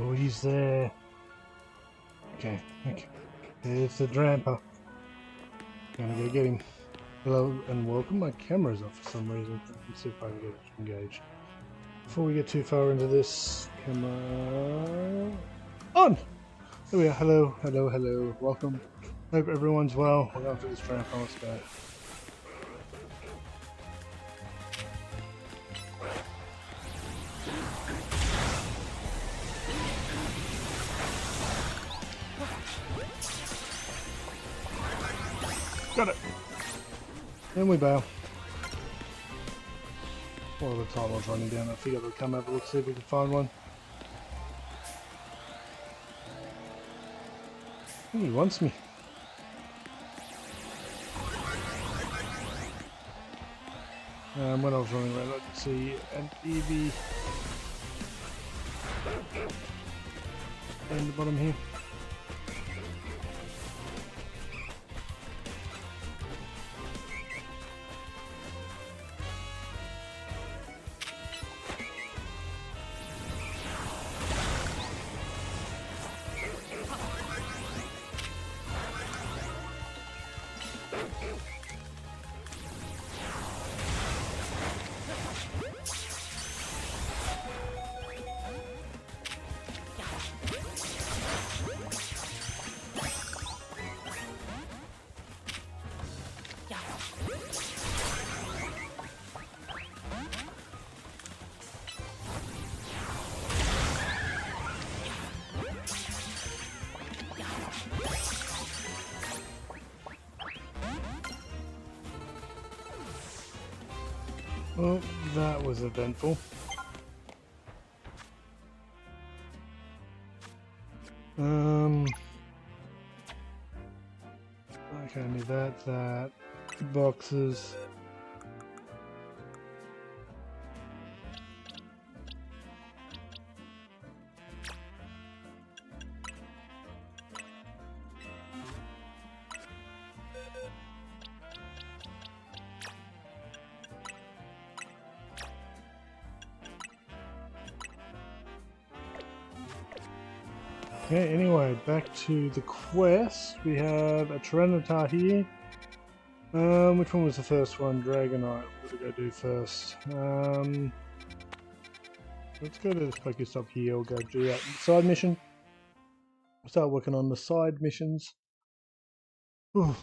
Oh, he's there. Okay, okay. There's the Dramper. Gonna go get him. Hello and welcome. My camera's off for some reason. Let's see if I can get it engaged. Before we get too far into this, camera on! There we are. Hello, hello, hello. Welcome. Hope everyone's well. We're going for this Dramper. Let's go. Got it. And we bow. All the time I was running down, I figured I'd come have a look, see if we can find one. I think he wants me. When I was running around, I could see an Eevee down the bottom here. Well, that was eventful. Okay, I need that, boxes. Okay, anyway, back to the quest. We have a Tyranitar here. Which one was the first one? Dragonite. What did I do first? Let's go to this Pokestop here. We'll go do that side mission. Start working on the side missions. Whew.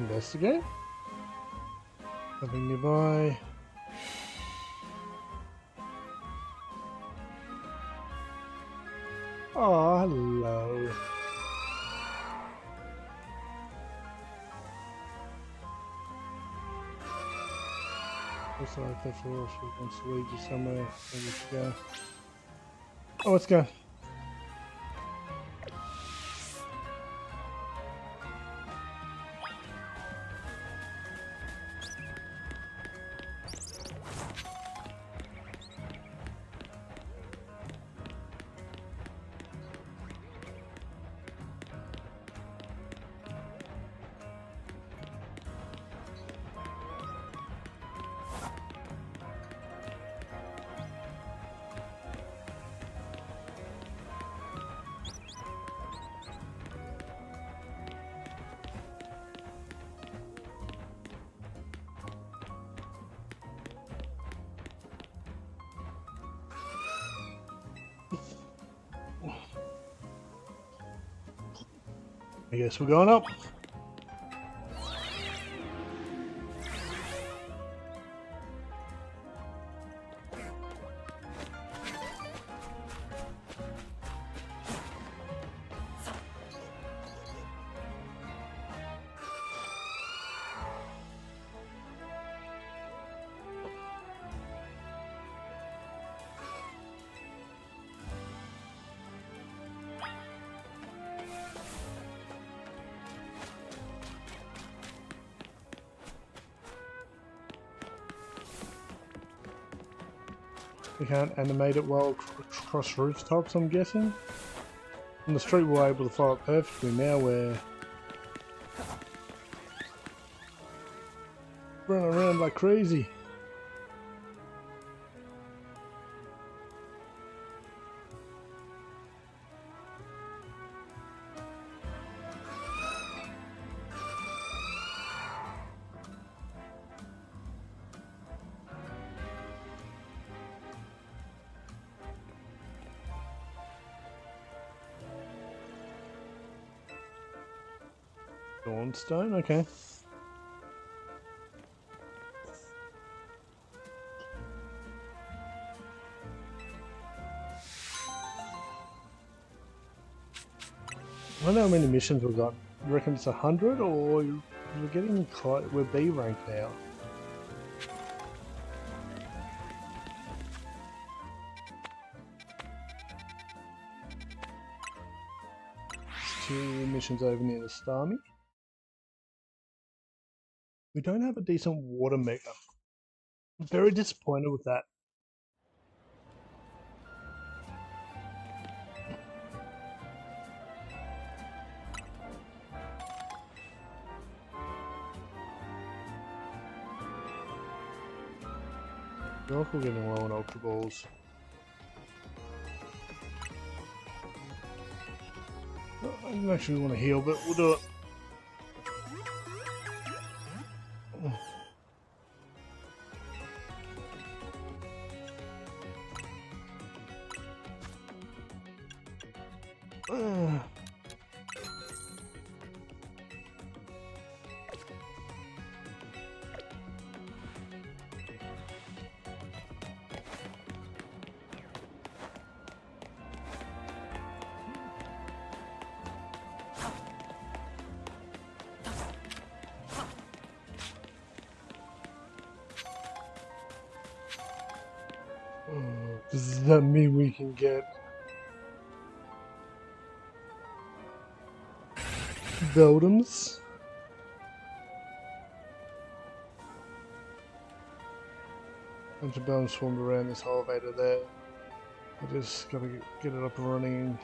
Investigate. Nothing nearby. Oh, hello. Looks like that's where else we want to lead you somewhere. Where we should go. Oh, let's go. I guess we're going up. We can't animate it while across rooftops, I'm guessing. On the street we're able to follow it perfectly. Now we're running around like crazy. Dawnstone, okay. I don't know how many missions we've got. You reckon it's 100 or we're getting close? We're B ranked now. There's 2 missions over near the Starmie. We don't have a decent water mega. I'm very disappointed with that. I feel like we're getting low on Ultra Balls. I don't actually want to heal, but we'll do it. Does that mean we can get Beldums? Bunch of Beldums swarmed around this elevator there. I just gotta get it up and running.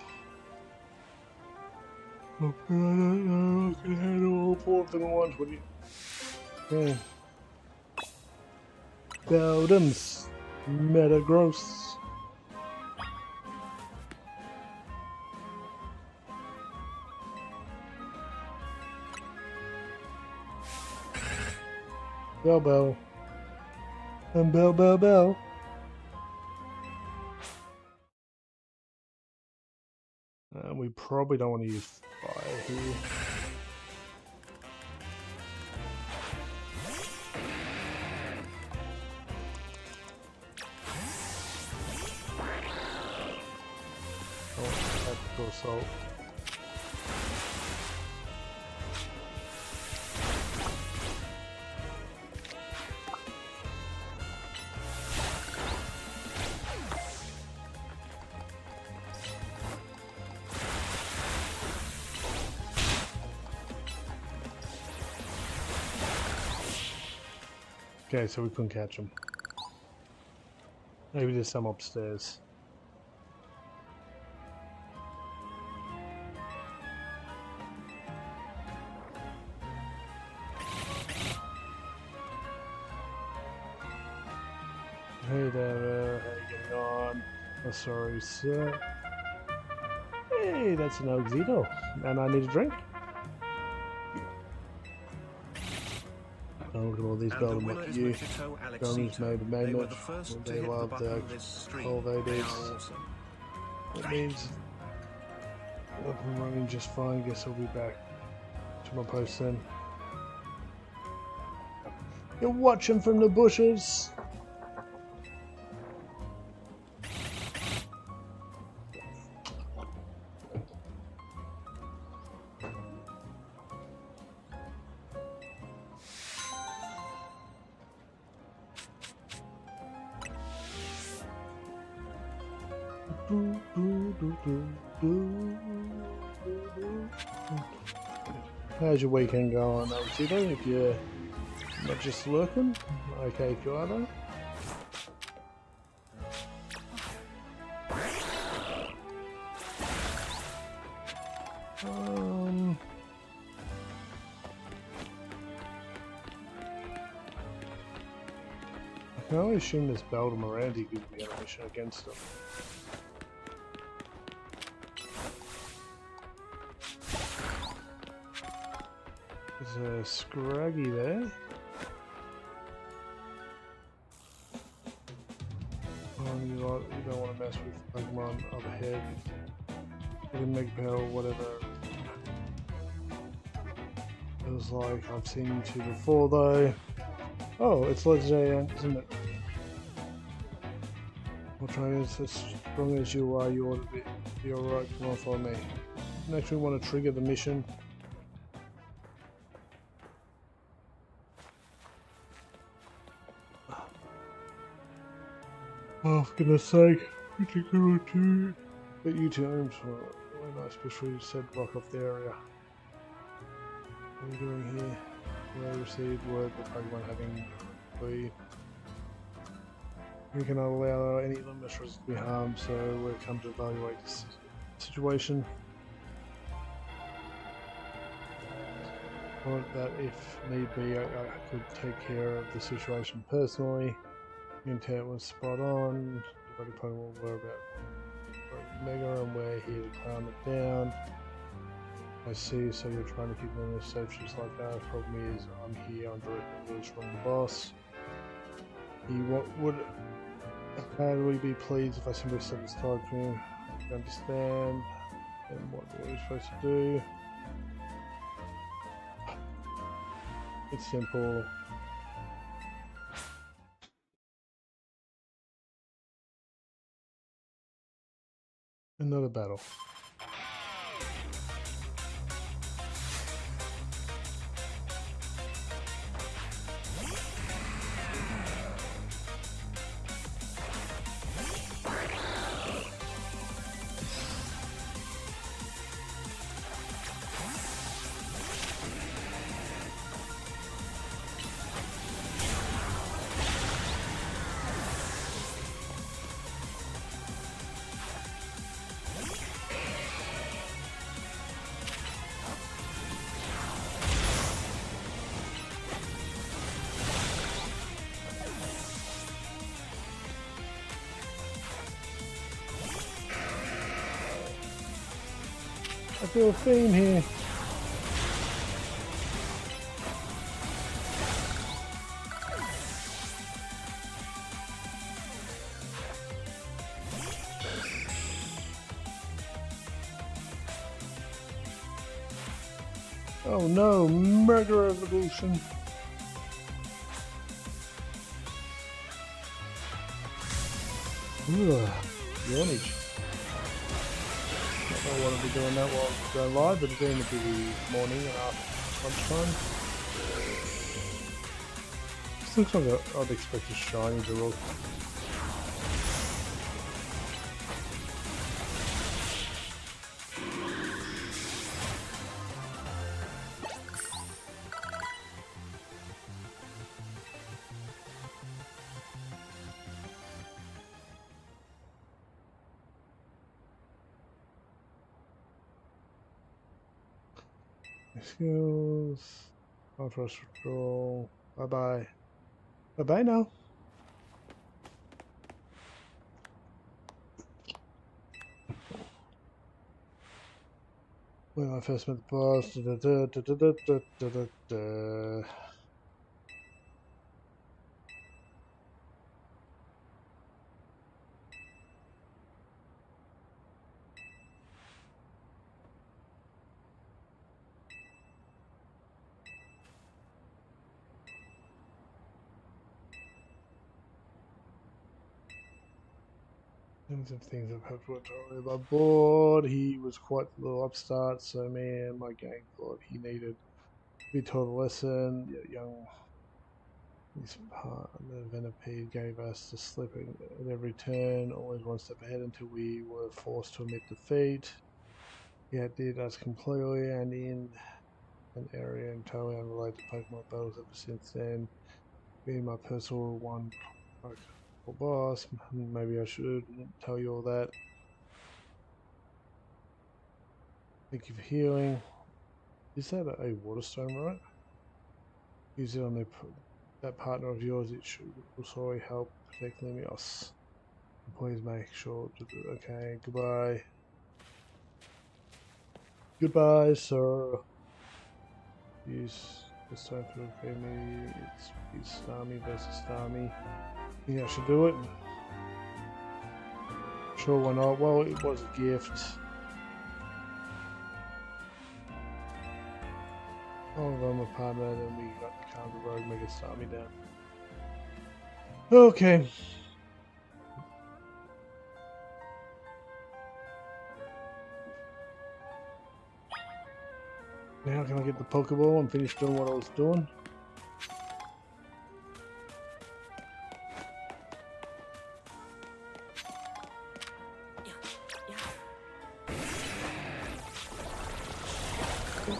Oh, I don't know, I can handle all 4 of them at once. What do you... Okay. Beldums. Meta gross. Bell bell. And bell bell bell. We probably don't want to use fire here. Critical assault. Okay, so we couldn't catch him. Maybe there's some upstairs. Hey there, how you getting on? Oh, sorry, sir. Hey, that's an Oxito, and I need a drink. Oh, look at all these golden like you. Guns made of magnet. They love the cultivators. That means I'm running just fine. Guess I'll be back to my post then. You're watching from the bushes. How's your weekend going, Oxito? If you're not just lurking, okay if you are though. I can only assume this Beldum around here gives me a mission against them. There's a Scraggy there. You don't want to mess with Pokemon up ahead. You can make Bell, whatever. Feels like I've seen you two before though. Oh, it's legendary, isn't it? I'll try as strong as you are, you ought to be alright. Come on, follow me. Next, we want to trigger the mission. Oh, for goodness sake, but you two were nice, especially you said block off the area. What are you doing here? We received word that Pokemon having lead. We cannot allow any limiters to be harmed, so we've come to evaluate this situation. Thought that if need be, I could take care of the situation personally. The intent was spot on. The Pokemon were about Mega, and we're here to calm it down. I see, so you're trying to keep them safe just like that. The problem is, I'm here on direct orders from the boss. Would we be pleased if I simply step aside from you? You understand? And what we're supposed to do? It's simple. Another battle. I feel a theme here. Oh no, Mega Evolution. Yonage. Not I want to be doing that while I'm going live, but it's been a busy morning and after lunchtime. This looks like I'd expect a shiny Daruk. Skills. Contrast withdrawal. Bye bye. Bye bye now. When I first met the boss. Of things I've helped with my board. He was quite a little upstart, so me and my gang thought he needed to be taught a lesson. Young his partner Venipede gave us the slip at every turn, always one step ahead until we were forced to admit defeat. He outdid us completely and in an area entirely unrelated to Pokemon battles ever since then. Being my personal one boss, maybe I should tell you all that. Thank you for healing. Is that a water stone, right? Use it on that partner of yours. It should also help protect Lemios. Please make sure to do. Okay, goodbye. Goodbye, sir. Use this time for the family. It's Starmie versus Starmie. Think I should do it? Sure, why not? Well, it was a gift. Oh, I'm a partner, then we got the car on the road, make it start me down. Okay. Now can I get the Pokeball and finish doing what I was doing?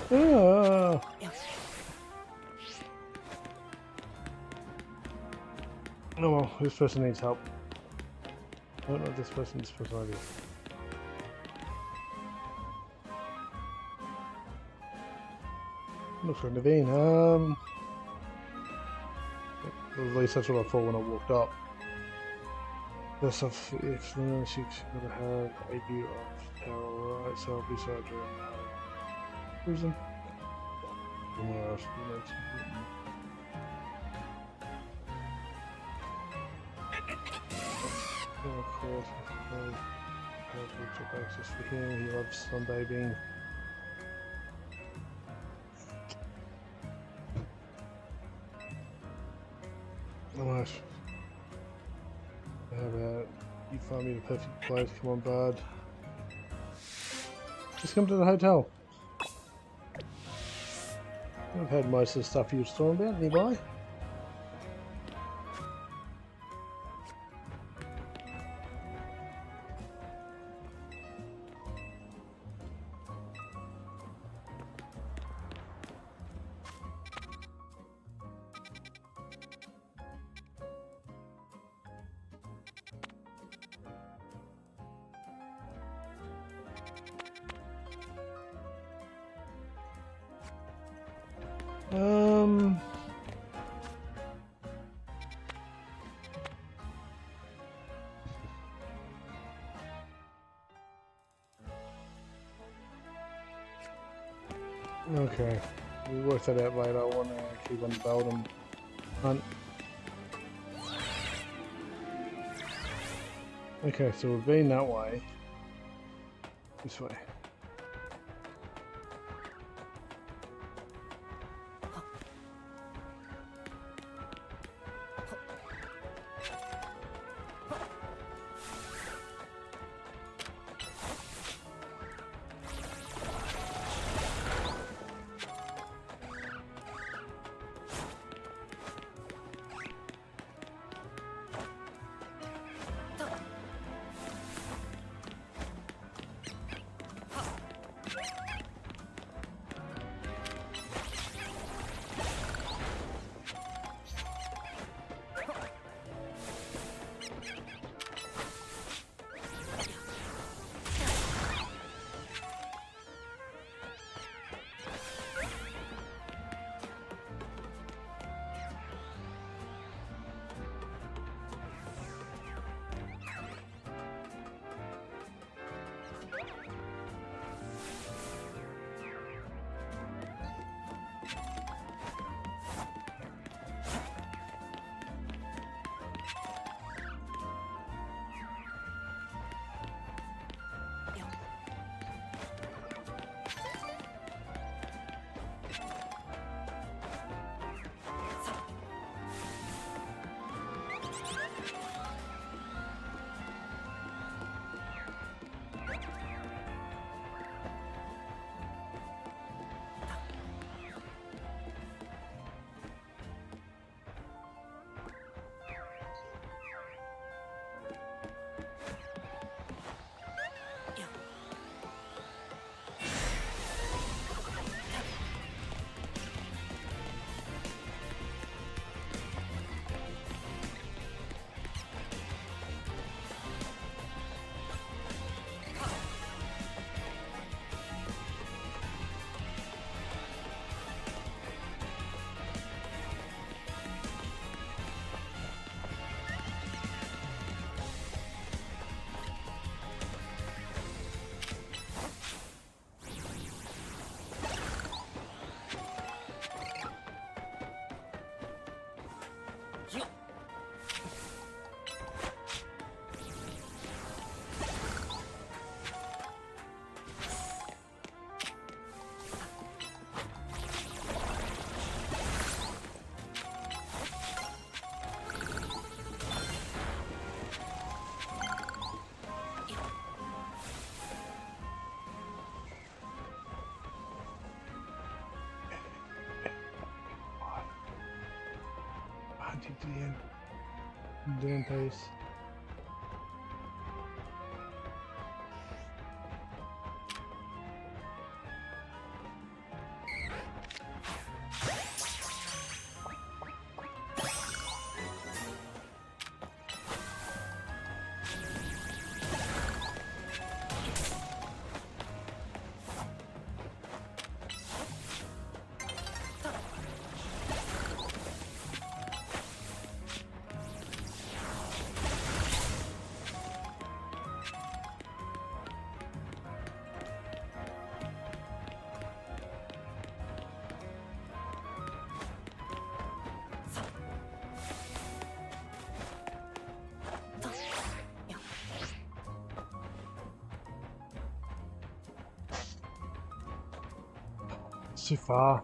Ah. Oh well, this person needs help. Oh, not this person, this person I do. Look for a Naveen. At least that's what I thought when I walked up. Best off if she's gonna have a view of tower, right? So I'll be sorry to prison. Somewhere else. Of course, no access for him. He loves sunbathing. Nice. How about you find me the perfect place? Come on, bud. Just come to the hotel. I've had most of the stuff you were talking about nearby. Okay, we'll work that out later. I want to keep on the belt and hunt. Okay, so we've been that way. This way. 20 to the end. Damn pace. Too far.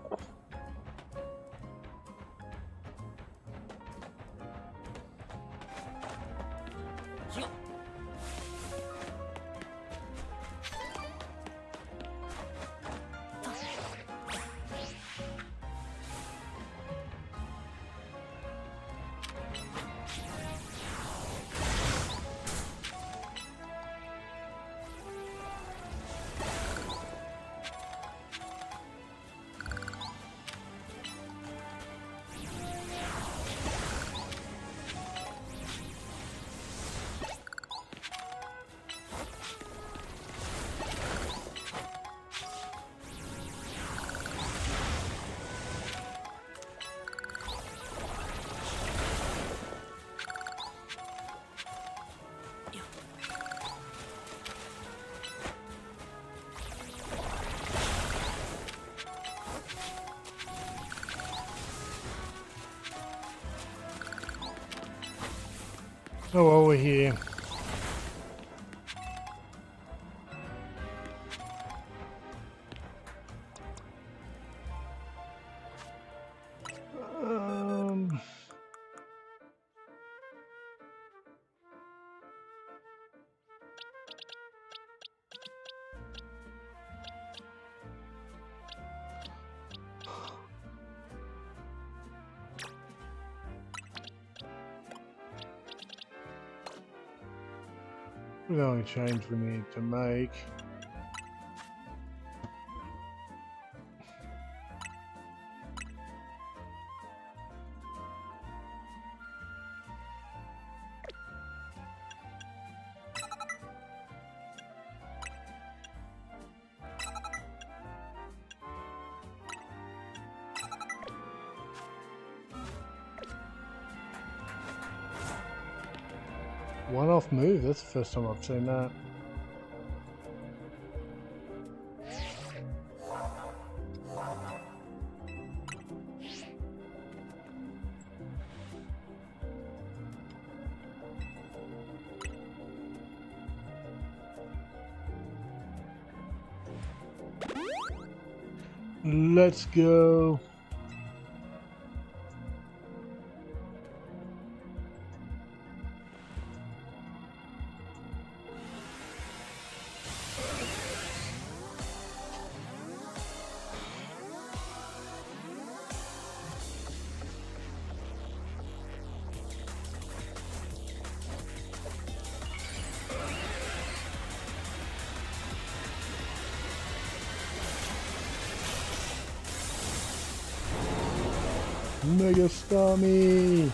Oh, well, we're here. The only change we need to make. One-off move, that's the first time I've seen that. Let's go. Mega Stormy!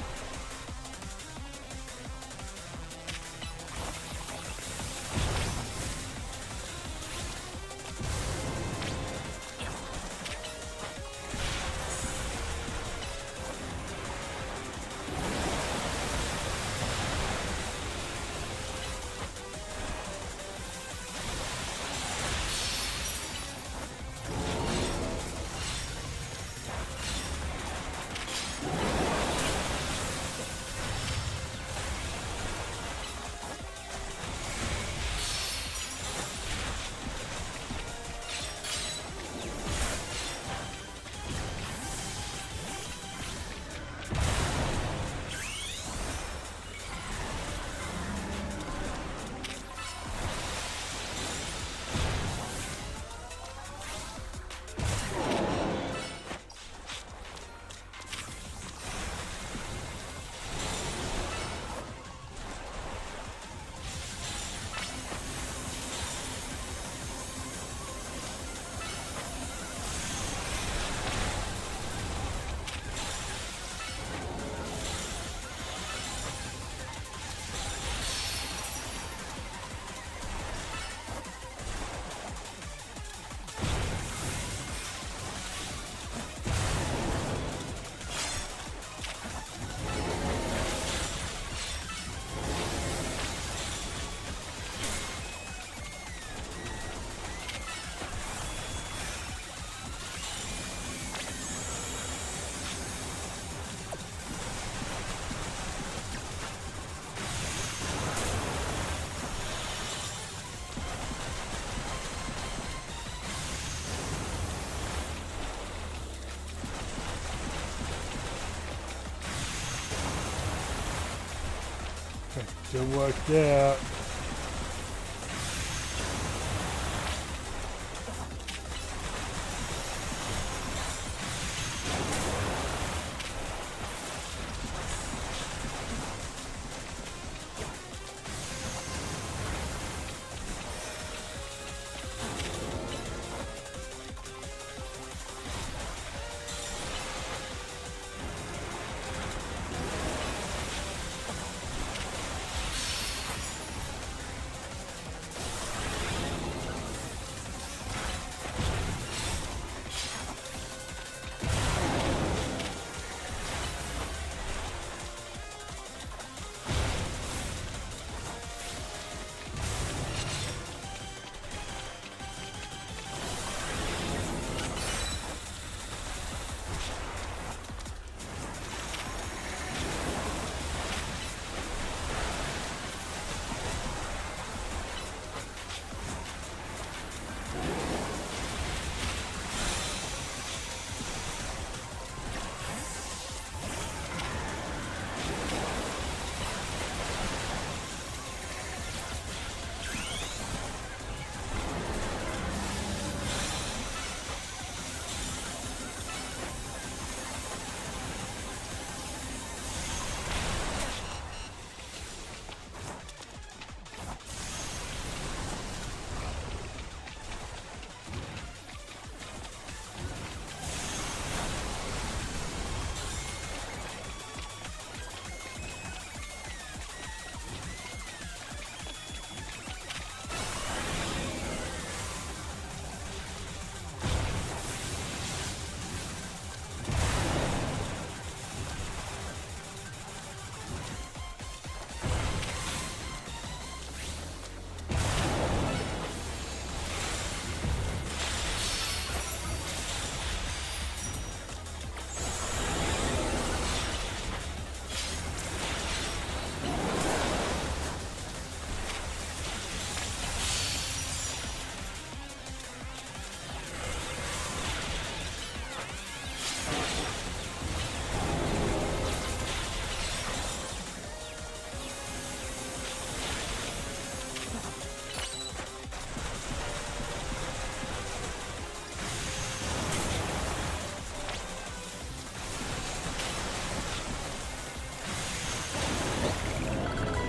Still worked out.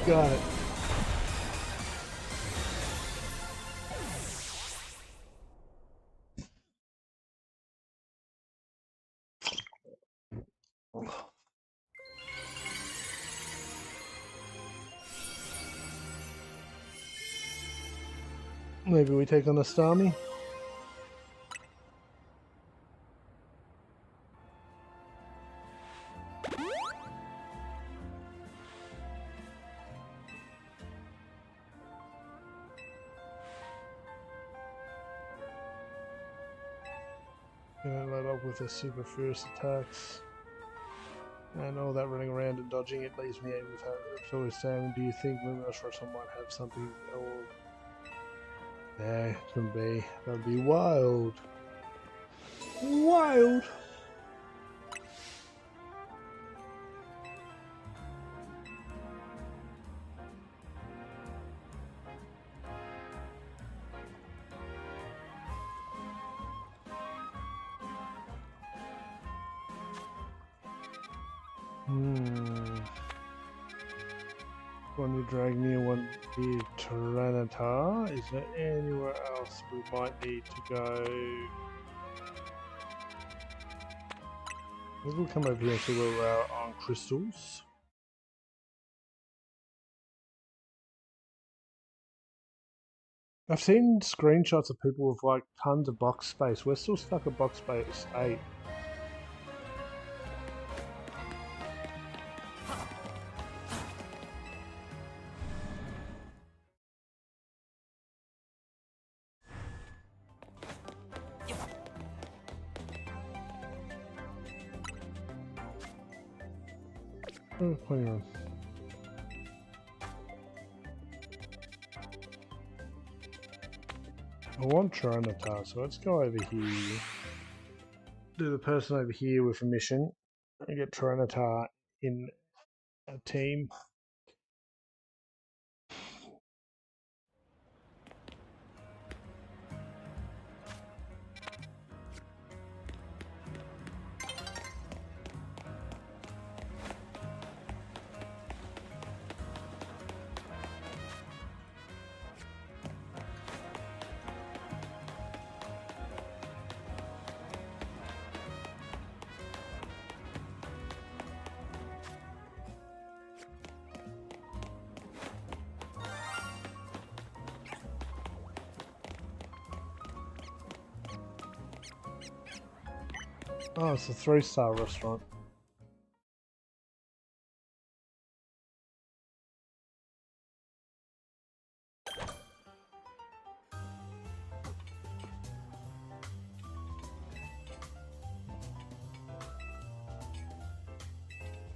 Got it. Maybe we take on a Starmie. Gonna load up with the super fierce attacks. And all that running around and dodging, it leaves me able to sort of saying, do you think Luminous Russell might have something? Or yeah, it's gonna be, that'd be wild. Wild! One you drag me, one the Tyranitar. Is there anywhere else we might need to go? Maybe we'll come over here and see where we are on crystals. I've seen screenshots of people with like tons of box space. We're still stuck at box space 8. Oh, plenty of room. I want Tyranitar, so let's go over here. Do the person over here with a mission and get Tyranitar in a team. Oh, it's a 3-star restaurant.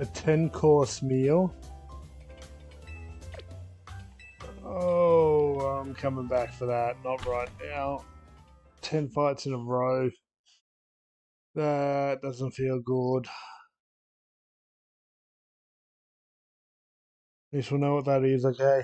A 10-course meal. Oh, I'm coming back for that. Not right now. 10 fights in a row. That doesn't feel good. At least we'll know what that is, okay?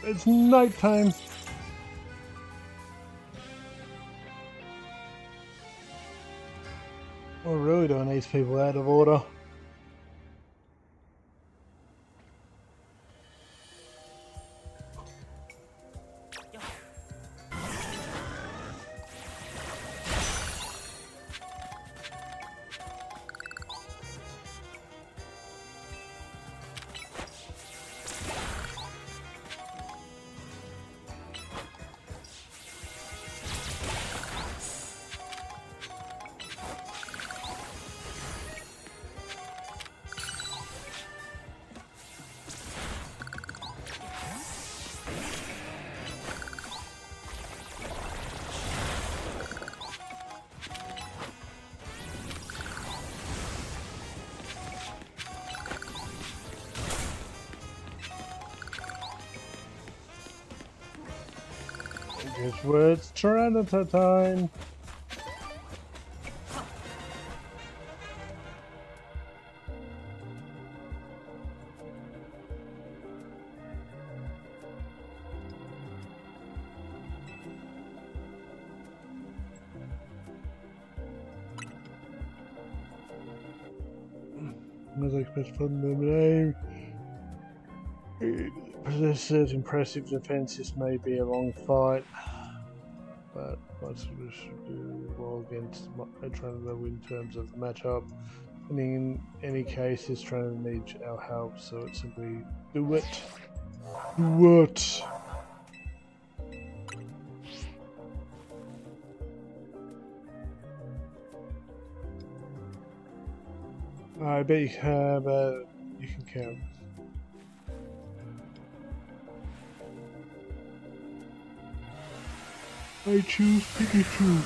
It's nighttime. We're really doing these people out of order. Guess where it's Tyranitar time. As I expect from the name, it possesses impressive defense. This may be a long fight, but most of us should do well against a trainer to win terms of the matchup. And in any case, this trainer needs our help, so it's simply do it. Do it! I bet you can, but you can count. I choose Pikachu.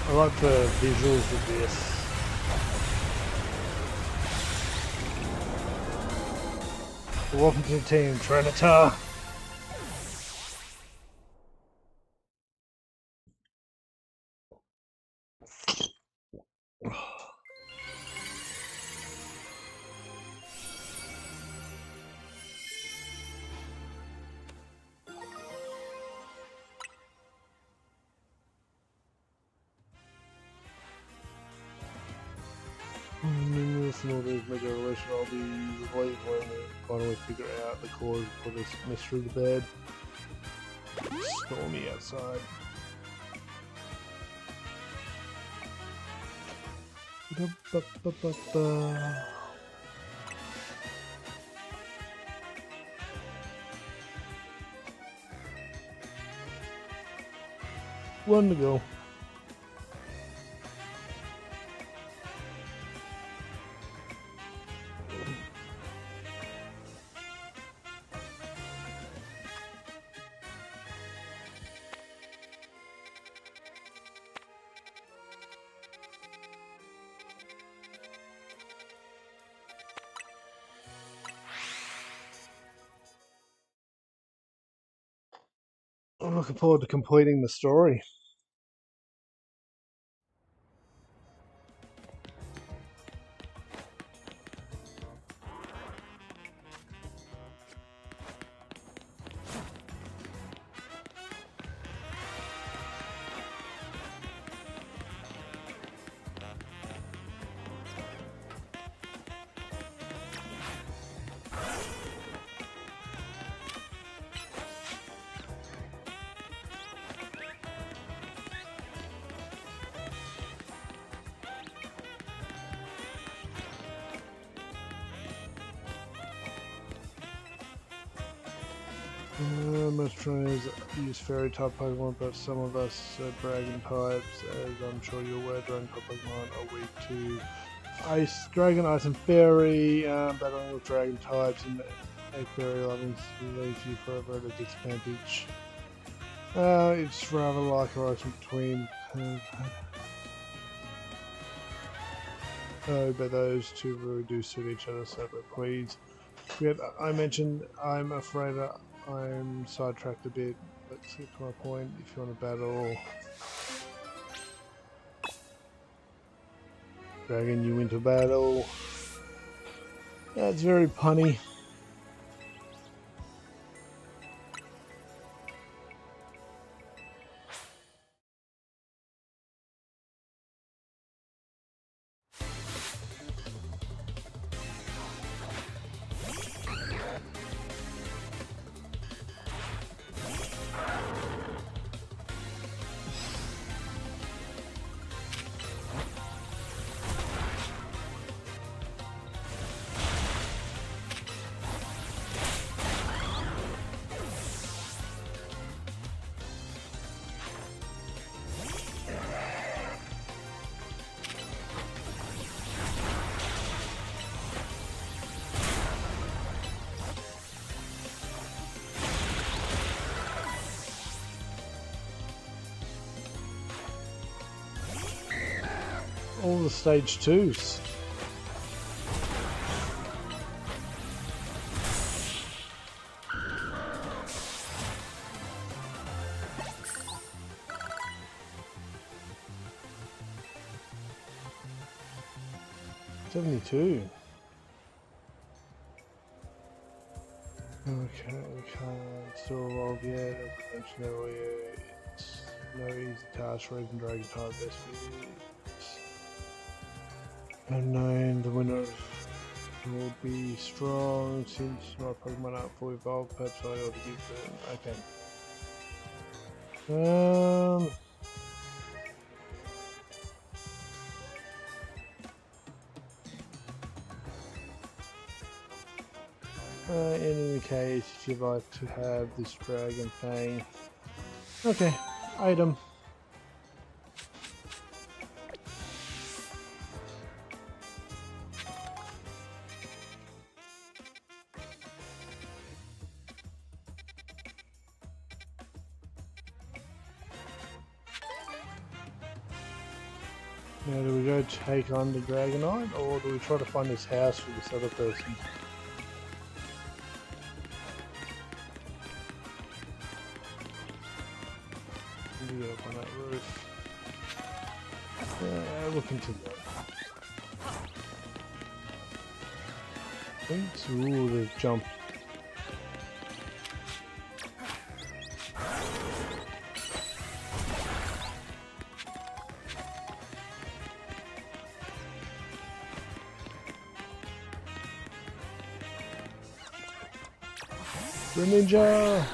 I like the visuals of this. Welcome to the team, Trinitar. Numerous and all these major relation, I'll be waiting when we finally figure out the cause for this mystery to bed. Stormy outside. One to go. I'm looking forward to completing the story. Most trainers use fairy type Pokemon, but some of us are dragon types. As I'm sure you're aware, dragon type Pokemon are weak to ice, dragon, ice, and fairy. Battling with dragon types and a fairy loving leaves you forever at a disadvantage. It's rather like a race between. But those two really do suit each other, so please. I mentioned I'm afraid I'm sidetracked a bit. Let's get to my point. If you want to battle, dragging you into battle. That's very punny. All the stage 2s. $72. Okay, we can't still evolve yet. As I mentioned earlier, it's no easy task for even dragon type best for unknown. The winner will be strong since my Pokemon aren't fully evolved. Perhaps I ought to give them. Okay. In any case, if you'd like to have this Dragon Fang. Okay, item. Now, do we go take on the Dragonite, or do we try to find this house for this other person? Get up on that roof. Look into that. Thanks. Ooh, the jump. Ninja!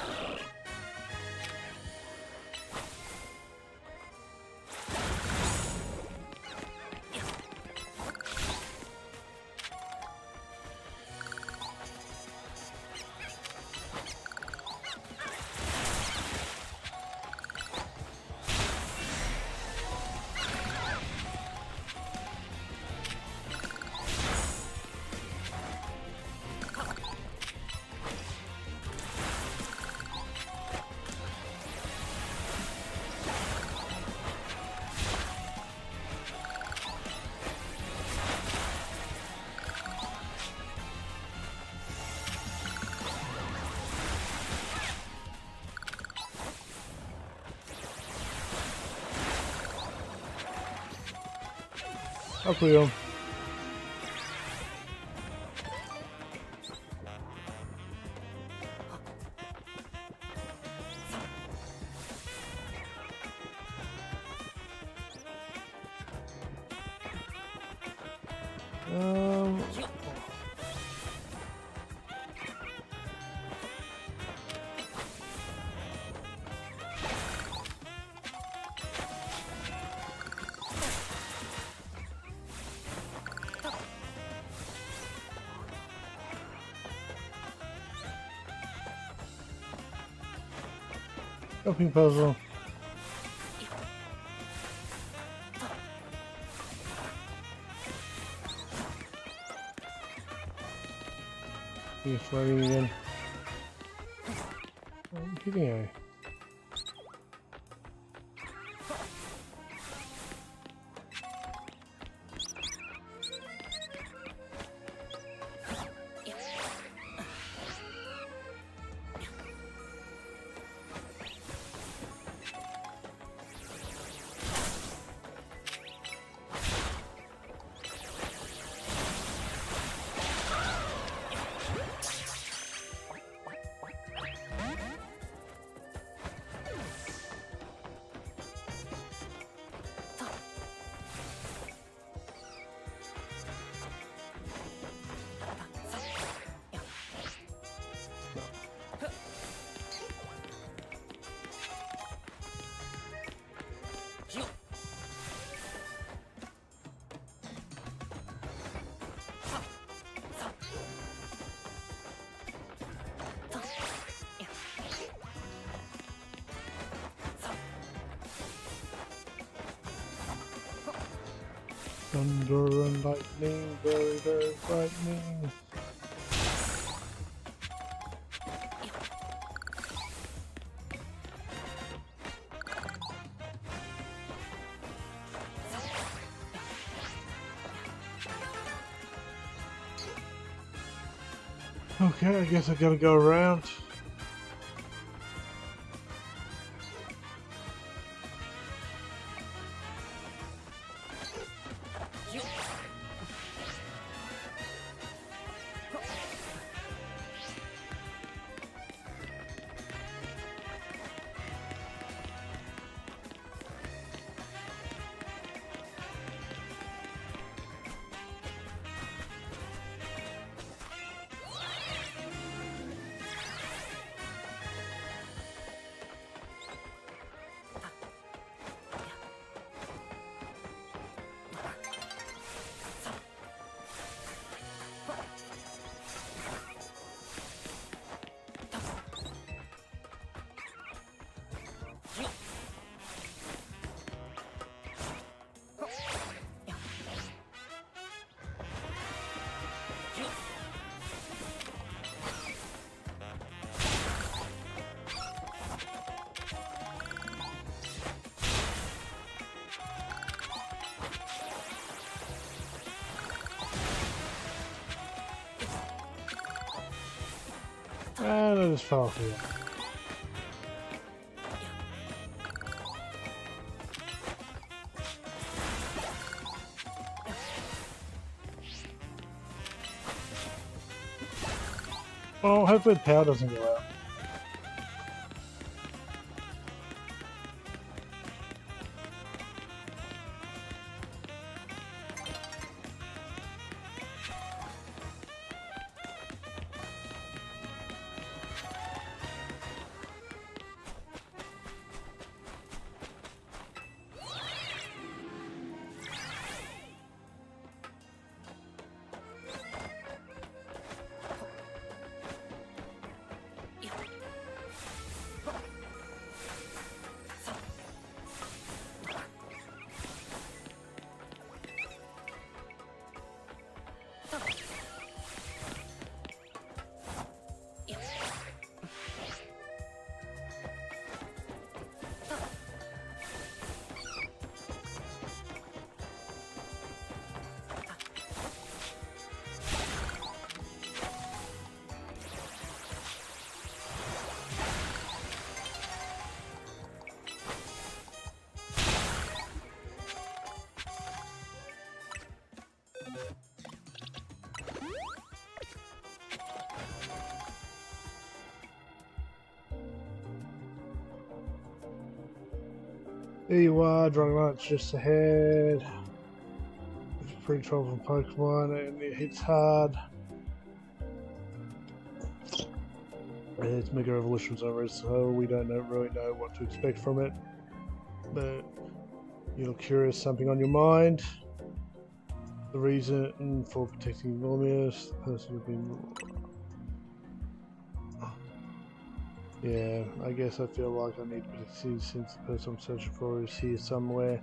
Up we go. Jumping puzzle. He's floating again. I'm kidding you. Thunder and lightning, very, very frightening. Okay, I guess I gotta go around. this far here. Well, hopefully the power doesn't go out. There you are, Dragonite's just ahead. It's pretty trouble from Pokemon and it hits hard. It's Mega Evolutions over, so we don't really know what to expect from it. But you're curious, something on your mind? The reason for protecting Enormous, the person who's been... Yeah, I guess I feel like I need to protect these since the person I'm searching for is here somewhere.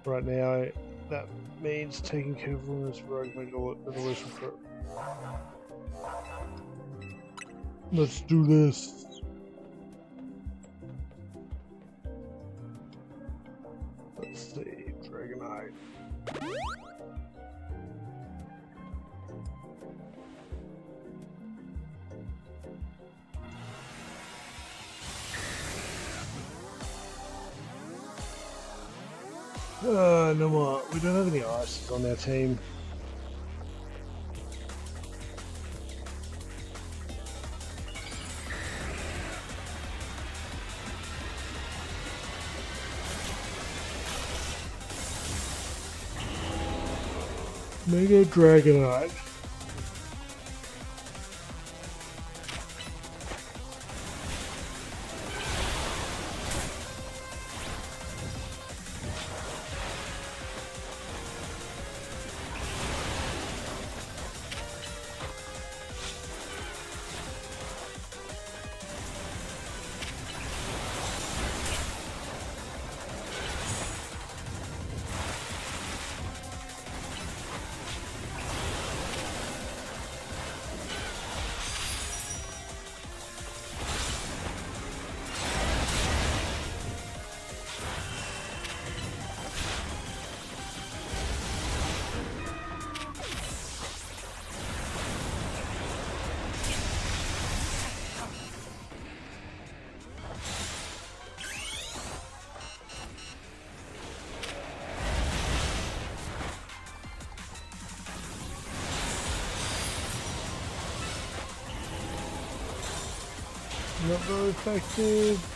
Right now, that means taking care of Enormous Rogue Mega Evolution for... Let's do this! Let's see, Dragonite. No more. We don't have any ices on our team. Mega Dragonite. Not very effective.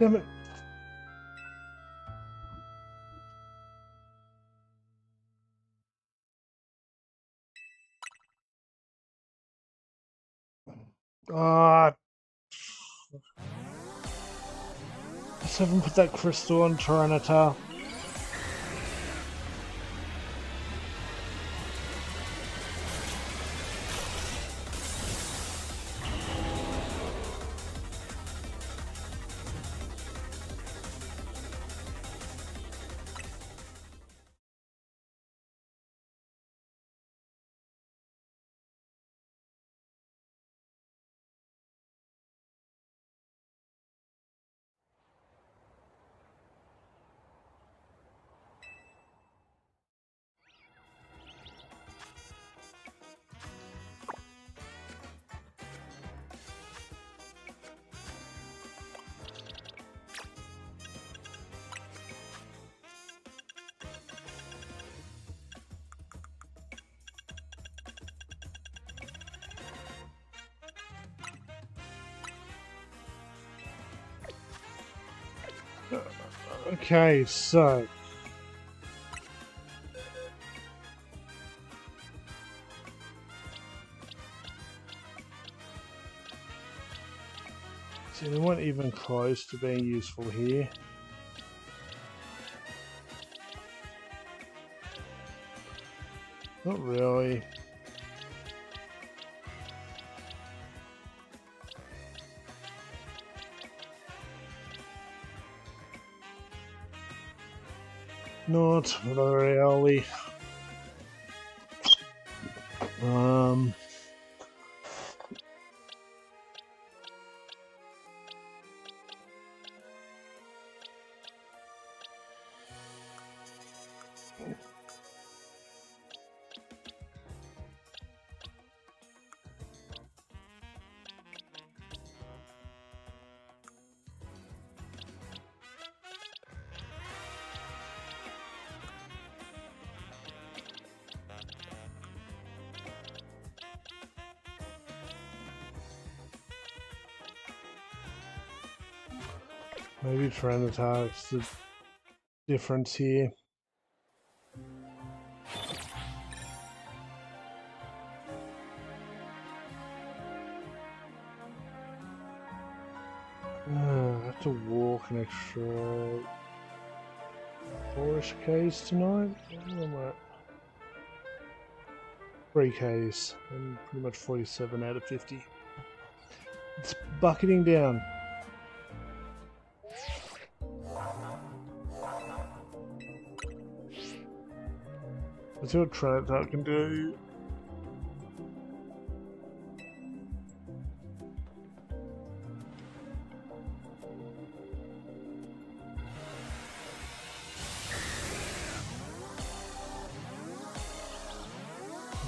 Damn it. Ah, let's have him put that crystal on Tyranitar. Okay, so see, they weren't even close to being useful here. Not really. Not really. Maybe Tyranitar's the difference here. I have to walk an extra 4-ish Ks tonight. Where am I at? 3 Ks and pretty much 47 out of 50. It's bucketing down. Let's see what Tyranitar can do.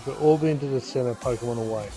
But all been to the center Pokemon away.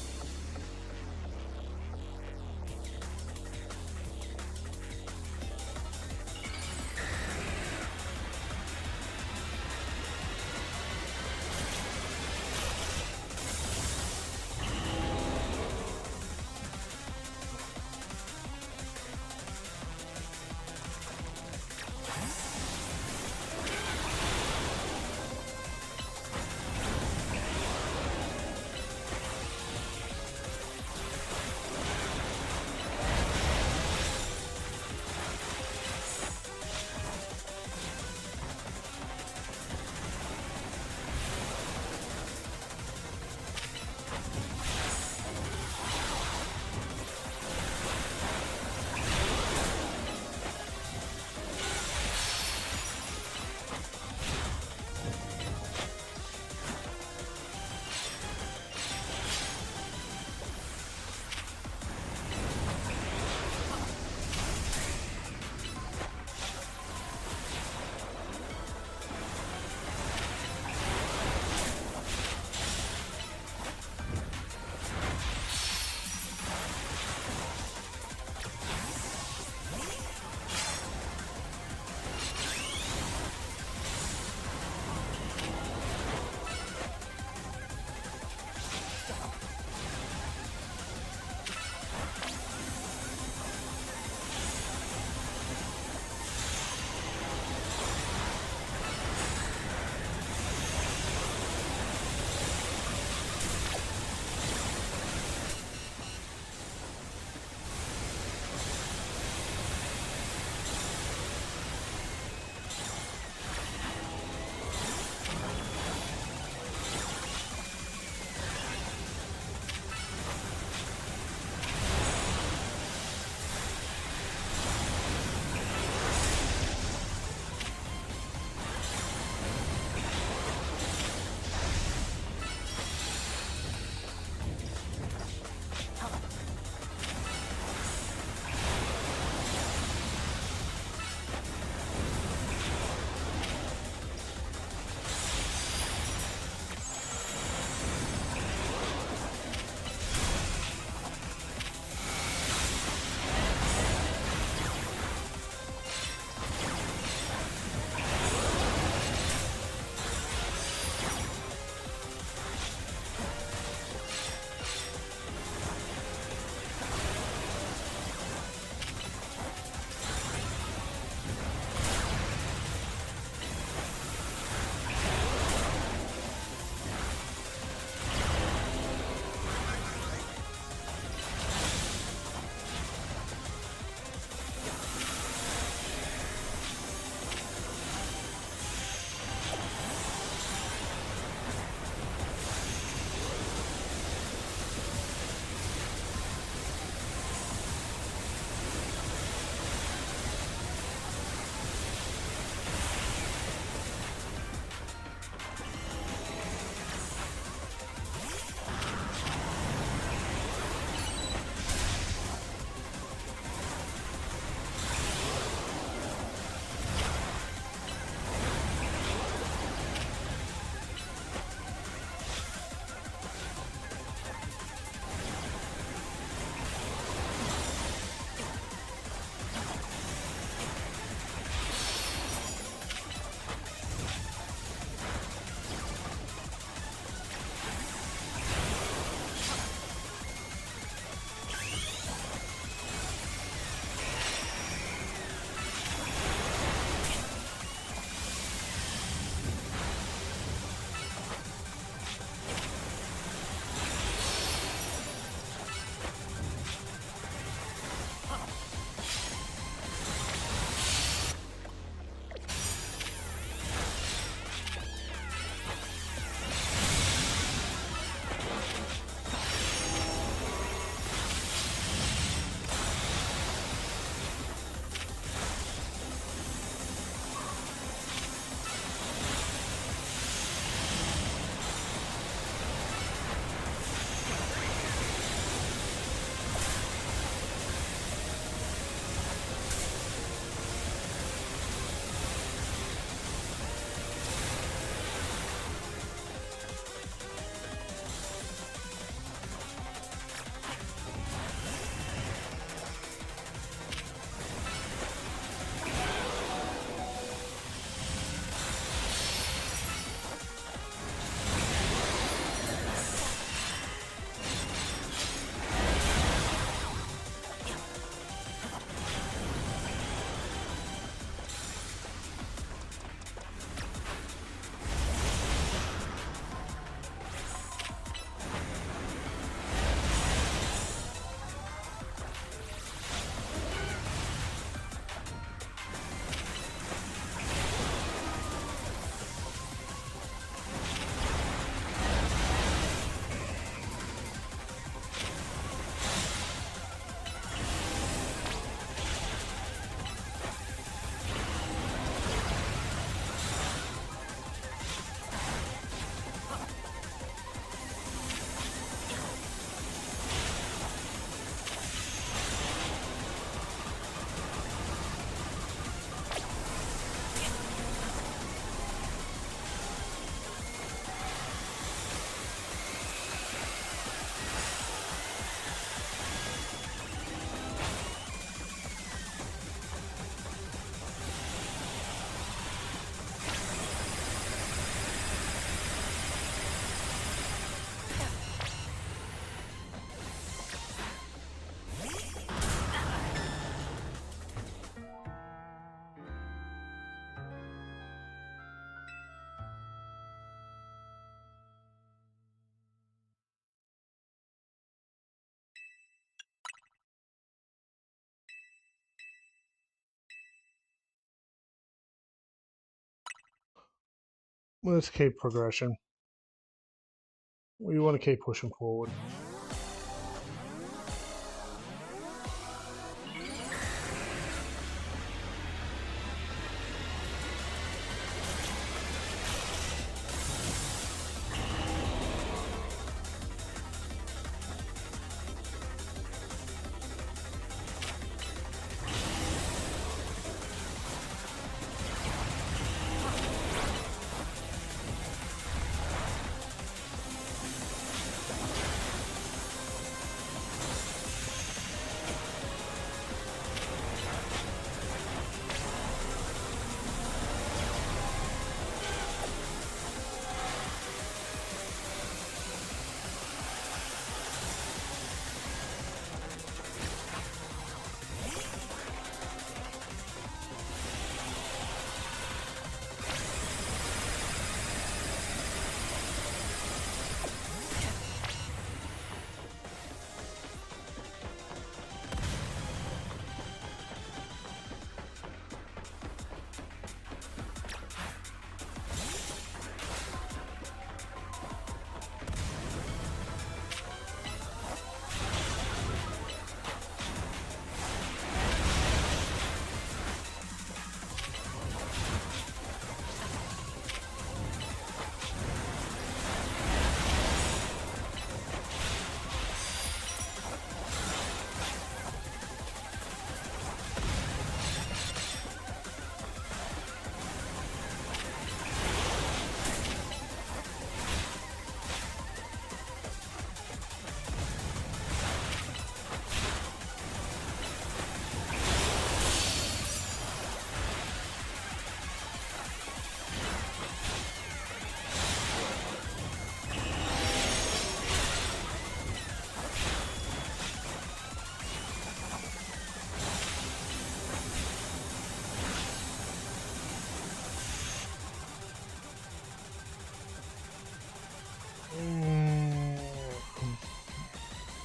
Let's keep progression. We want to keep pushing forward.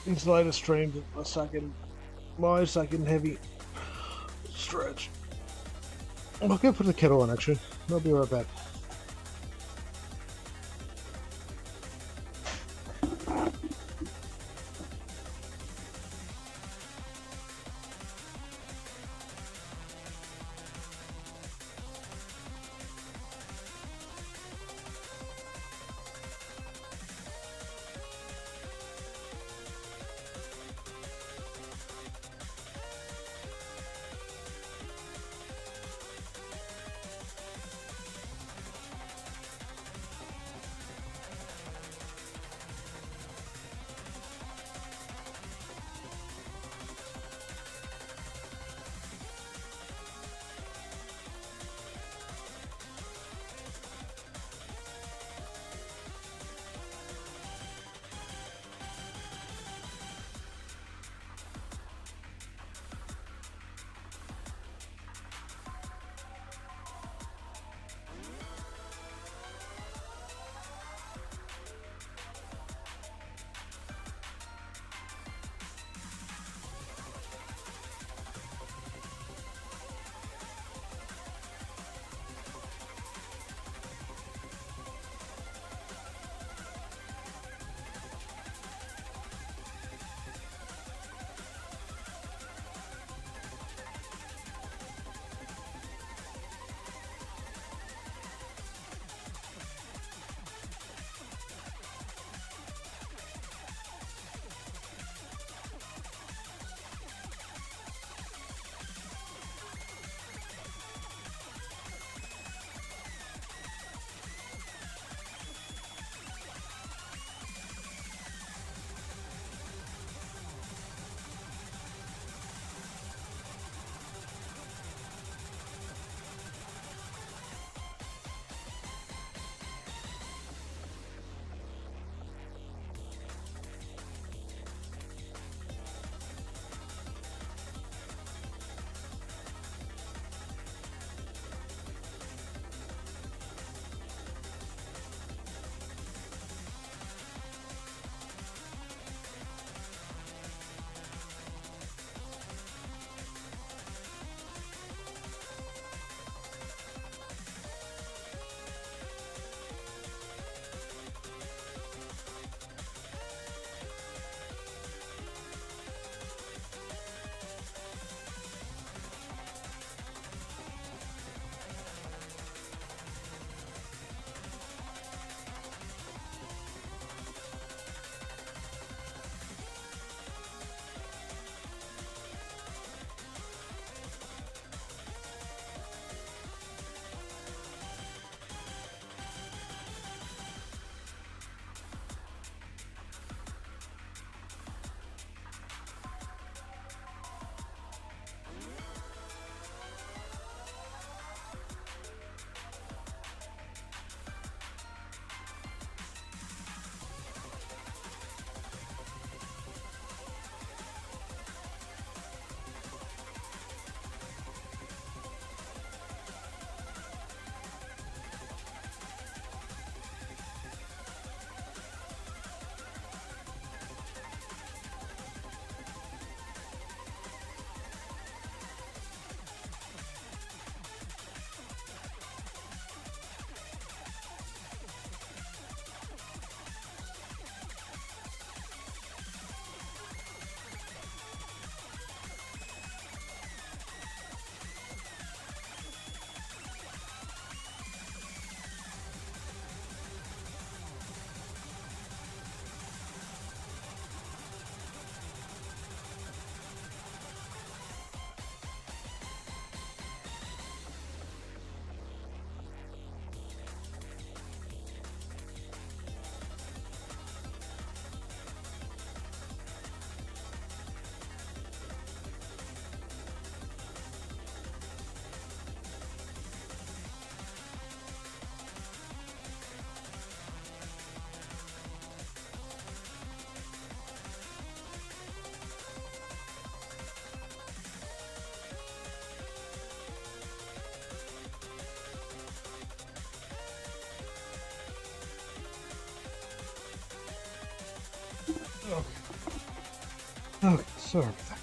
It's later streamed my second heavy stretch. I'll go put the kettle on actually. I'll be right back. Okay, sorry about that.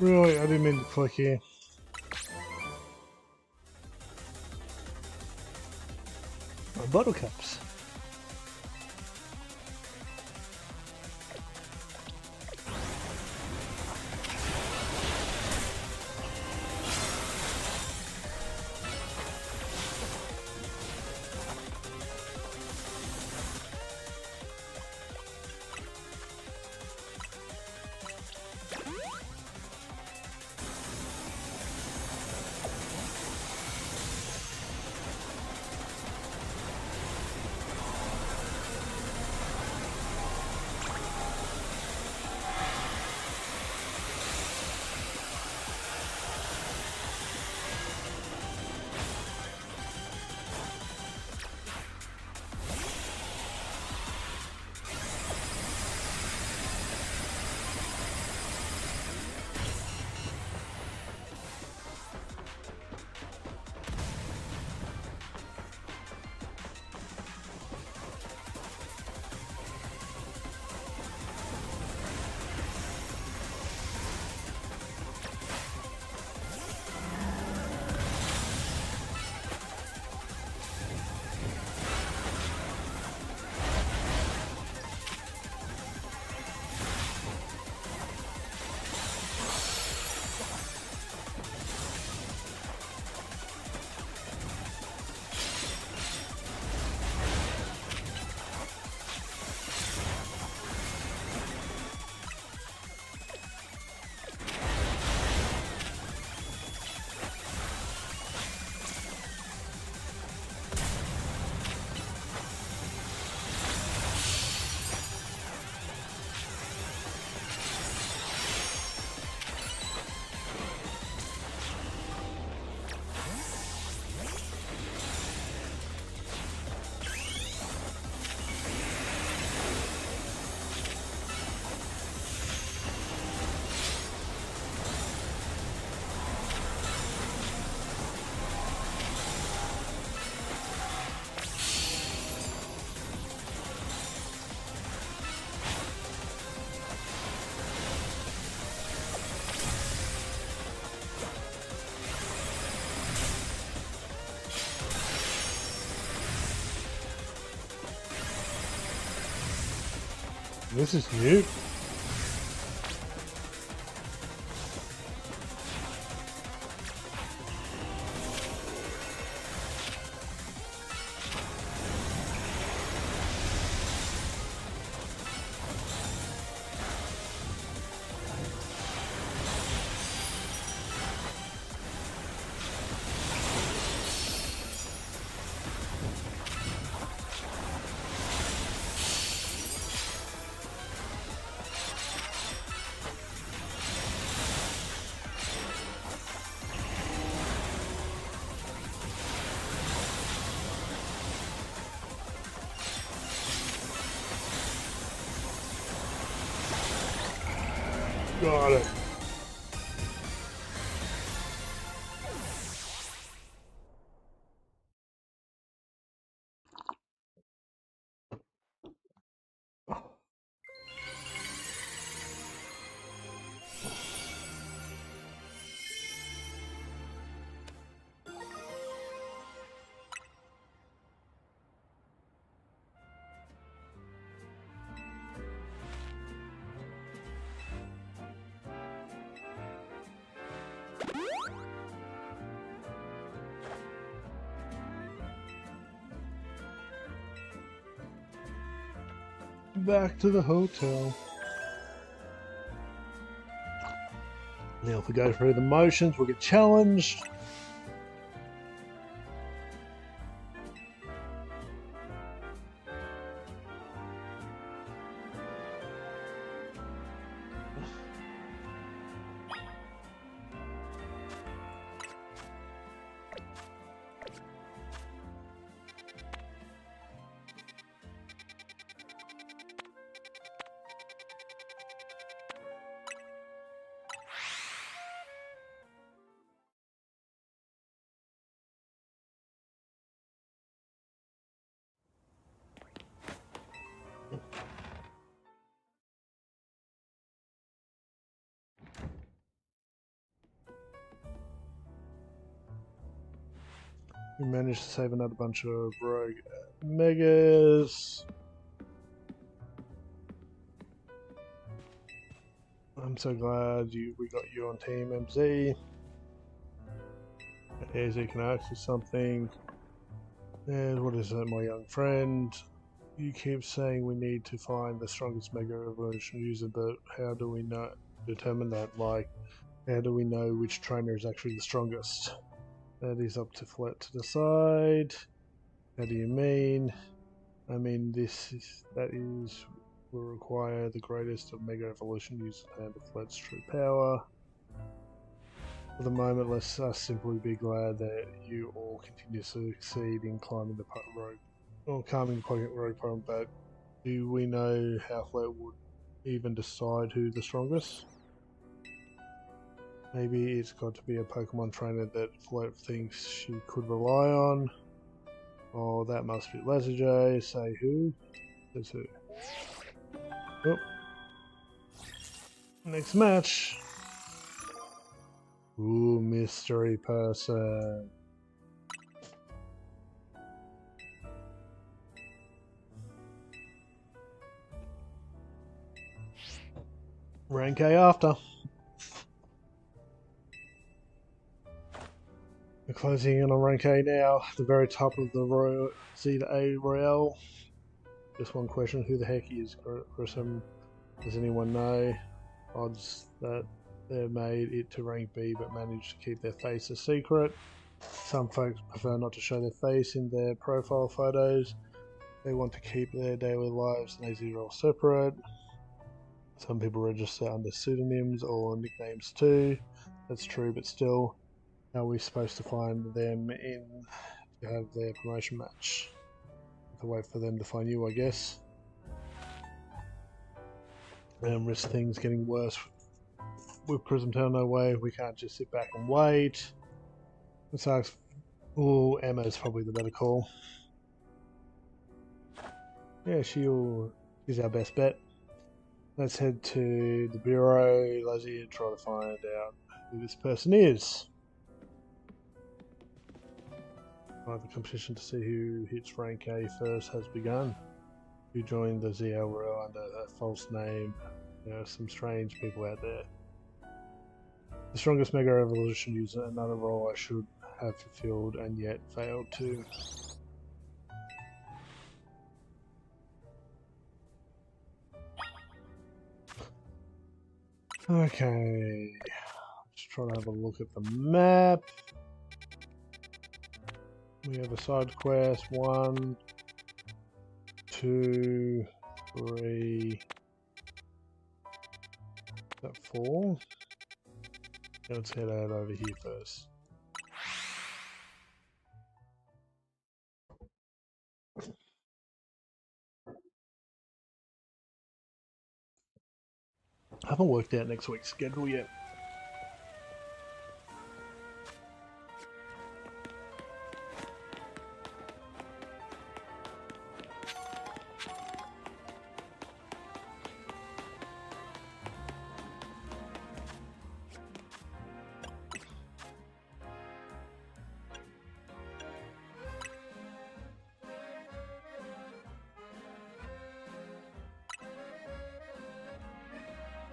Right, I didn't mean to click here. My buttercups. This is new. Got it. Back to the hotel. Now if we go through the motions, we'll get challenged. We managed to save another bunch of rogue megas. I'm so glad we got you on Team MZ. AZ can ask you something. And what is it, my young friend? You keep saying we need to find the strongest Mega Evolution user, but how do we determine that? Like, how do we know which trainer is actually the strongest? That is up to Flat to decide. How do you mean? I mean, that will require the greatest of Mega Evolution users to handle Flat's true power. For the moment, let's simply be glad that you all continue to succeed in climbing the road, or calming the Pocket Road problem, but do we know how Flat would even decide who's the strongest? Maybe it's got to be a Pokemon trainer that Flat thinks she could rely on. Oh, that must be Laserjay. Say who? Says who? Oh. Next match. Ooh, mystery person. Rank A after. We're closing in on rank A now. The very top of the Royal Z to A Royale. Just one question: who the heck is Grissom? Does anyone know? Odds that they made it to rank B but managed to keep their face a secret. Some folks prefer not to show their face in their profile photos. They want to keep their daily lives and AZ roles separate. Some people register under pseudonyms or nicknames too. That's true, but still, how are we supposed to find them in to have their promotion match? Have to wait for them to find you, I guess. And risk things getting worse with Prism Town. No way, we can't just sit back and wait. It sucks. Oh, Emma's probably the better call. Yeah, she's our best bet. Let's head to the bureau, Lazzy, and try to find out who this person is. The competition to see who hits rank A first has begun. Who joined the ZL Royal under a false name? There are some strange people out there. The strongest Mega Evolution user, another role I should have fulfilled and yet failed to. Okay, let's try to have a look at the map. We have a side quest, 1, 2, 3, is that 4? Let's head out over here first. I haven't worked out next week's schedule yet.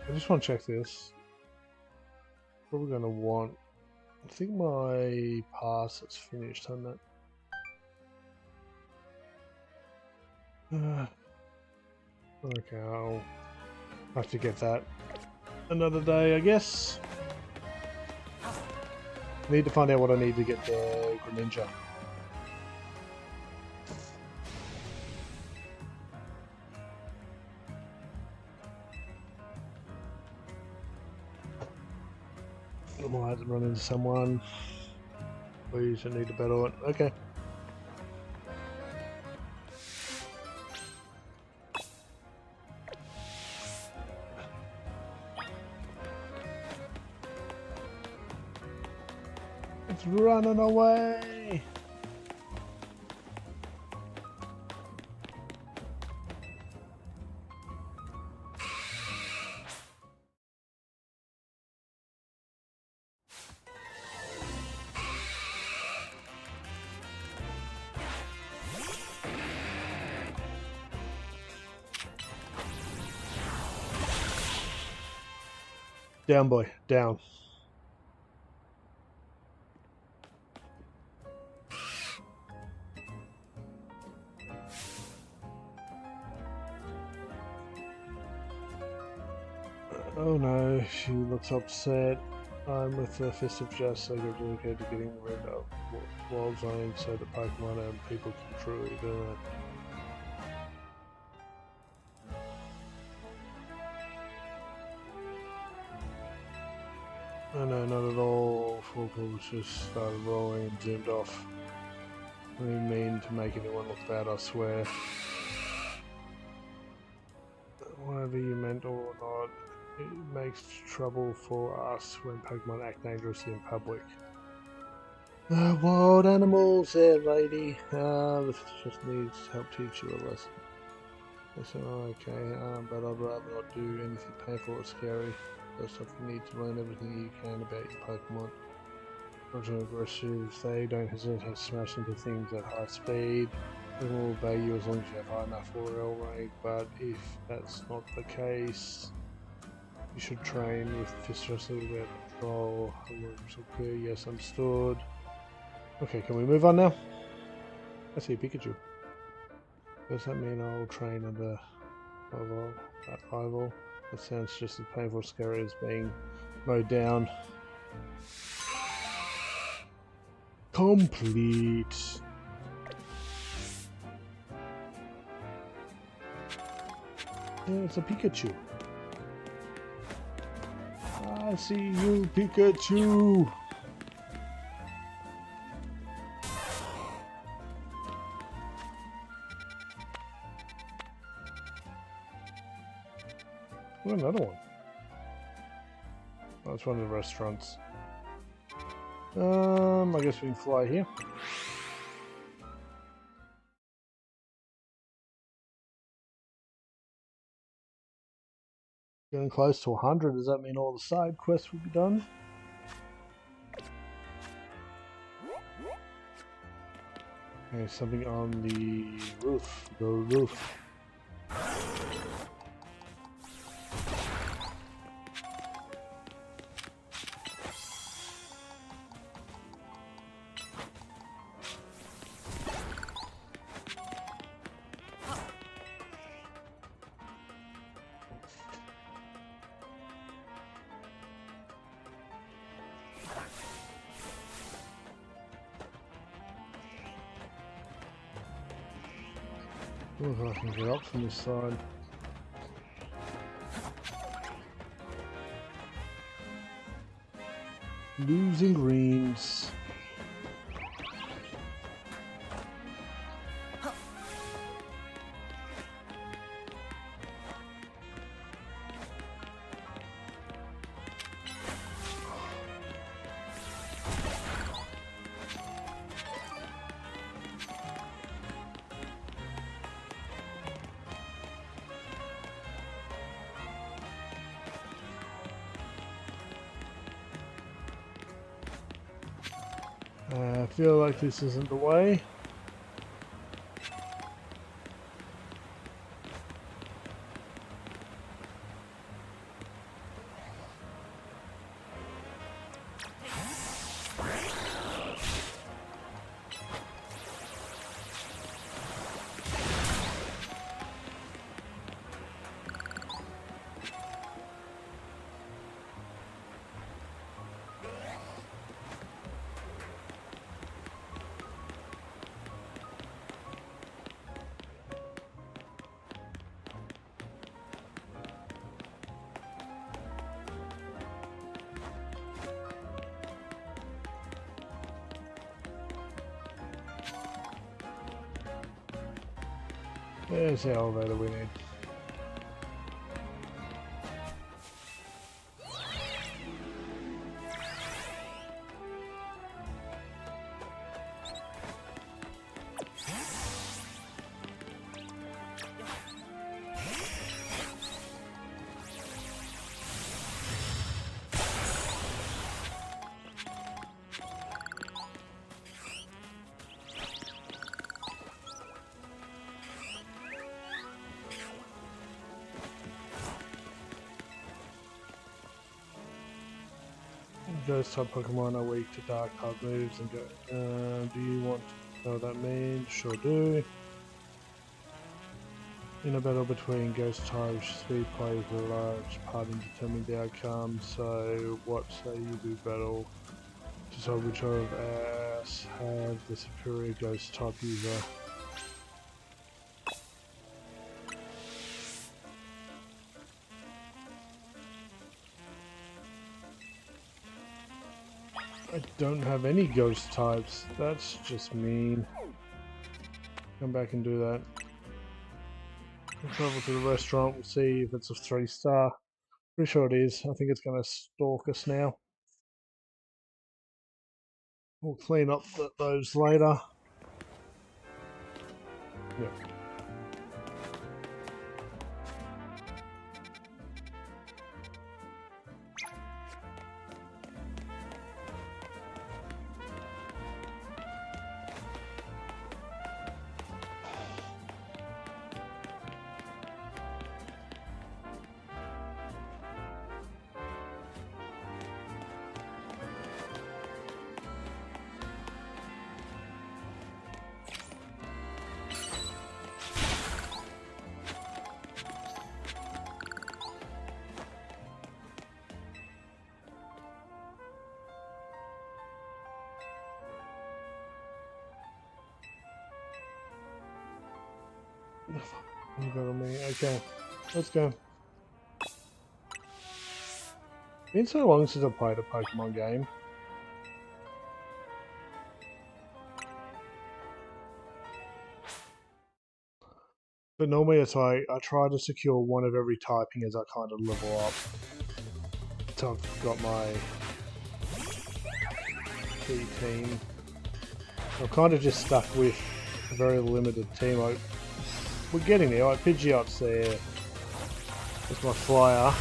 I just want to check this. Probably going to want... I think my pass is finished on that. Okay, I'll have to get that another day, I guess. Need to find out what I need to get the Greninja. I might run into someone. Please, I need a better one. Okay. It's running away! Down, boy. Down. Oh no, she looks upset. I'm with the Fist of Justice, so you're dedicated to getting rid of wild zones so that Pokemon and people can truly do it. Oh no, not at all. Fulcrum just started rolling and zoomed off. I didn't mean to make anyone look bad, I swear. Whatever you meant or not, it makes trouble for us when Pokemon act dangerously in public. Wild animals there, lady. This just needs help teach you a lesson. Listen, okay, but I'd rather not do anything painful or scary. First off, you need to learn everything you can about your Pokemon. Original aggressive, they don't hesitate to smash into things at high speed. They will obey you as long as you have high enough ORL rank, but if that's not the case, you should train with Fist without control. So clear, yes, understood. Okay, can we move on now? I see Pikachu. Does that mean I'll train at a rival? That sounds just as painful and scary as being mowed down. Complete. Yeah, it's a Pikachu. I see you, Pikachu. Oh, another one. Oh, it's one of the restaurants. I guess we can fly here. Getting close to 100, does that mean all the side quests will be done? Okay, something on the roof. The roof. Oh, if I can get up from this side. Losing greens. I feel like this isn't the way. There's the elevator we need. Ghost type Pokemon are weak to dark type moves and go. Do you want to know what that means? Sure do. In a battle between ghost types, speed plays a large part in determining the outcome, so what say you do battle? Decide which of us have the superior ghost type user. I don't have any ghost types. That's just mean. Come back and do that. We'll travel to the restaurant. We'll see if it's a 3-star. Pretty sure it is. I think it's going to stalk us now. We'll clean up those later. Yep. You got on me. Okay, let's go. It's been so long since I played a Pokemon game. But normally it's like I try to secure one of every typing as I kind of level up. So I've got my key team. I'm kind of just stuck with a very limited team. Like, we're getting there. Like Pidgeot's there. There's my flyer.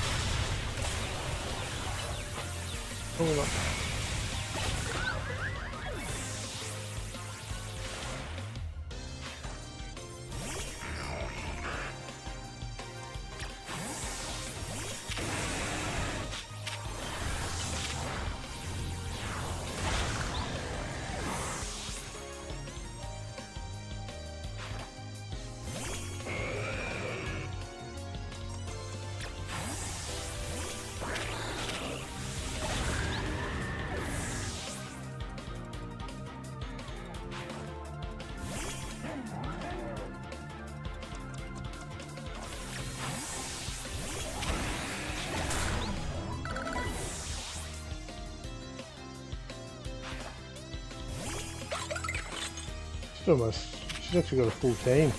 Oh, she's actually got a full team.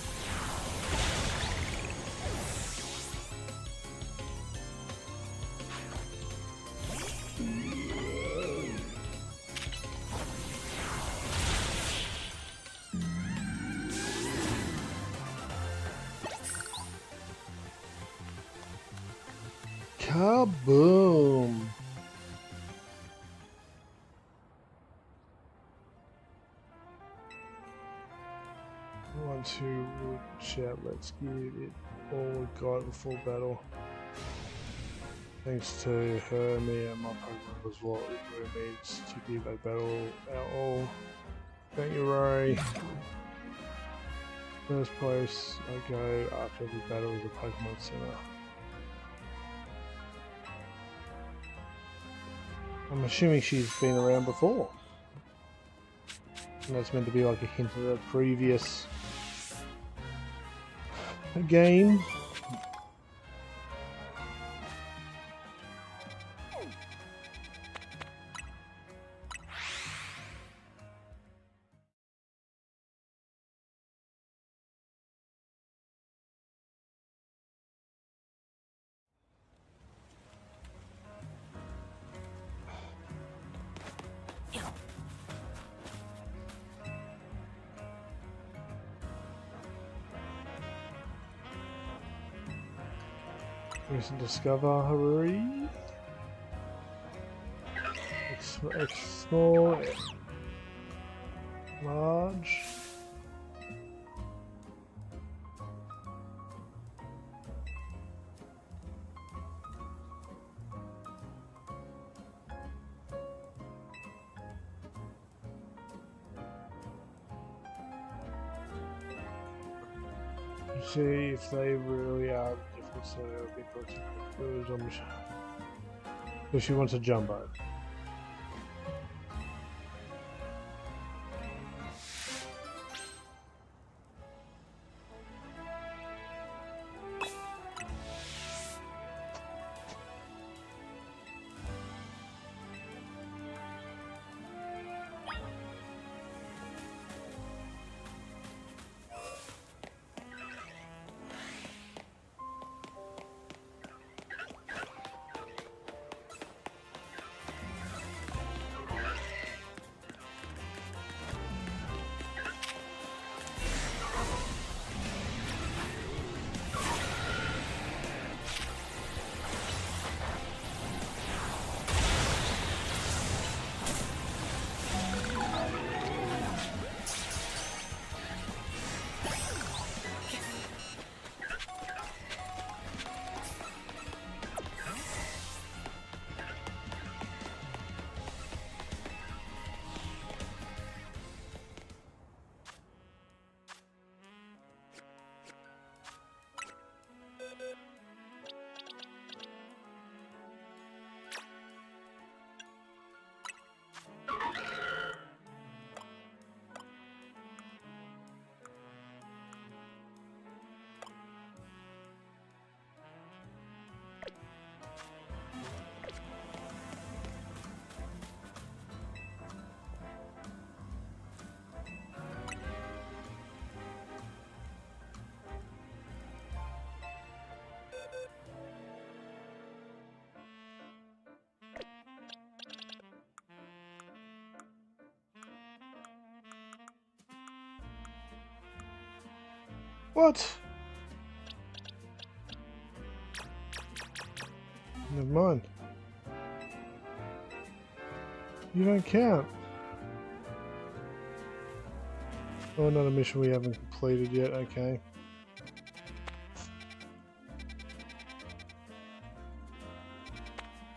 Kaboom! I want to shout, let's give it all we got in full battle. Thanks to her, me and my Pokemon was what it really needs to give a battle our all. Thank you, Rory. First place I go after every battle is a Pokemon Center. I'm assuming she's been around before. And that's meant to be like a hint of a previous game. Recent discovery. It's small, large. See if they really are different, so because she wants a jumbo. What? Never mind. You don't count. Oh, another mission we haven't completed yet, okay.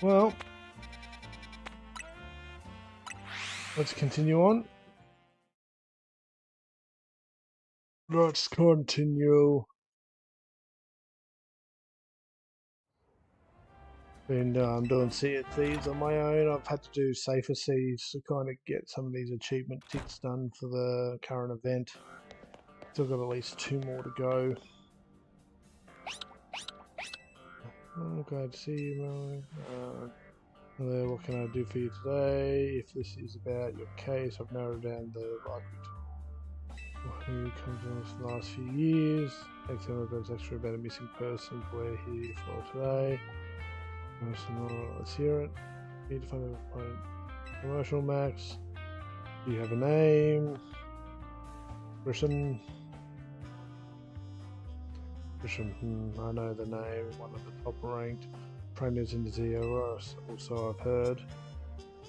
Well, let's continue on. Let's continue. And I'm doing sea of thieves on my own. I've had to do safer seas to kind of get some of these achievement ticks done for the current event. Still got at least 2 more to go. Oh, glad to see you, Mary. What can I do for you today? If this is about your case, I've narrowed down the likely who comes on us the last few years. Excellent, there's extra about a missing person we're here for today. Let's hear it. Need to find a promotional max. Do you have a name? Grisham. I know the name. One of the top ranked trainers in the ZOS. Also, I've heard.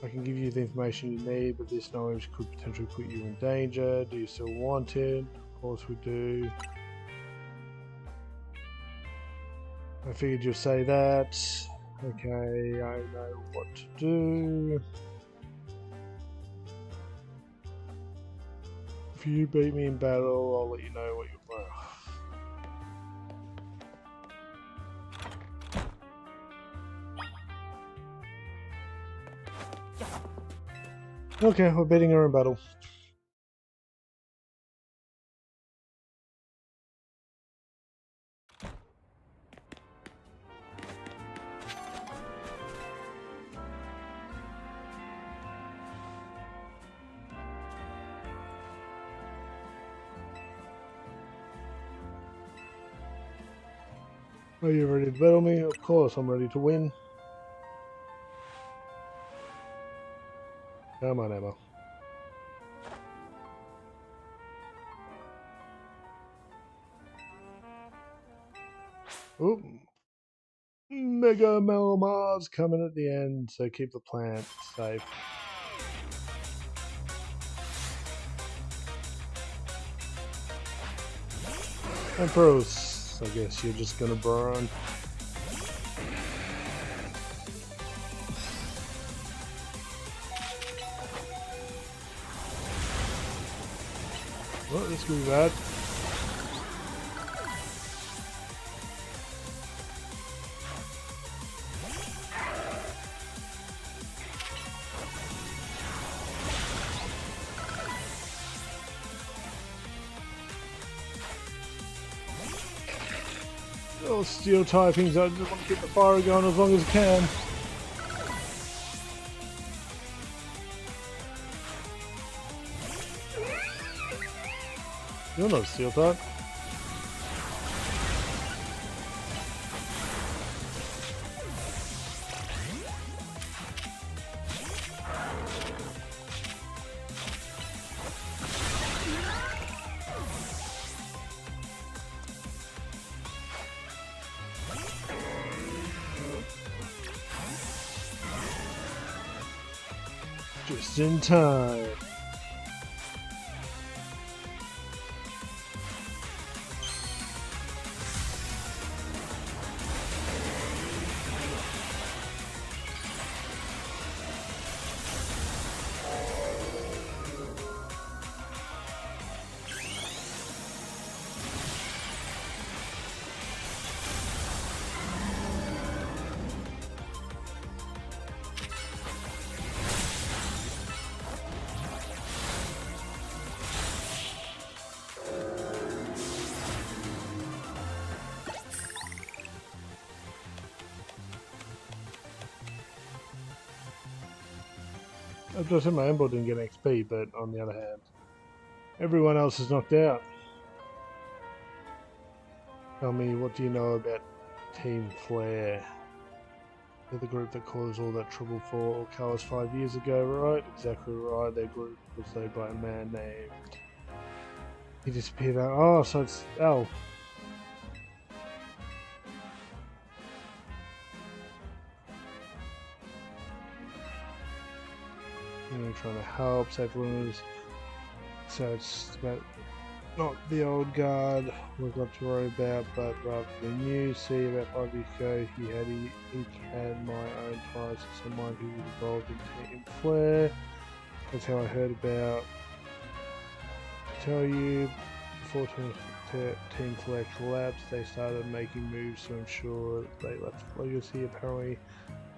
I can give you the information you need, but this knowledge could potentially put you in danger. Do you still want it? course we do. I figured you'd say that. Okay, I know what to do. If you beat me in battle, I'll let you know what you're worth. Okay, we're beating her in battle. Are you ready to battle me? Of course, I'm ready to win. Come on, Emma. Oop. Mega Melmar's coming at the end, so keep the plant safe. And Bruce, I guess you're just gonna burn. Oh, this could be bad. Oh, steel typings, I just want to keep the fire going as long as I can. You're not steel type. Just in time. I've just said my Ember didn't get XP, but on the other hand, everyone else is knocked out. Tell me, what do you know about Team Flare? They're the group that caused all that trouble for Ocalus 5 years ago, right? Exactly right. Their group was led by a man named... He disappeared out. Oh, so it's Al. Trying to help save winners. So it's about not the old guard we've got to worry about, but rather the new. See, about 5 years ago, he had my own ties to someone who was involved in Team Flare. That's how I heard about. To tell you, before Team Flare collapsed, they started making moves to ensure they left legacy. Apparently,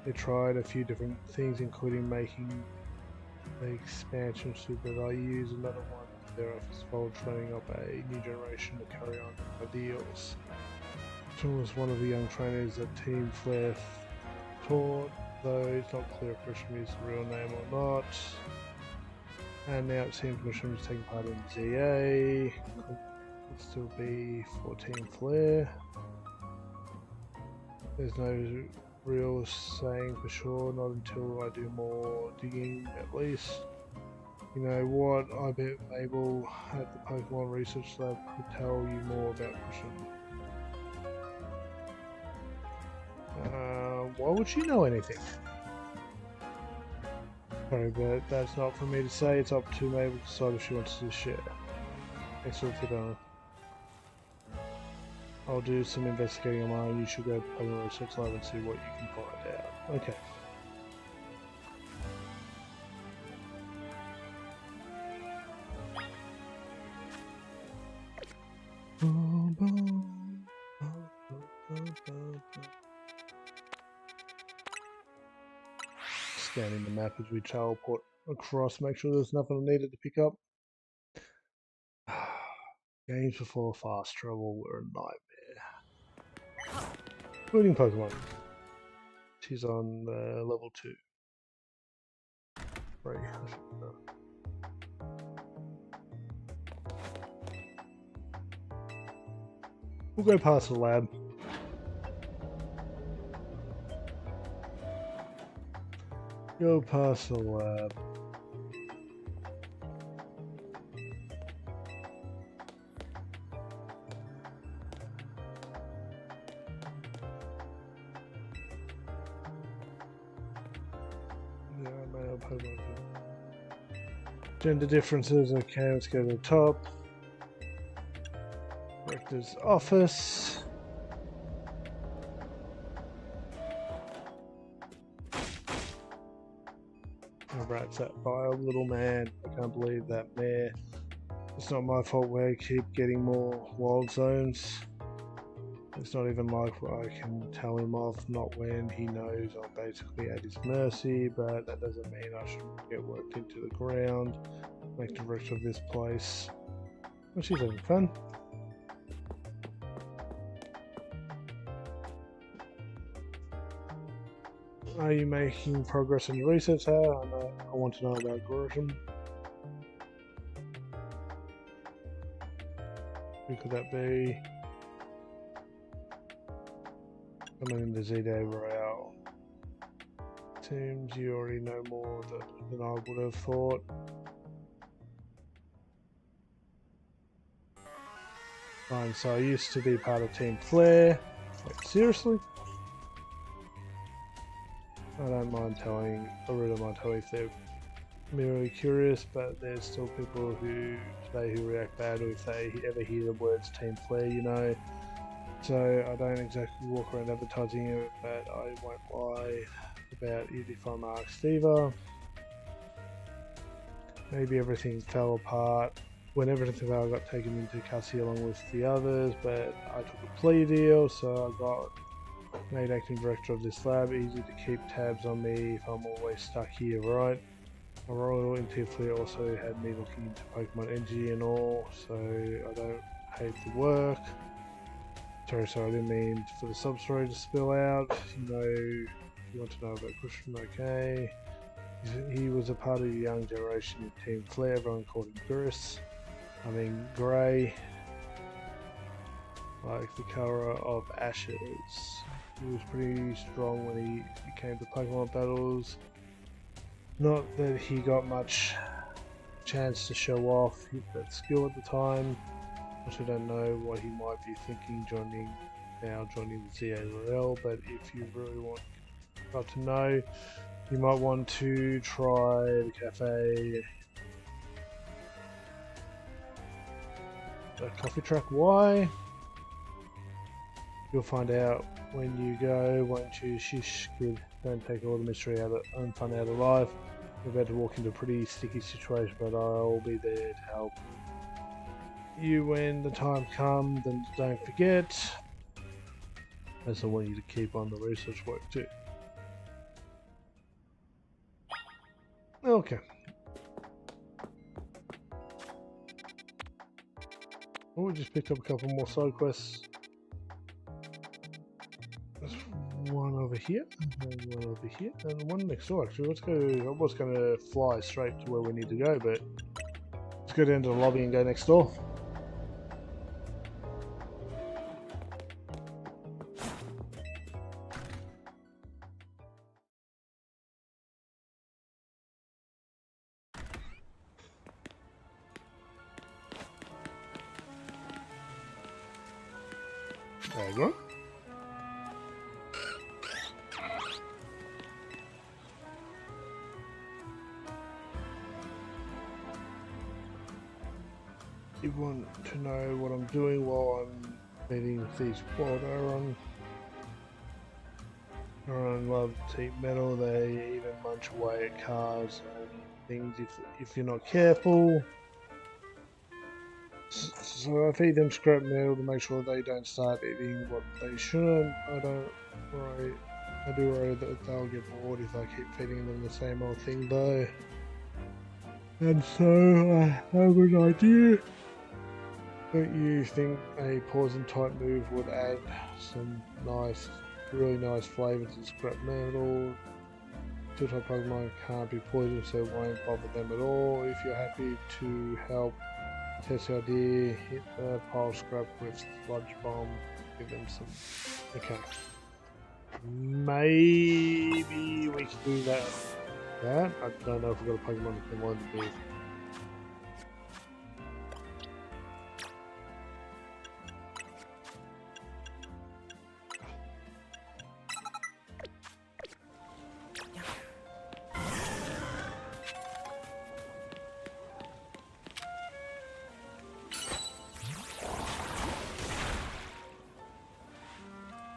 they tried a few different things, including making the expansion suit that I use, another one of their efforts while training up a new generation to carry on ideals. Tom was one of the young trainers that Team Flare taught, though it's not clear if Grisham is the real name or not. And now it seems Grisham is taking part in ZA. Could still be for Team Flare. There's no real saying for sure, not until I do more digging at least. You know what, I bet Mabel at the Pokemon Research Lab could tell you more about Grisham. Why would she know anything? Sorry, but that's not for me to say, it's up to Mabel to decide if she wants to share. Excellent tip, Alan. I'll do some investigating on my own. You should go to Pokemon Research Lab and see what you can find out. Okay. Scanning the map as we teleport across, make sure there's nothing I needed to pick up. Games before fast travel were a nightmare. Including Pokemon. She's on level 2. Right. We'll go past the lab. Go past the lab. Yeah, male Pokemon. Gender differences. Okay, let's go to the top. Director's office. Rats that vile little man. I can't believe that mare. It's not my fault we keep getting more wild zones. It's not even like I can tell him off, not when he knows I'm basically at his mercy, but that doesn't mean I shouldn't get worked into the ground, make the rest of this place. Well, she's having fun. Are you making progress on your research? I want to know about Grisham. Who could that be? Coming in the Z-Day Royale. Seems you already know more than I would have thought. Fine, so I used to be part of Team Flare. Wait, seriously? I don't mind telling, I really don't mind telling if they're merely curious, but there's still people who today who react bad if they ever hear the words Team Flare, you know. So I don't exactly walk around advertising it, but I won't lie about it if I'm asked either. Maybe everything fell apart. When everything fell, I got taken into custody along with the others, but I took a plea deal, so I got made acting director of this lab. Easy to keep tabs on me if I'm always stuck here, right? My role in Team Flare also had me looking into Pokemon energy and all, so I don't hate the work. Sorry, I didn't mean for the sub-story to spill out. You know, you want to know about Christian, okay. He was a part of the young generation in Team Flare. Everyone called him Gris. I mean, Grey. Like the colour of ashes. He was pretty strong when he came to Pokemon battles. Not that he got much chance to show off that skill at the time. Also don't know what he might be thinking joining the ZARL, but if you really want to know, you might want to try the cafe. The coffee truck, why? You'll find out when you go, won't you? Shish, kid. Don't take all the mystery and fun out of life. You're about to walk into a pretty sticky situation, but I'll be there to help you when the time comes. And don't forget, as I want you to keep on the research work too. Okay. Well, we just picked up a couple more side quests. There's one over here, and one over here, and one next door actually. Let's go. I was going to fly straight to where we need to go, but let's go down to the lobby and go next door. There you go. you want to know what I'm doing while I'm meeting with these wild Aron. Aron love to eat metal, they even munch away at cars and things if you're not careful. So I feed them scrap metal to make sure they don't start eating what they shouldn't. I do worry that they'll get bored if I keep feeding them the same old thing though. And so I have an idea. Don't you think a poison type move would add some really nice flavour to scrap metal? Two type Pokemon can't be poisoned, so it won't bother them at all. If you're happy to help test the idea, hit the pile scrap with sludge bomb. Give them some. Okay. Maybe we can do that. I don't know if we've got a Pokemon that can learn to move.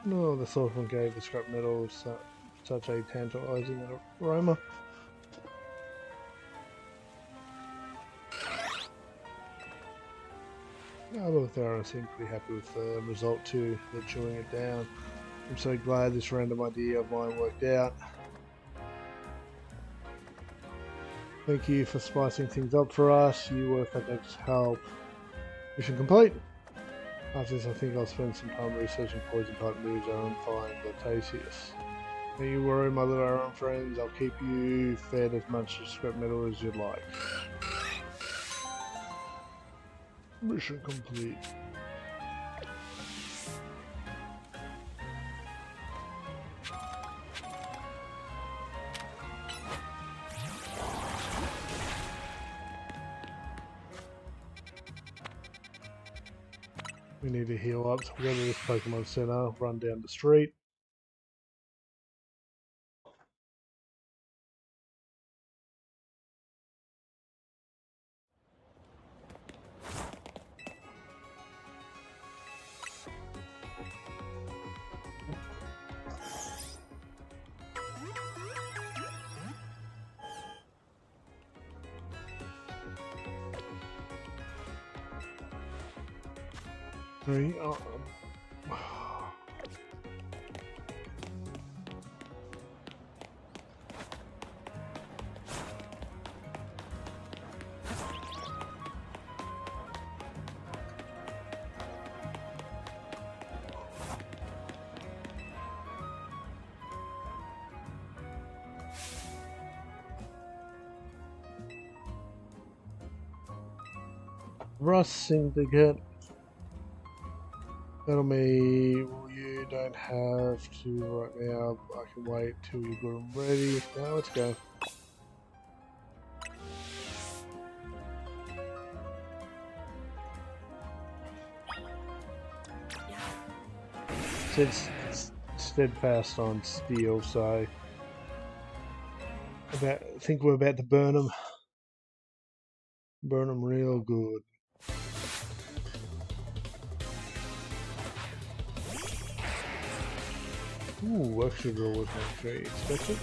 No, the salt one gave the scrap metal such a tantalizing aroma. Although Theron seemed pretty happy with the result too, they're chewing it down. I'm so glad this random idea of mine worked out. Thank you for spicing things up for us. You work at next help. Mission complete. After this, I think I'll spend some time researching poison type moves and find the tastiest. Don't you worry, my little Aron friends, I'll keep you fed as much scrap metal as you'd like. Mission complete. We need to heal up, so we'll go to this Pokemon Center, run down the street. Russ Syndicate. Tell me, well, you don't have to right now. I can wait till you're good and ready. Now let's go. It's steadfast on steel, so I think we're about to burn them. Burn them real good. Ooh, extra draw was not very expected.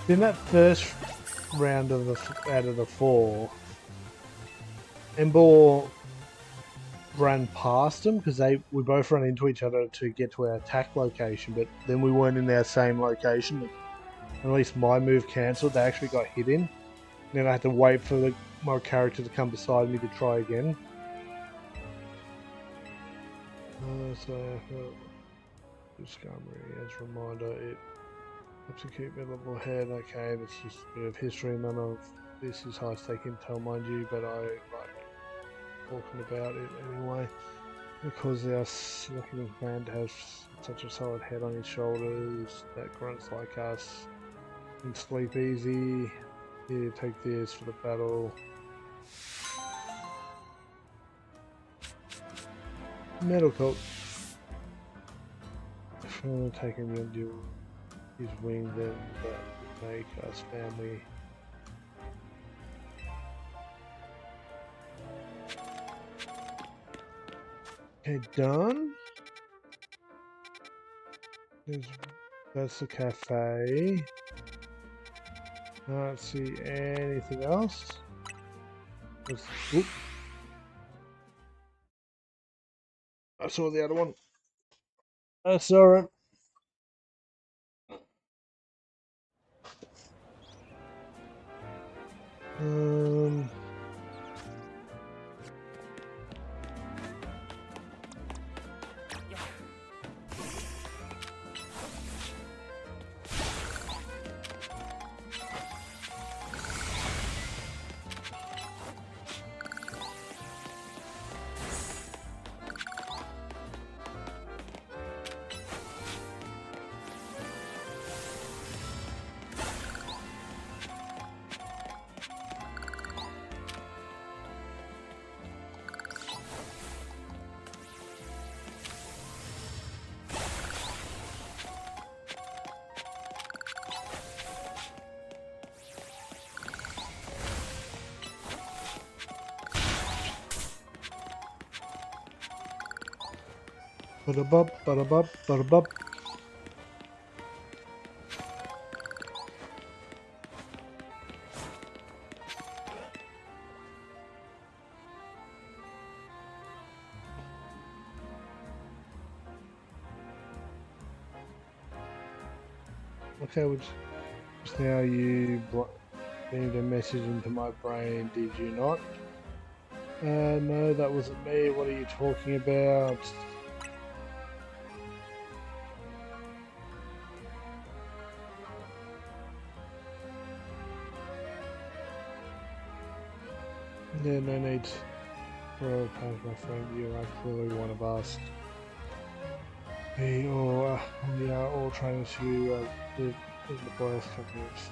In that first round of out of the four, Ember ran past them because we both ran into each other to get to our attack location, but then we weren't in our same location. At least my move cancelled. They actually got hit in. Then I had to wait for my character to come beside me to try again. Discovery as a reminder, it helps to keep a level head. Okay, that's just a bit of history. None of this is high stake intel, mind you, but I like talking about it anyway. Because our second band has such a solid head on his shoulders that grunts like us can sleep easy. Here, take this for the battle. Metal coat. If I'm taking him under his wing, then that would make us family. Okay, done. That's the cafe. I don't see anything else. Oop. I saw the other one. I saw it. Ba-da-bub, ba-da-bub, ba-da-bub. Okay, well, just now you beamed a message into my brain, did you not? No, that wasn't me. What are you talking about? Yeah, no need for a page, my friend. You are clearly one of us. We are all trying to live in the boys' companies.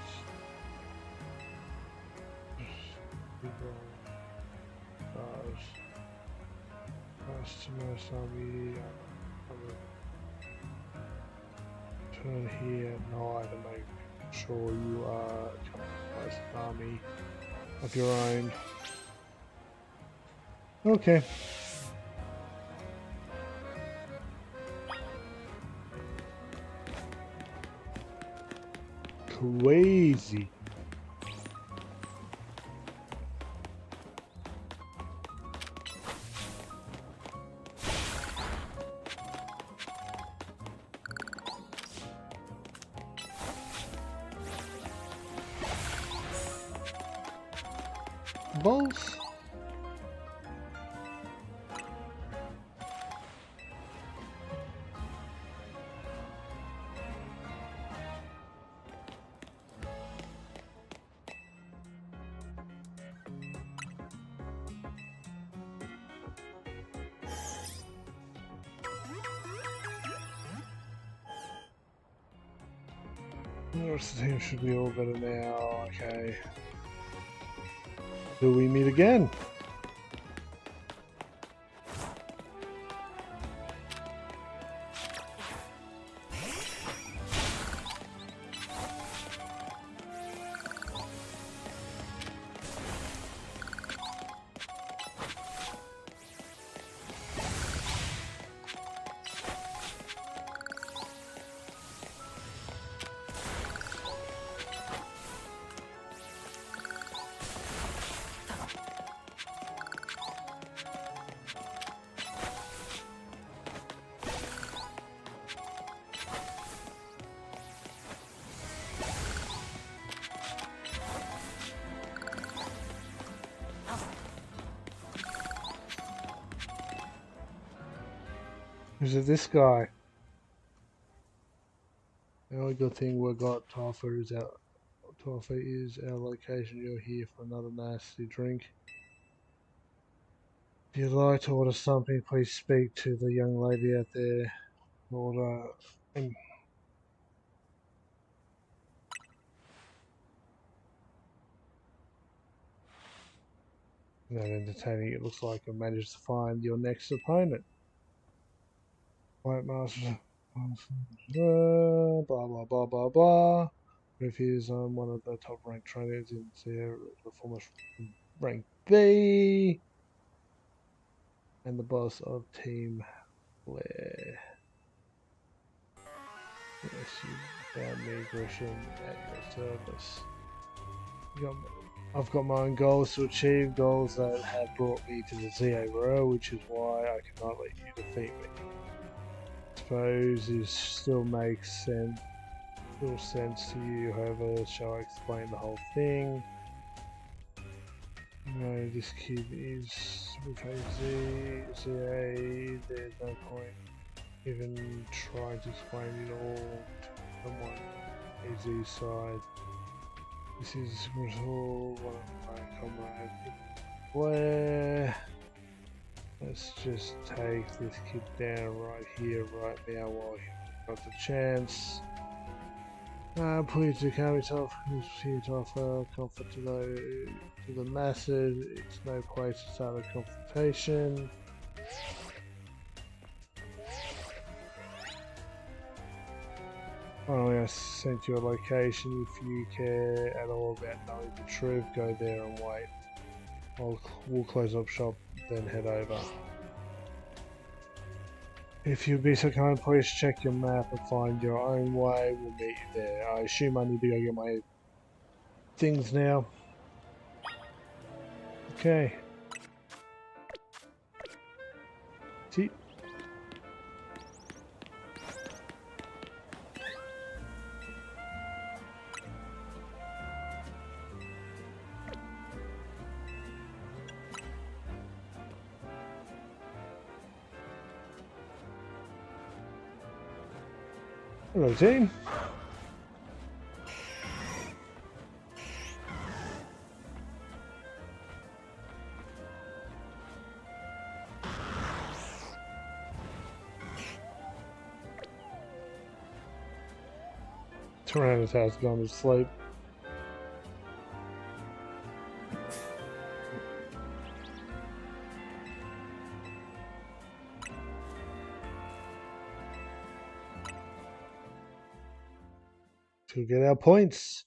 Turn here at night and make sure you are an army of your own. Okay. Crazy. Balls. The rest of the team should be all better now. Okay. Do we meet again? Is it this guy? The only good thing we got, Tofa is our location. You're here for another nasty drink. If you'd like to order something, please speak to the young lady out there. Order. Not entertaining. It looks like you managed to find your next opponent. White Master. Blah blah blah blah blah. If he is one of the top ranked trainers in the former rank B and the boss of Team Blair. Yes, you found me, Grisham, at your service. I've got my own goals to achieve, goals that have brought me to the ZA Row, which is why I cannot let you defeat me. I suppose this still makes sense to you, however, shall I explain the whole thing? No, this kid is with ZA, there's no point even trying to explain it all to someone AZ side. This is one of my comrades. Blair. Let's just take this kid down right here, right now, while he's got the chance. Please do calm yourself. He's here to offer comfort to the masses. It's no place to start a confrontation. Finally, I sent you a location. If you care at all about knowing the truth, go there and wait. We'll close up shop, then head over. If you'd be so kind, please check your map and find your own way. We'll meet you there. I assume I need to go get my things now. Okay. See. Hello, team. Tyrannosaurus has gone to sleep. To get our points.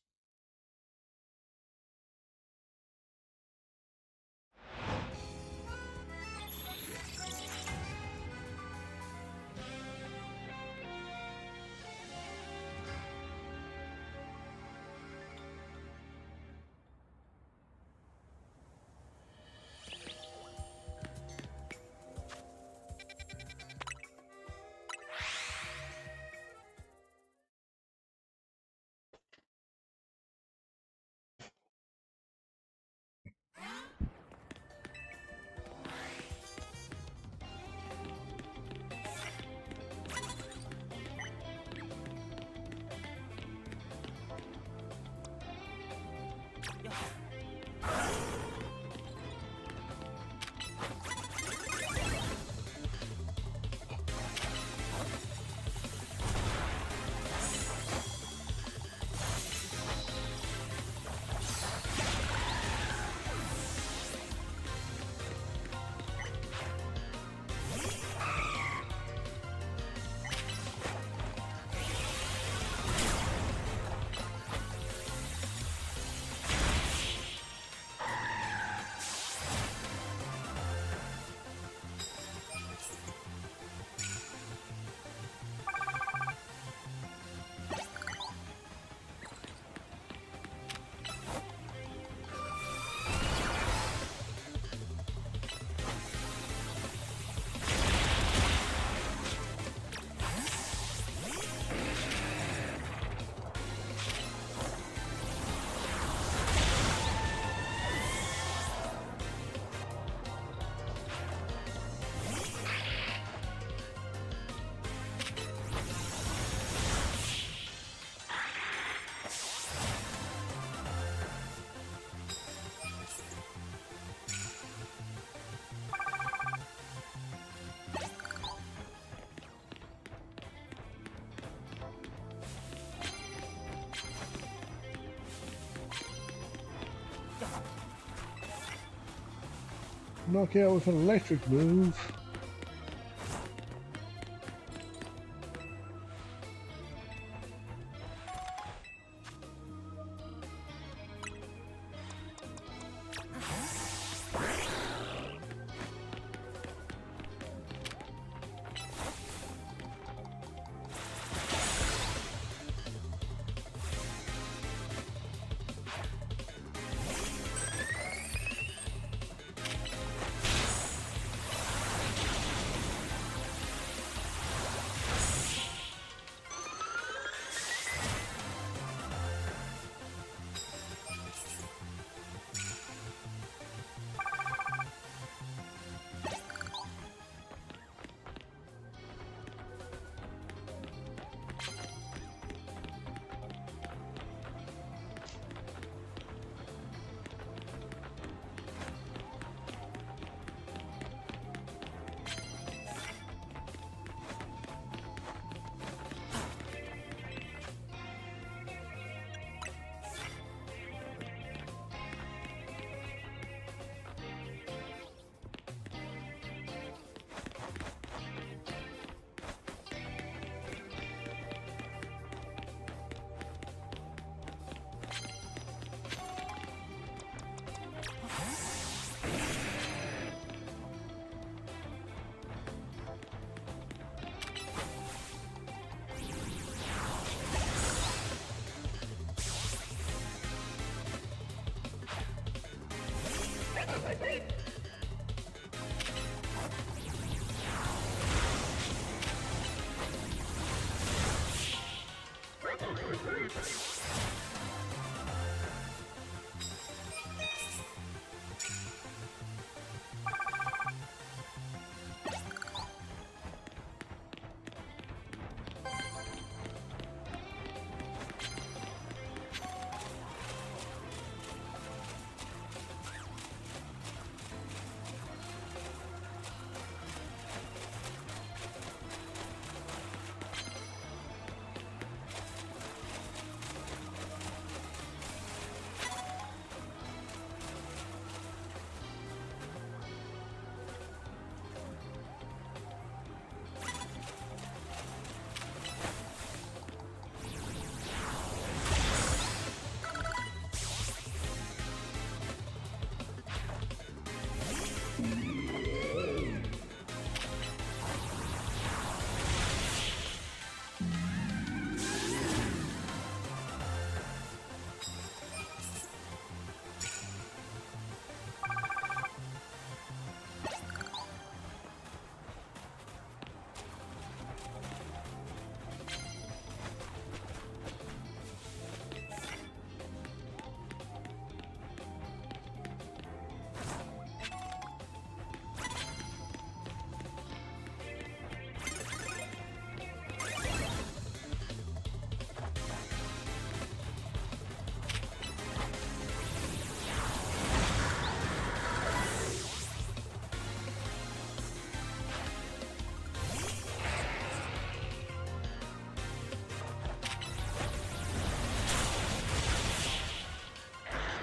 knock out with an electric move.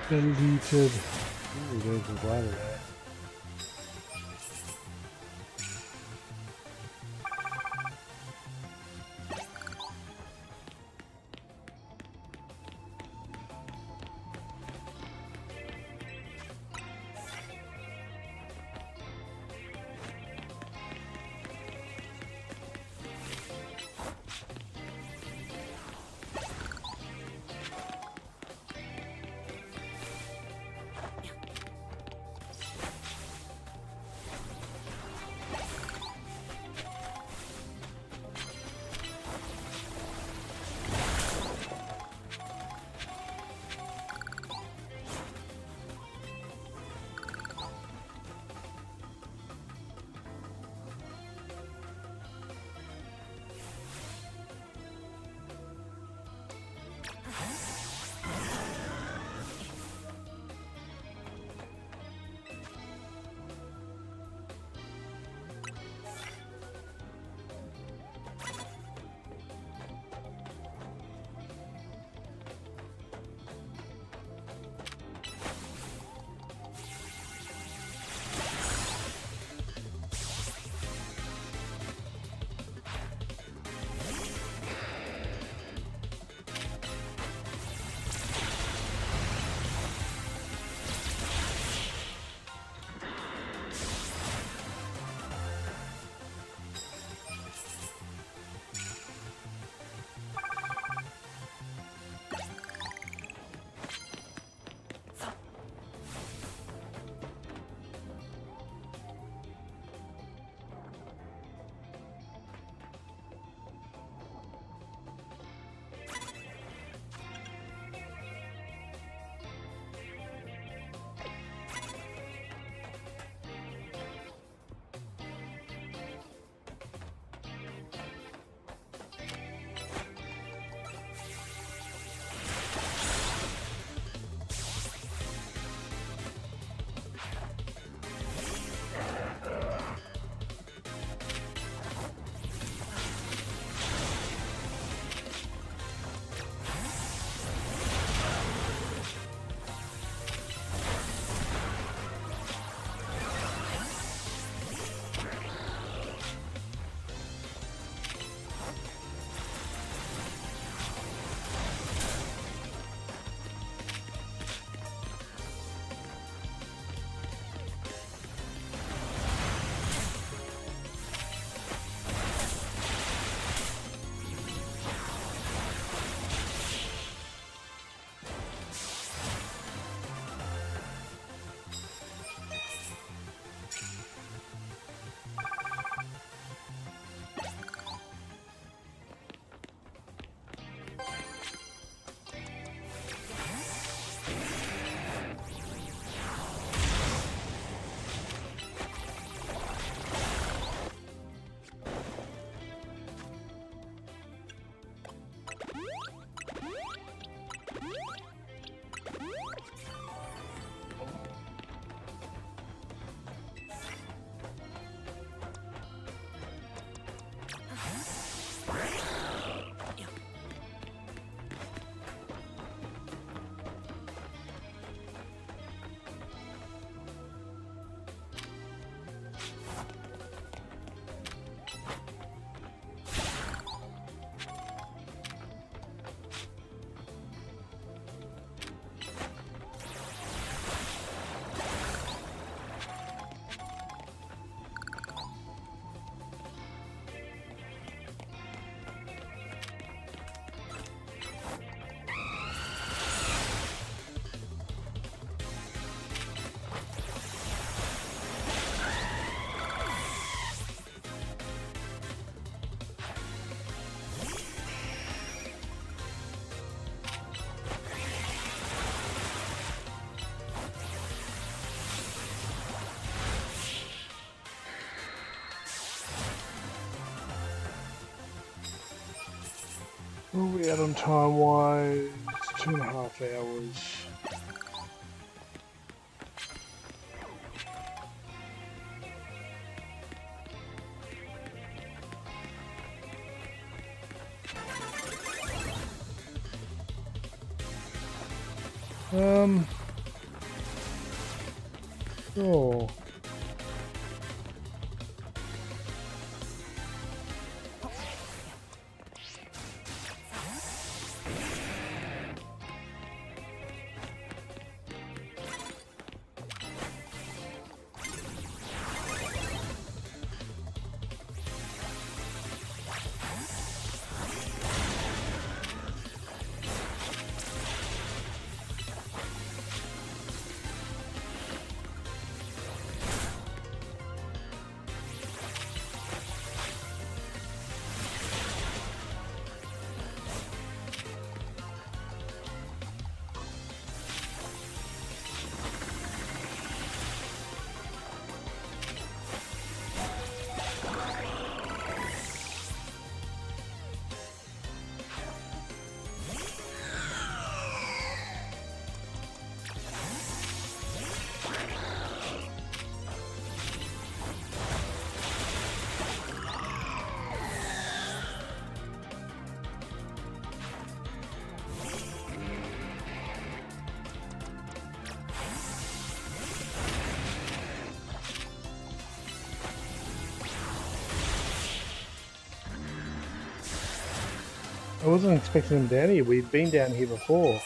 Deleted. Ooh, there's a ladder there. Where are we at on time wise? 2.5 hours. Oh. I wasn't expecting him down here. We've been down here before.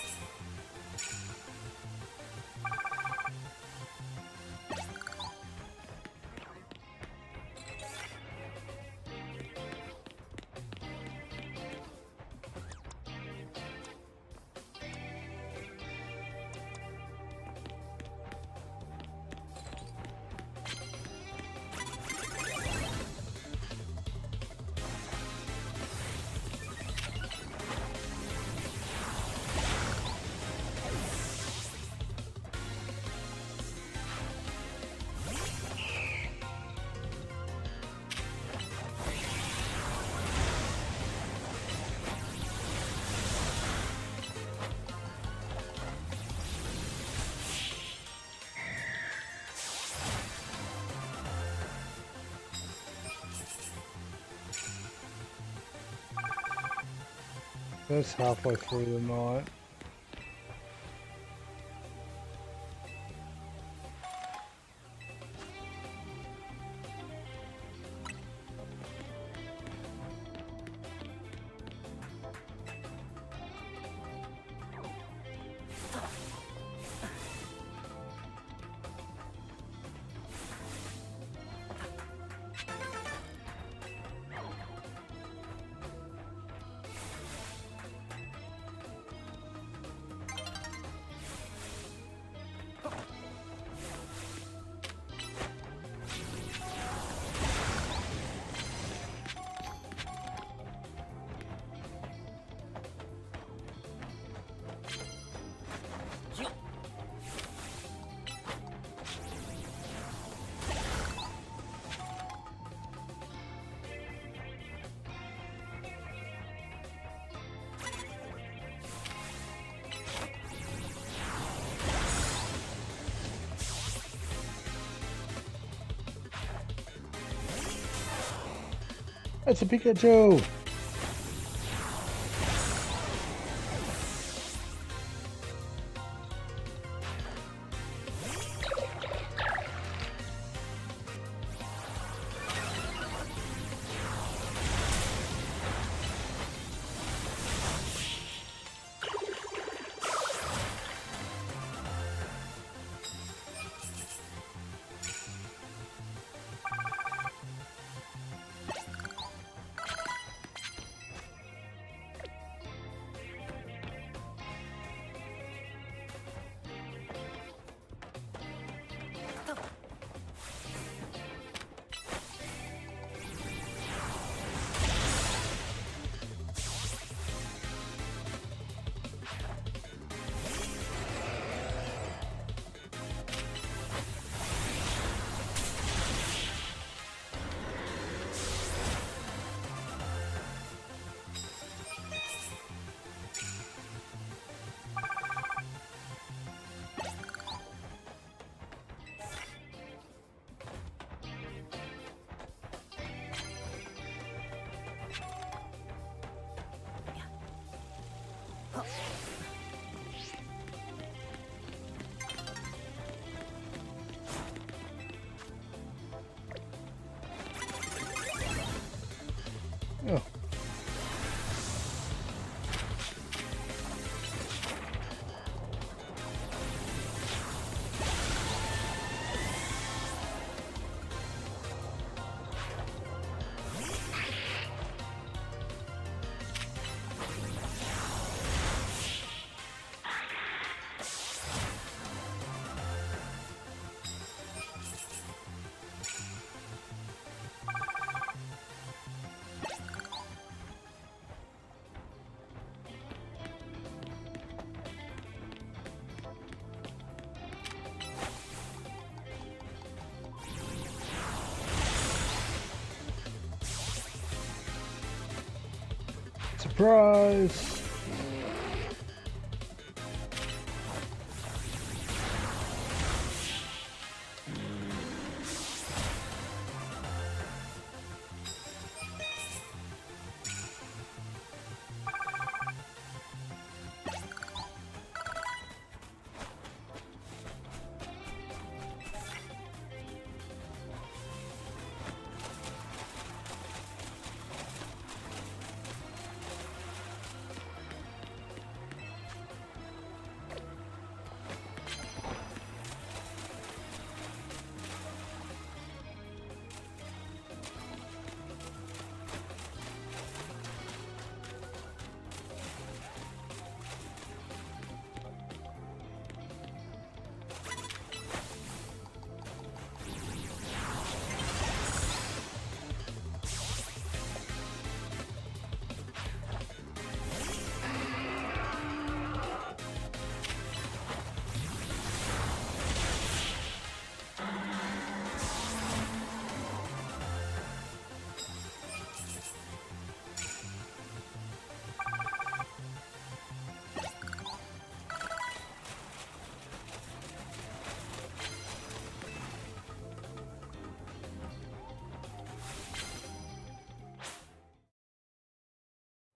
That's halfway through the night. It's a Pikachu! Surprise!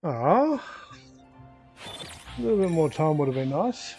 Ah, a little bit more time would have been nice.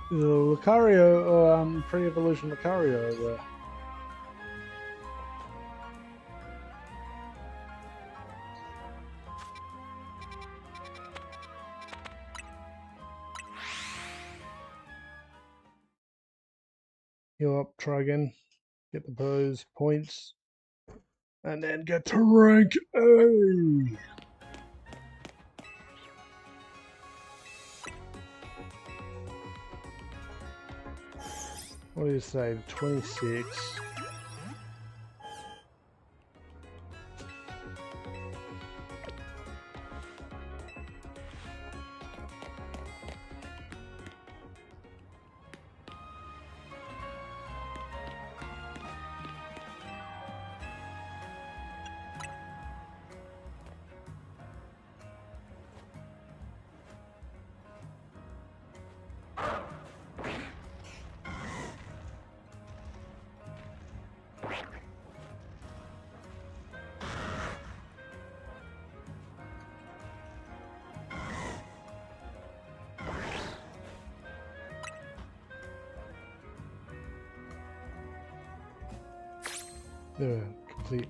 The Lucario, or pre-evolution Lucario there. Heal up, try again, get the those points, and then get to rank A! What do you say, 26? There, complete.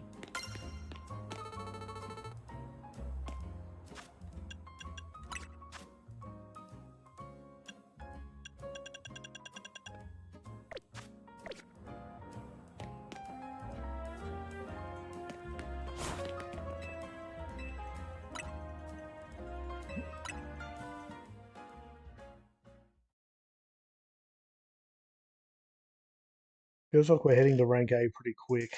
Feels like we're heading to rank A pretty quick.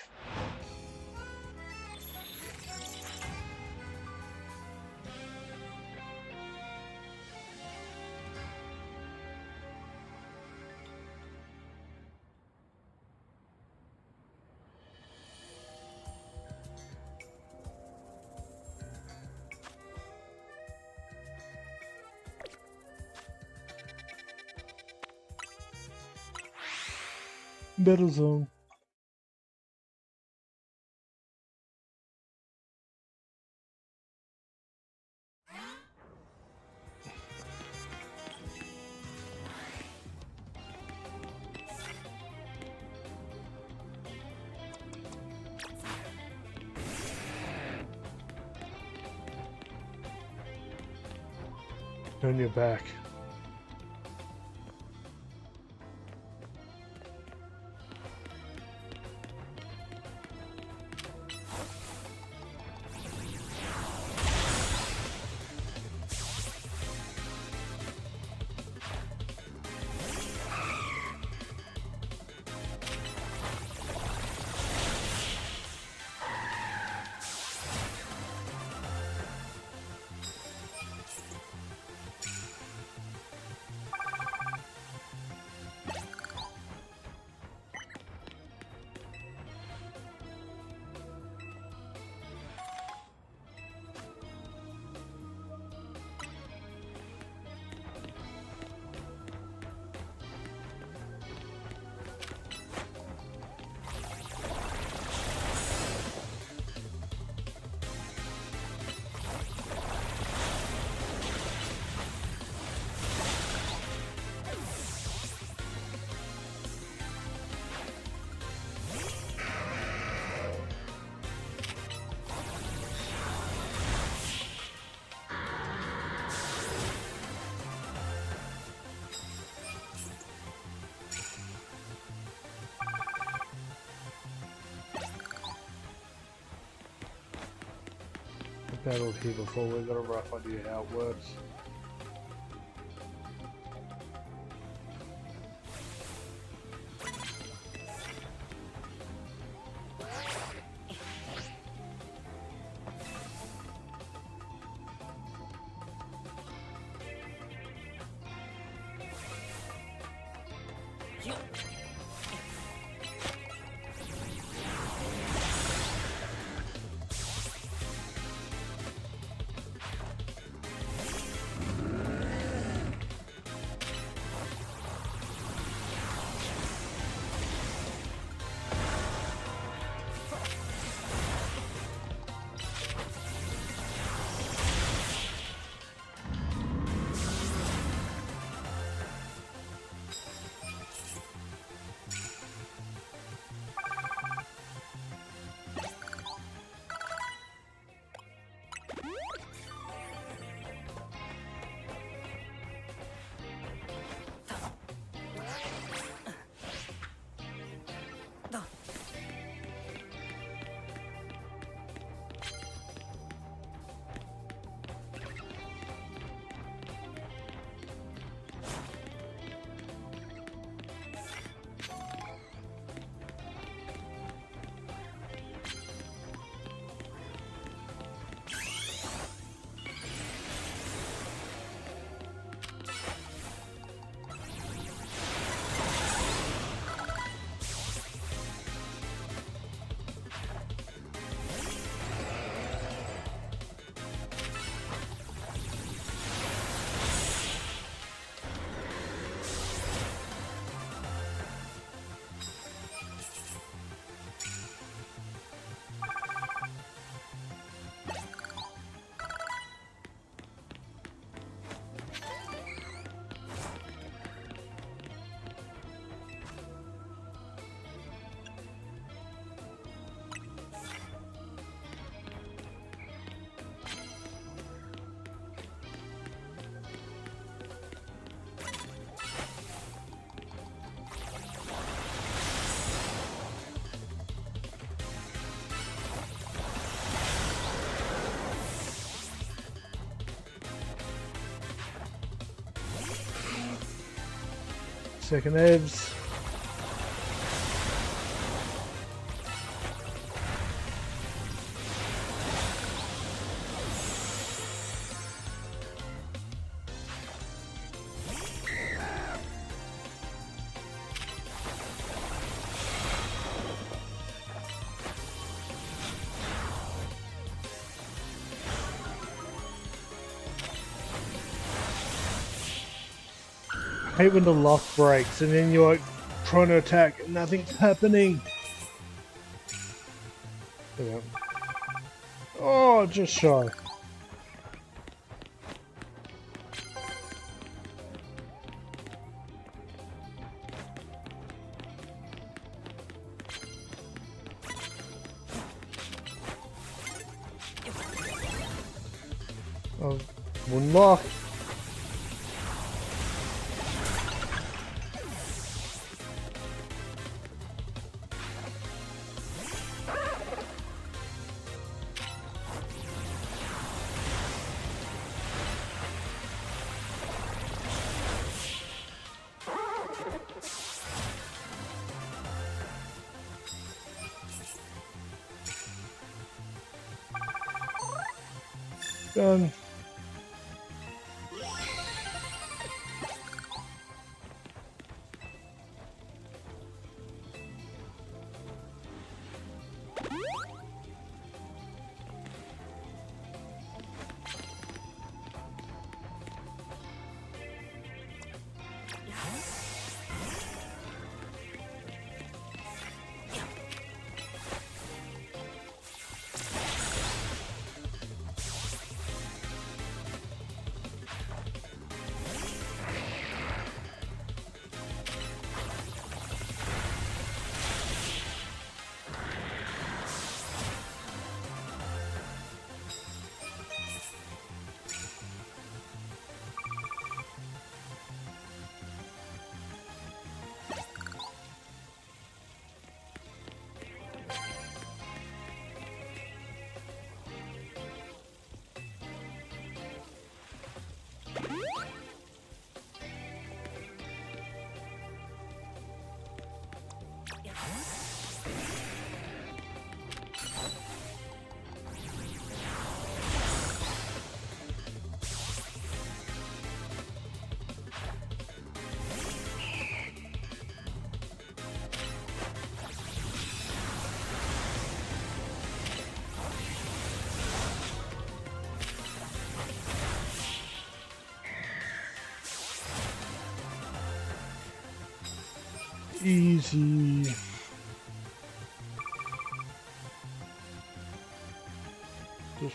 Battle zone. Turn your back. We've battled here before, we've got a rough idea how it works. Second edge. hate when the lock breaks and then you're like trying to attack and nothing's happening. There we go. Oh, just shy. Oh, one lock. Done. Easy. Just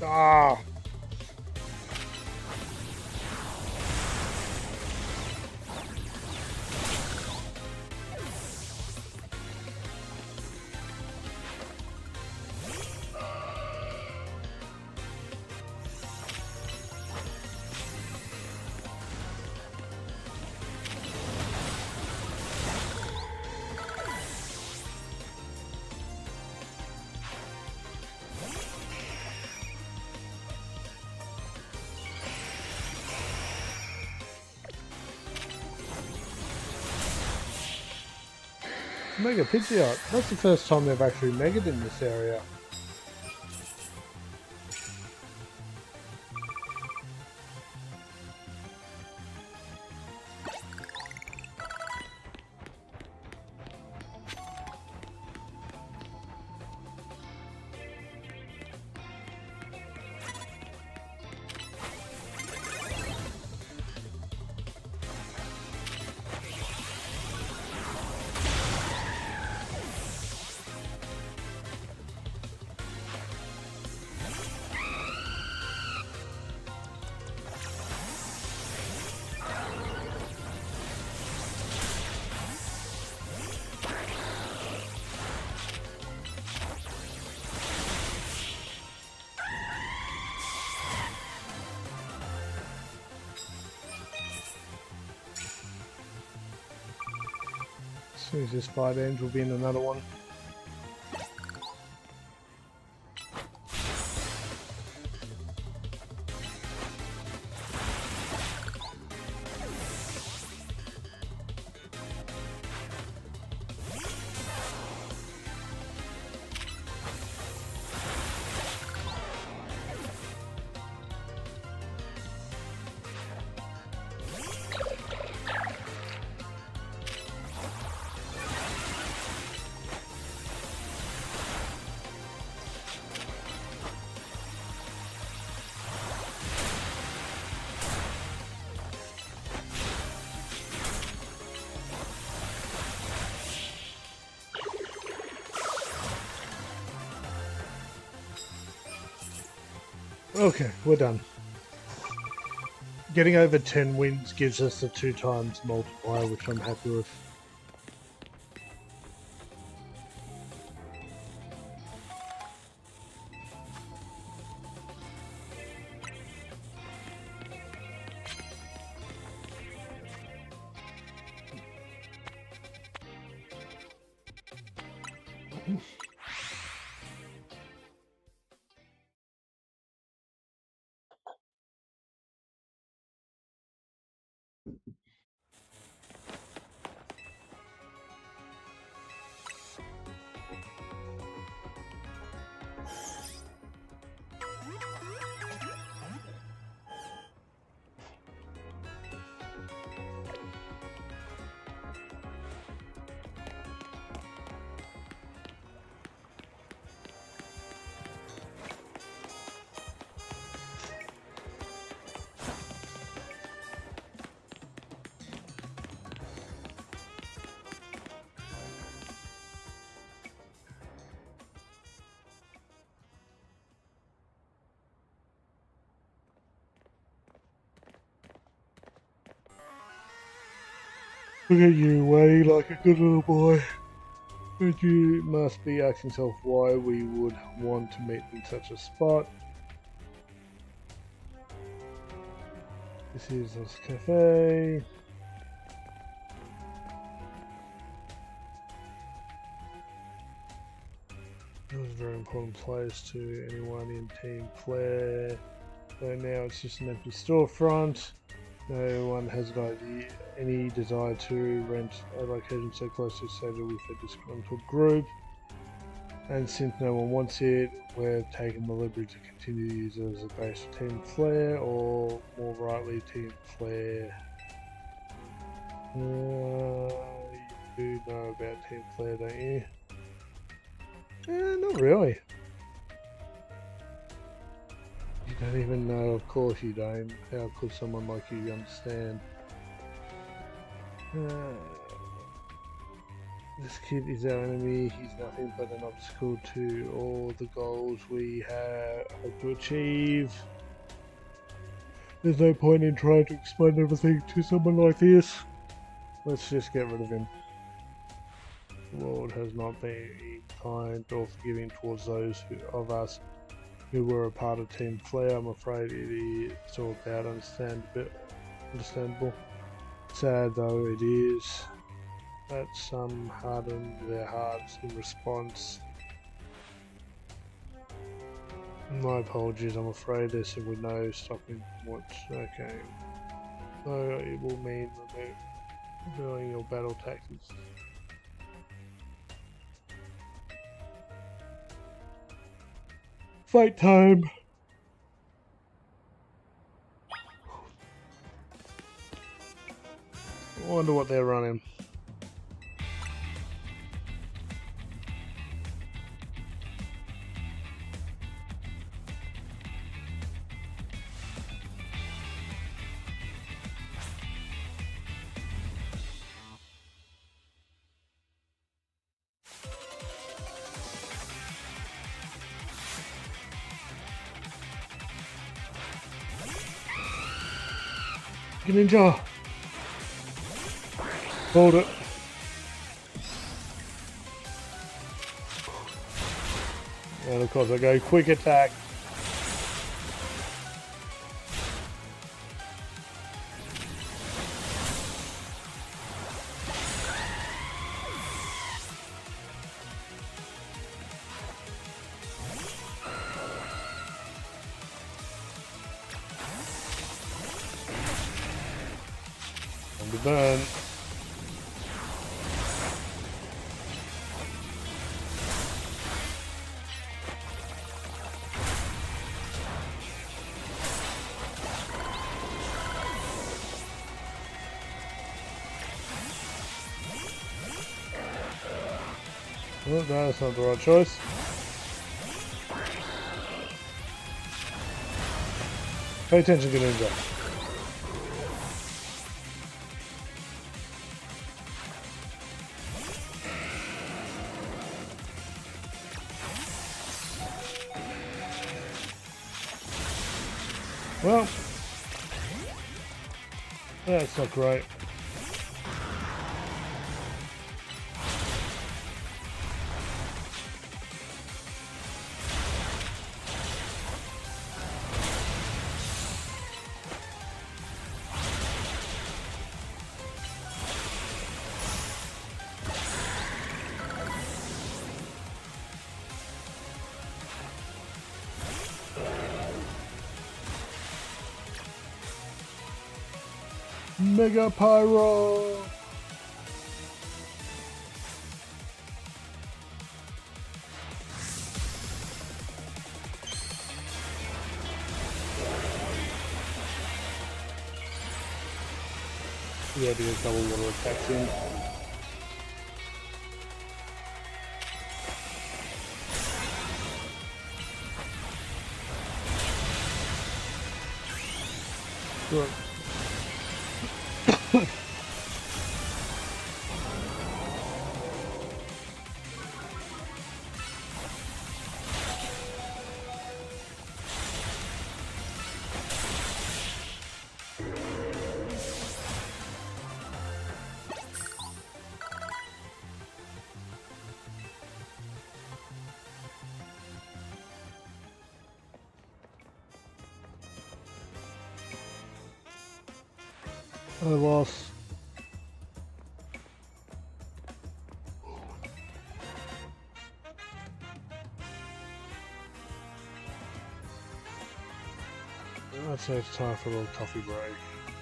ah. Mega Pidgeot. That's the first time they've actually megaed in this area. soon as this fight ends, we'll be in another one. Okay, we're done. Getting over 10 wins gives us the 2 times multiplier, which I'm happy with. Look at you, way like a good little boy. But you must be asking yourself why we would want to meet in such a spot. This is this cafe. It was a very important place to anyone in Team Flare. So now it's just an empty storefront. No one has any desire to rent a location so closely associated with a disgruntled group. And since no one wants it, we're taking the liberty to continue to use it as a base for Team Flare, or more rightly, Team Flare. You do know about Team Flare, don't you? Not really. You don't even know, of course you don't. How could someone like you understand? This kid is our enemy. He's nothing but an obstacle to all the goals we hope to achieve. There's no point in trying to explain everything to someone like this. Let's just get rid of him. The world has not been kind or forgiving towards those of us who were a part of Team Flare. I'm afraid it's all about understandable. Sad though it is that some hardened their hearts in response. My apologies, I'm afraid there's simply no stopping what. Okay. So it will mean revealing your battle tactics. Fight time! I wonder what they're running. Ninja! Hold it. And of course I go quick attack. burn. Oh, no, that's not the right choice. Pay attention, Greninja. Well, that's not great. Mega Pyro! Yeah, because double water attacks in. Good. I lost. I'd say it's time for a little coffee break.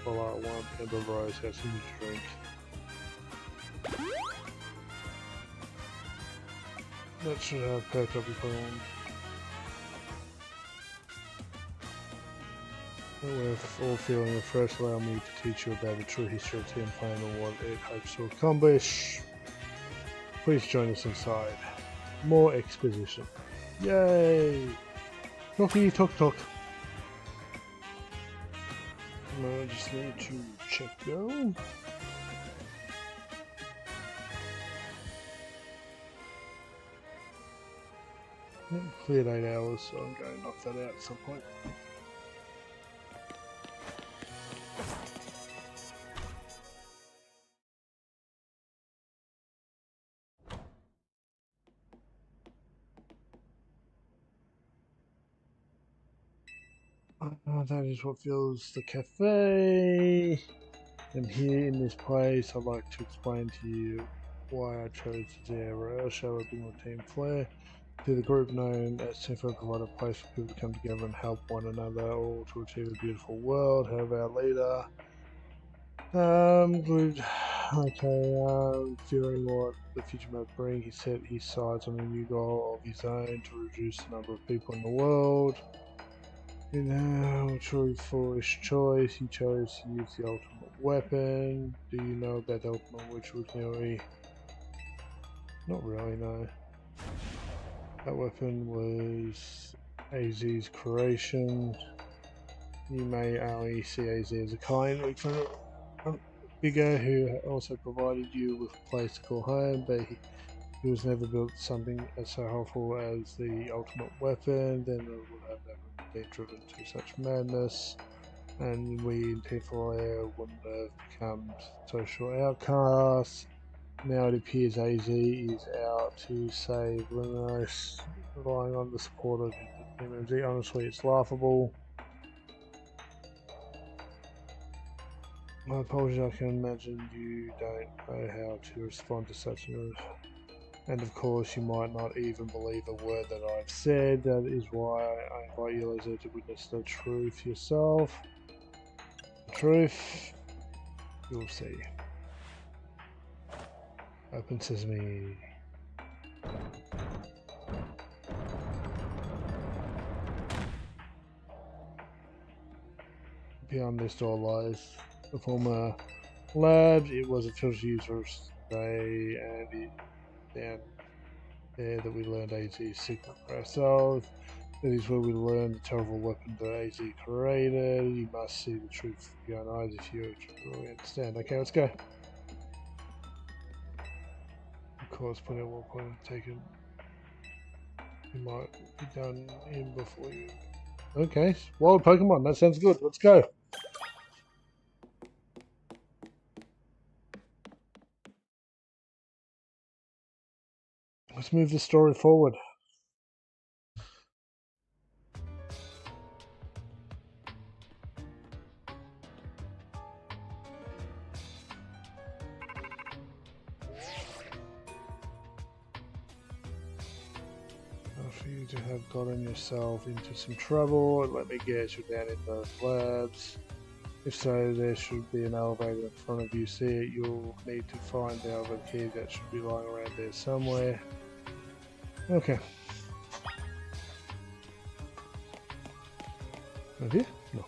While I want Ember Rose has something to drink. That should have perked up before long. With all feeling refreshed, allow me to teach you about the true history of Team Plan and what it hopes to accomplish. Please join us inside. More exposition. Yay! Talky talk talk. I just need to check go. Cleared 8 hours, so I'm going to knock that out at some point. That is what fills the cafe. And here in this place, I'd like to explain to you why I chose Zero. Show a bit more team flair. To the group known as Team Flair, provide a place for people to come together and help one another, all to achieve a beautiful world. However, our leader, good. Okay, fearing what the future might bring, he set his sights on a new goal of his own to reduce the number of people in the world. You know, truly foolish choice. He chose to use the ultimate weapon. Do you know about the ultimate, which was nearly... Not really, no. That weapon was AZ's creation. You may only see AZ as a kind figure who also provided you with a place to call home, but he was never built something as so helpful as the ultimate weapon. Then it would have never been driven to such madness, and we in T4 wouldn't have become social outcasts. Now it appears AZ is out to save Luminos, relying on the support of MMZ. Honestly, it's laughable. My apologies, I can imagine you don't know how to respond to such news. And of course, you might not even believe a word that I've said. That is why I invite you, Lizzie, to witness the truth yourself. The truth. You'll see. Open sesame. Beyond this door lies the former lab. It was a filter used for spray, and it down there that we learned AZ's secret for ourselves. That is where we learned the terrible weapon that AZ created. You must see the truth with your own eyes if you truly understand. Okay, let's go. Of course, put out one point and taken. You might be done in before you. Okay, wild Pokemon. That sounds good. Let's go. Let's move the story forward. For you to have gotten yourself into some trouble, let me guess, you're down in those labs. If so, there should be an elevator in front of you. See it, you'll need to find the elevator key that should be lying around there somewhere. Okay. Right here? No.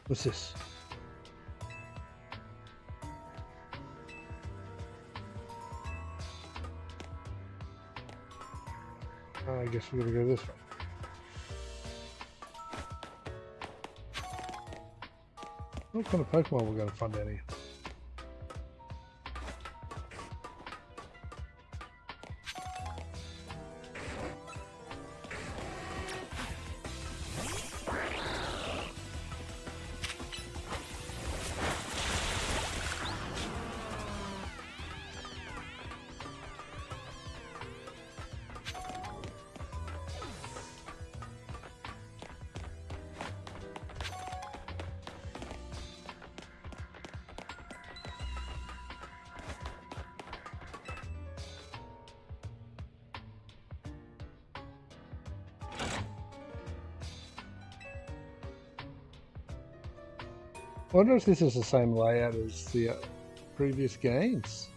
What's this? I guess we're gonna go this way. What kind of Pokemon we're gonna find down here? I wonder if this is the same layout as the previous games.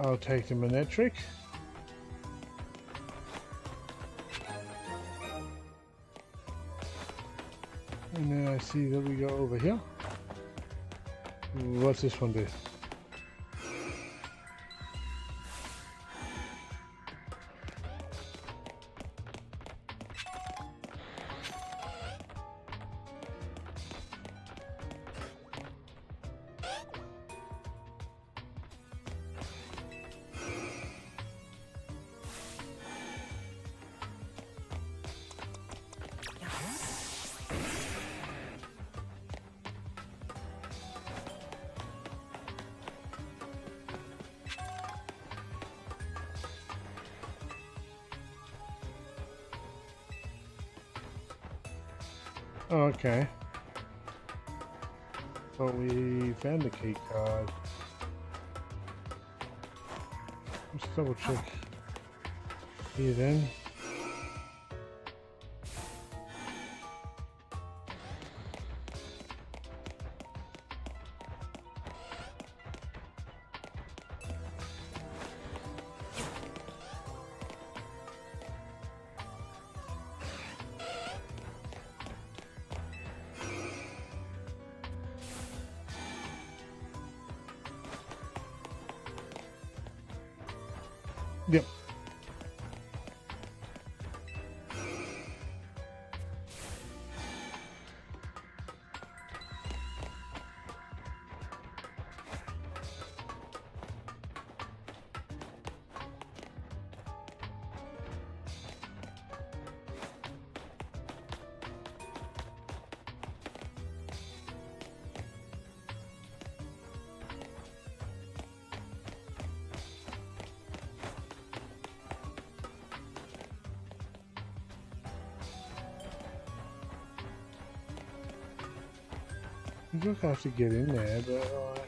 I'll take the Manectric. And then I see that we go over here. What's this one do? Oh, okay. But we found the key card. Let's double check here then. Yep. You'll have to get in there, but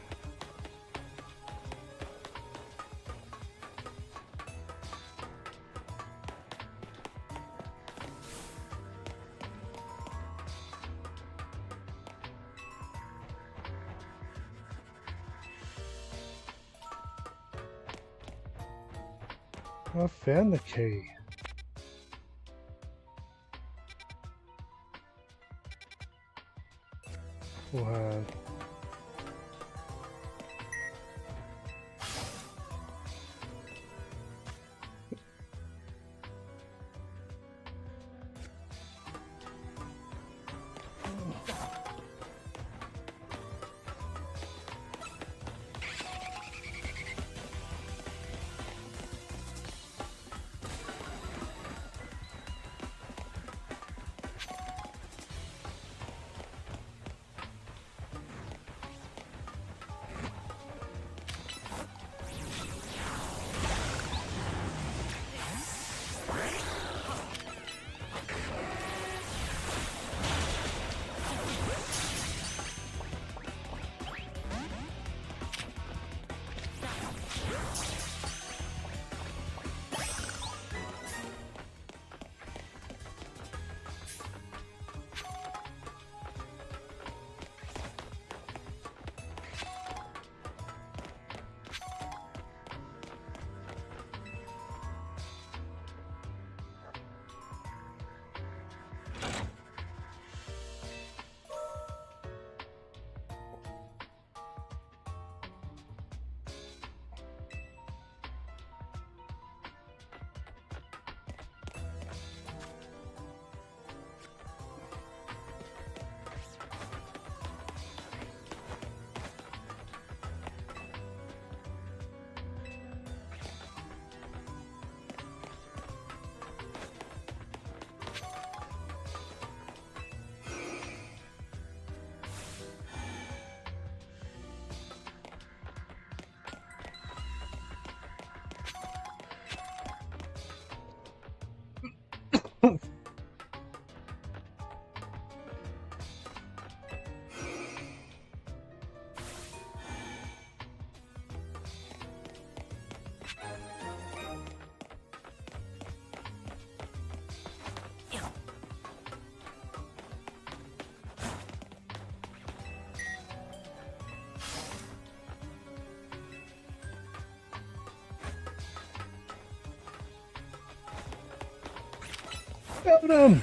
I found the key. Wow. Got him!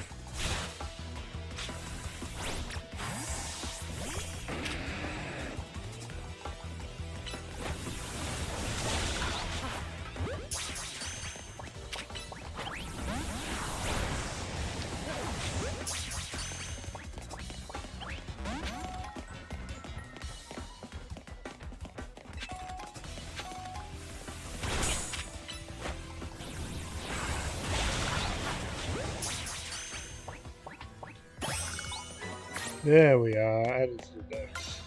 There we are, added to the dex.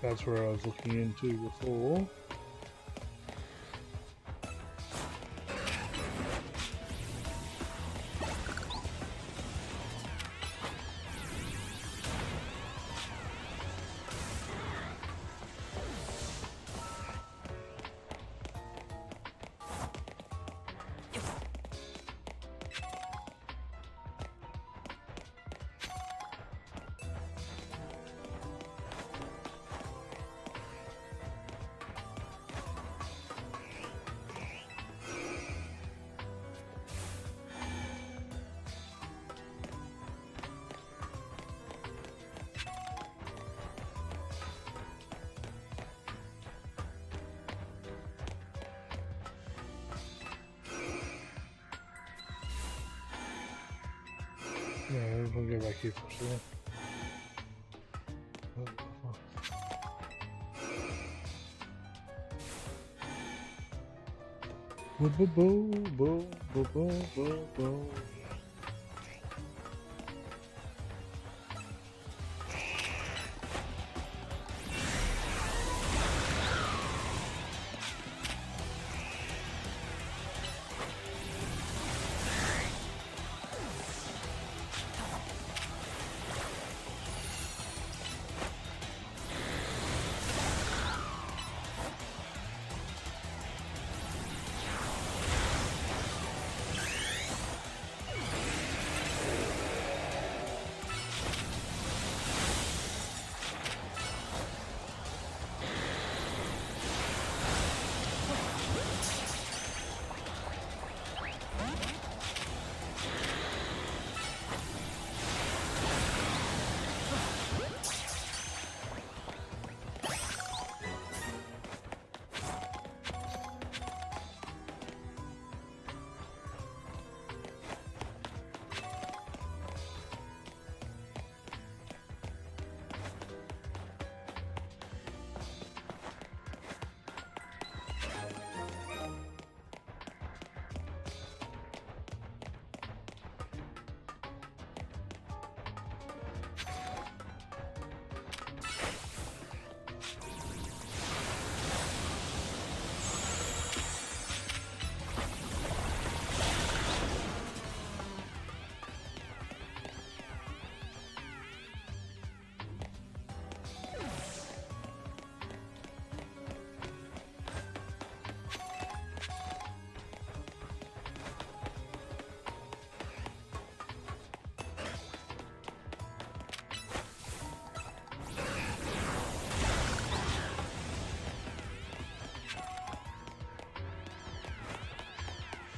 That's where I was looking into before. I'll go back here for a second. Boo boo boo boo boo boo boo.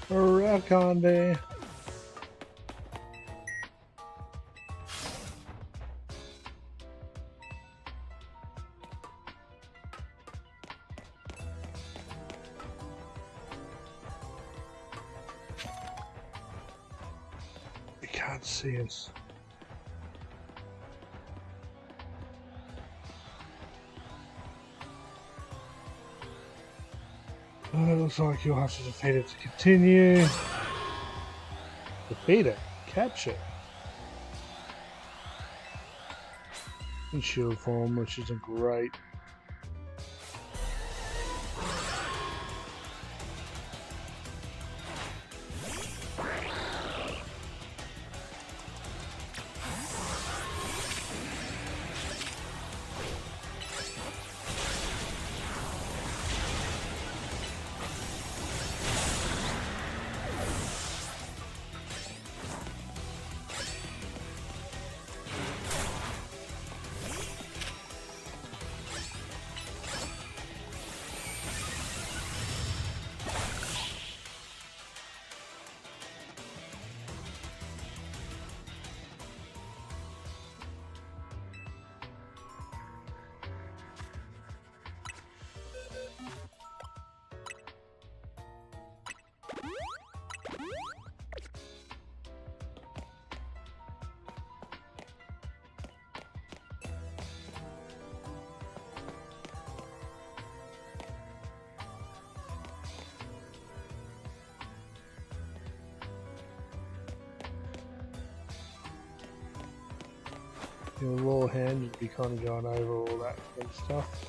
Rock on there. You can't see us. It looks like you'll have to defeat it to continue. Defeat it. Capture. In shield form, which isn't great. Your raw hand would be kind of going over all that good stuff.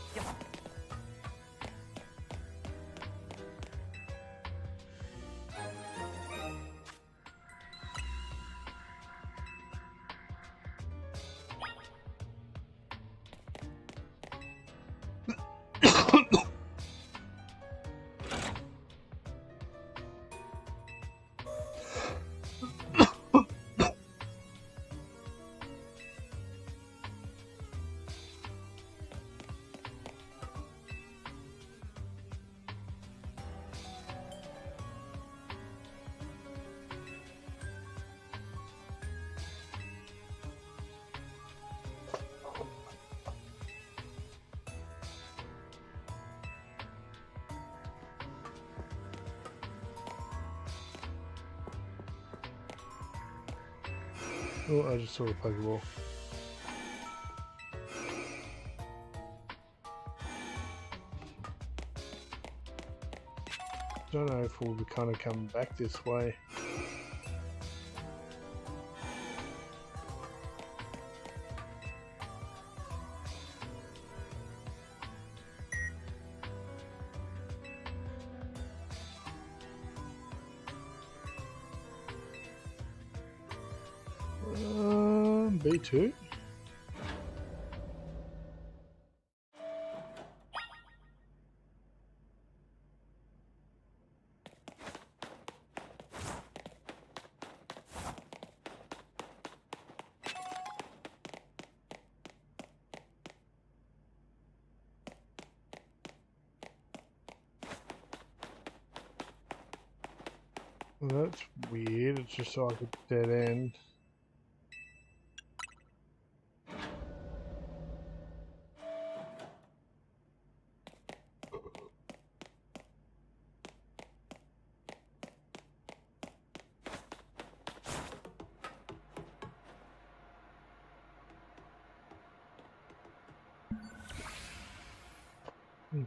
Oh, I just saw a Pokeball. Don't know if we'll be kind of coming back this way. B2? Well, that's weird. It's just like a dead end.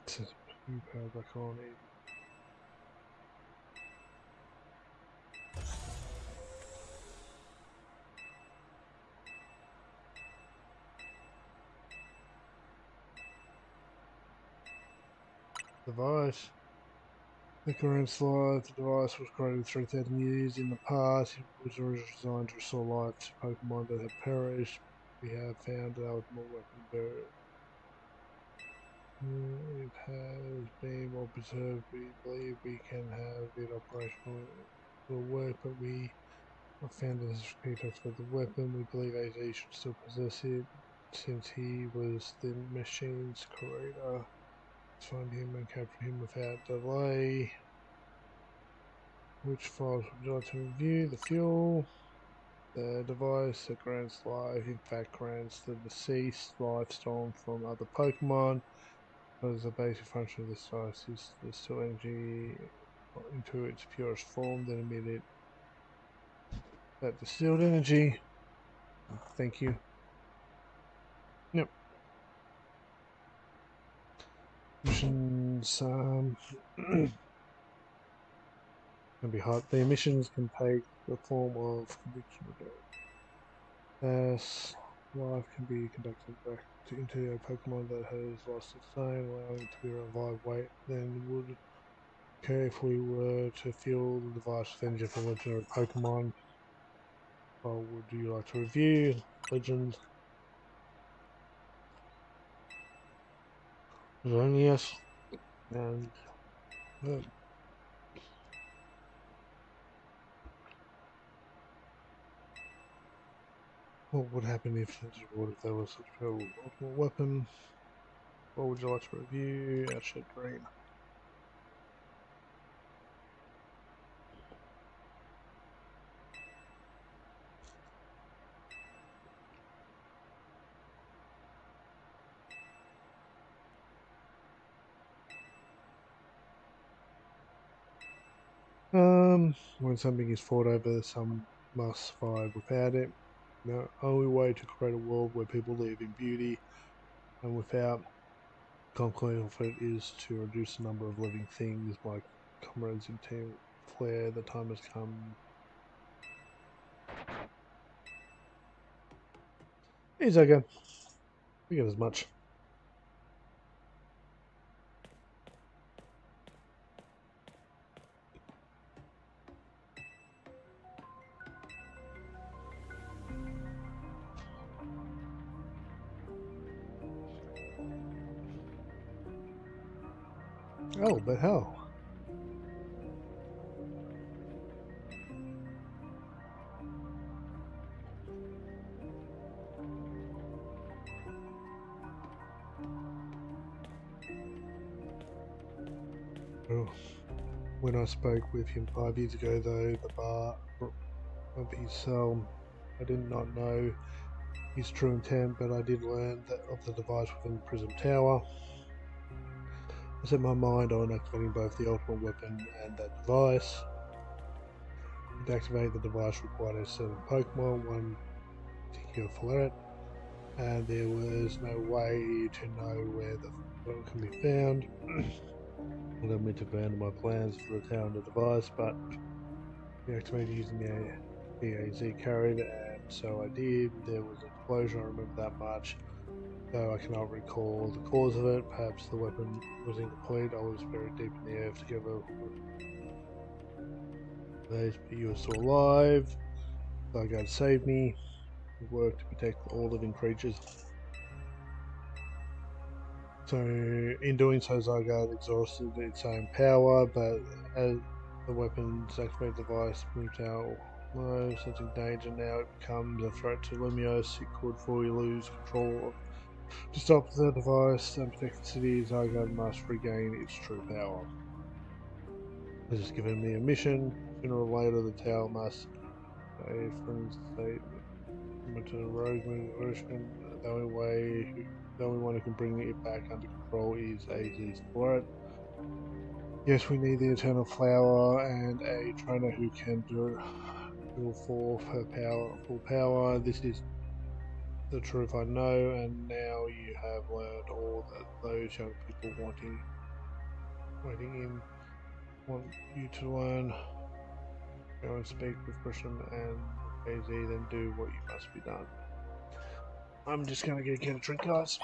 It's a power back on it. Device. The current slide, the device was created 3,000 years in the past. It was originally designed to restore life to Pokemon that have perished. We have found the ultimate weapon bird. It has been well preserved. We believe we can have it operational. It will work, but we have found this repeat for the weapon. We believe AZ should still possess it since he was the machine's creator. Find him and capture him without delay. Which files would you like to review? The fuel, the device that grants life, in fact grants the deceased life stolen from other Pokemon. Because the basic function of this device is to distill energy into its purest form, then emit it. That distilled energy. Thank you. Yep. Missions, can be hard. The emissions can take the form of conviction as life can be conducted back into a Pokemon that has lost its own, allowing it to be revived. Weight then would occur if we were to fuel the device with energy from legendary Pokemon. Or would you like to review Legends? Yes. And what would happen if there was such a ultimate weapon? What would you like to review? Shed Green. When something is fought over, some must survive without it. The only way to create a world where people live in beauty and without conflict is to reduce the number of living things. My comrades in Team Flare, the time has come. It's okay. We get as much. Oh, but hell. Oh. When I spoke with him 5 years ago, though, the bar of his I did not know his true intent, but I did learn that of the device within the Prism Tower. I set my mind on activating both the ultimate weapon and that device. To activate the device required a certain Pokemon. One secure flat, and there was no way to know where the flat can be found. I led me to abandon my plans for the tower and the device, but deactivated using the AZ code, and so I did. There was an explosion, I remember that much, though I cannot recall the cause of it. Perhaps the weapon was incomplete. I was buried deep in the earth together with those, but you were still alive. So God saved me. We worked to protect all living creatures. So, in doing so, Zygarde exhausted its own power, but as the weapon's activated device moved out, no, sensing danger, now it becomes a threat to Lumios. It could fully lose control. To stop the device and protect the city, Zygarde must regain its true power. This has given me a mission. Sooner or later, the tower must save from state to rogue version. The only one who can bring it back under control is AZ's Blood. Yes, we need the Eternal Flower and a trainer who can do for her full power. This is the truth I know, and now you have learned all that those young people waiting in want you to learn. Go and speak with Christian and AZ, then do what you must be done. I'm just gonna get a drink, guys.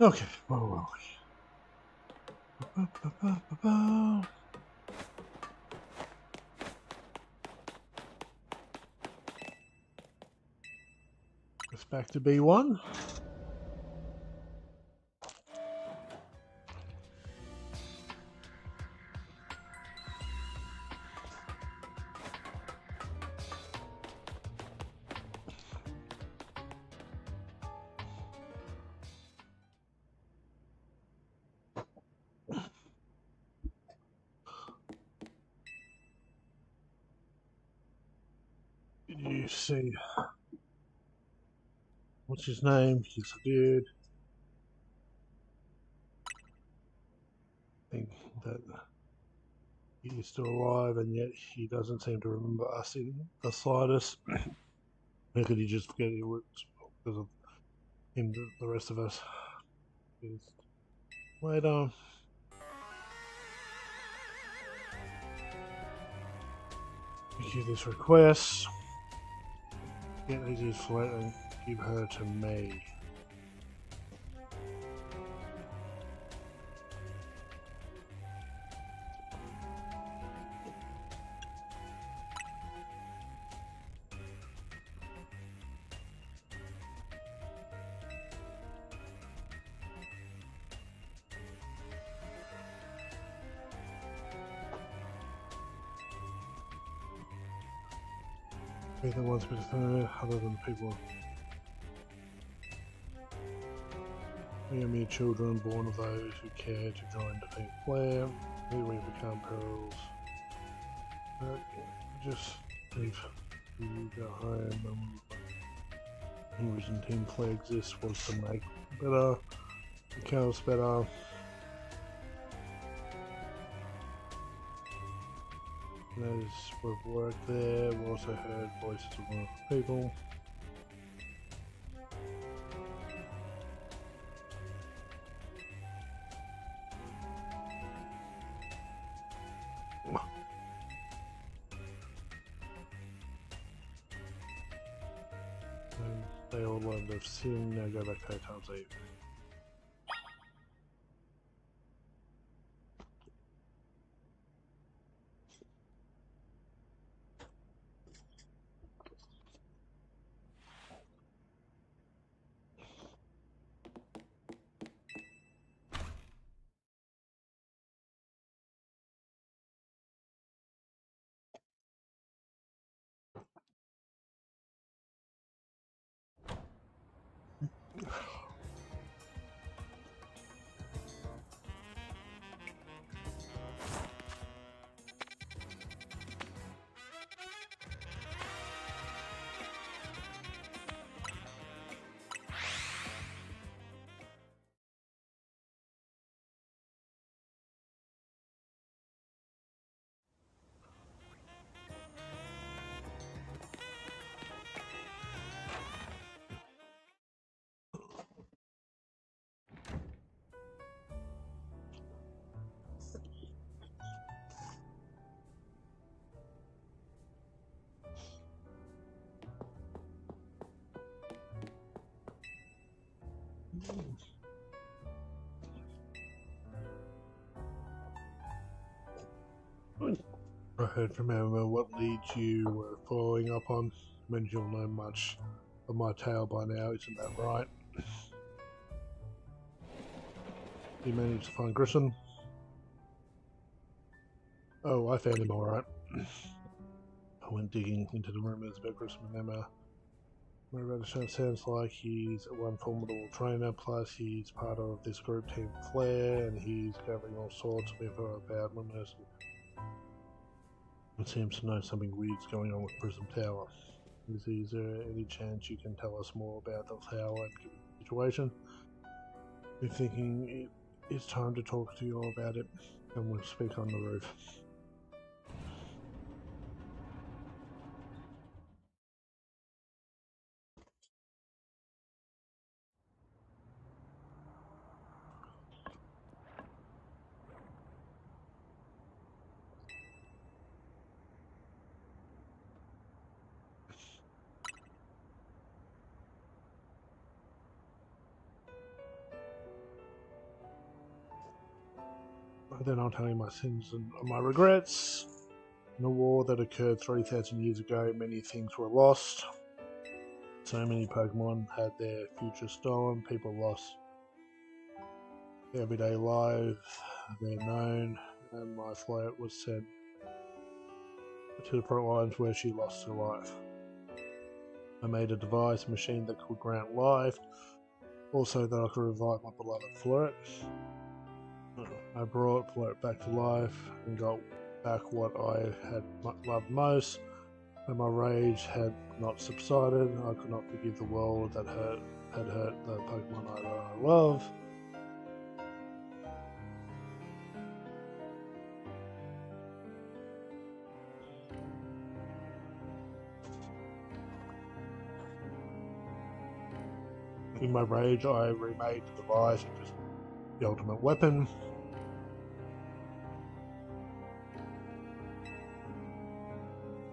Okay, where were we? It's back to B1. You see, what's his name? He's a dude. I think that he's still alive, and yet he doesn't seem to remember us in the slightest. How could he just forget it was because of him, the rest of us? Later. Execute this request. Get AZ's flat and give her to me. Everything wants to be defined other than people. We are mere children born of those who care to join the Pink Flare. We become perils. Just leave you go home. The reason Team Flare exists was to make better, the chaos better. As we've worked there, we also heard voices of other people. And they all learned their sin, now go back to 8 times 8. I heard from Emma what leads you were following up on. Means you'll know much of my tale by now, isn't that right? You managed to find Grissom? Oh, I found him alright. I went digging into the rumours about Grissom and Emma. My Radisson sounds like he's one formidable trainer, plus he's part of this group Team Flair, and he's gathering all sorts of info about rumours. It seems to know something weird's going on with Prism Tower. Is there any chance you can tell us more about the tower and the situation? I'm thinking it's time to talk to you all about it, and we'll speak on the roof. Then I'll tell you my sins and my regrets. In a war that occurred 3,000 years ago, many things were lost. So many Pokemon had their future stolen, people lost their everyday lives, they're known, and my flight was sent to the front lines where she lost her life. I made a device, a machine that could grant life, also that I could revive my beloved Flirt. I brought Flirt back to life and got back what I had loved most. When my rage had not subsided, I could not forgive the world that had hurt the Pokemon I love. In my rage, I remade the device into the ultimate weapon.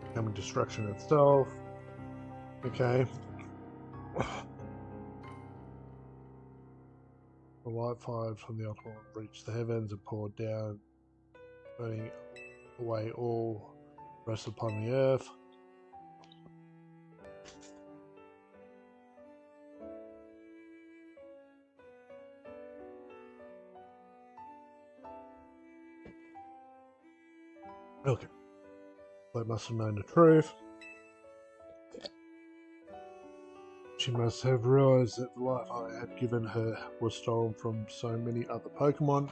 Becoming destruction itself. Okay. The light fires from the ultimate reached the heavens and poured down, burning away all rest upon the earth. Okay. They must have known the truth. She must have realized that the life I had given her was stolen from so many other Pokemon.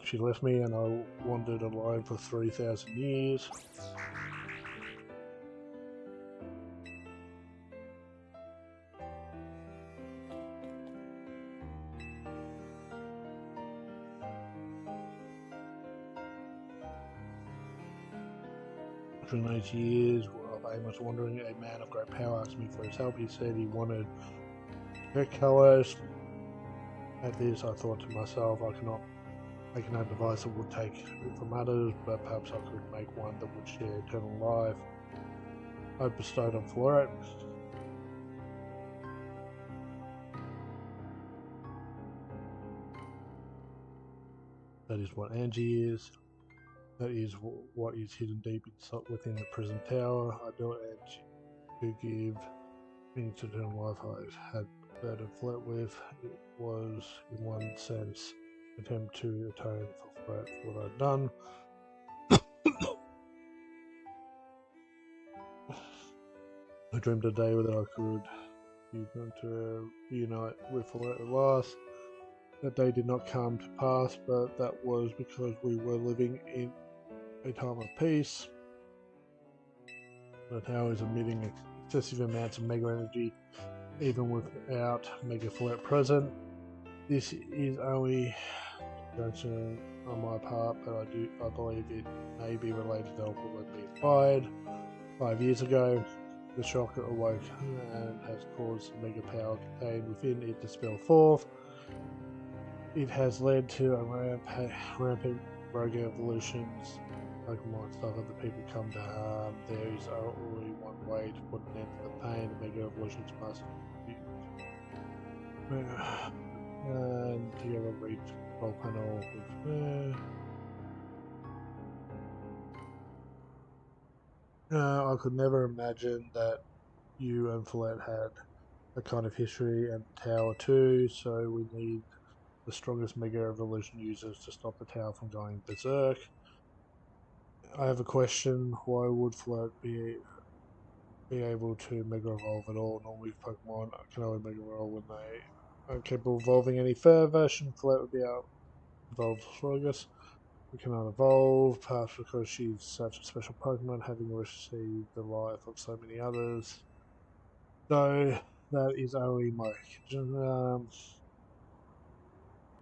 She left me and I wandered alone for 3,000 years. During those years of aimless wandering, a man of great power asked me for his help. He said he wanted hair colors. At this, I thought to myself, I cannot making a device that would take it from others, but perhaps I could make one that would share eternal life. I bestowed on Floret. That is what Angie is. That is what is hidden deep inside within the prison tower. I built Angie to give me to eternal life I had burdened Floret with. It was, in one sense, an attempt to atone for Floret for what I'd done. I dreamed a day that I could use them to reunite with Floret at last. That day did not come to pass, but that was because we were living in a time of peace. The tower is emitting excessive amounts of mega energy, even without Mega Floret present. This is only concern on my part, but I believe it may be related to what being fired 5 years ago. The shock awoke and has caused the mega power contained within it to spill forth. It has led to a rampant rogue evolutions. Pokémon stuff that the people come to harm. There is only one way to put an end to the pain. Mega evolutions must be. And do you ever read control panel with I could never imagine that you and Floret had a kind of history, and the tower too, so we need the strongest Mega Evolution users to stop the tower from going berserk. I have a question. Why would Floret be able to Mega Evolve at all? Normally Pokemon can only Mega Evolve when they aren't capable of evolving any further. Shouldn't Floret be able to evolve strongest? We cannot evolve, perhaps because she's such a special Pokemon, having received the life of so many others. Though that is only my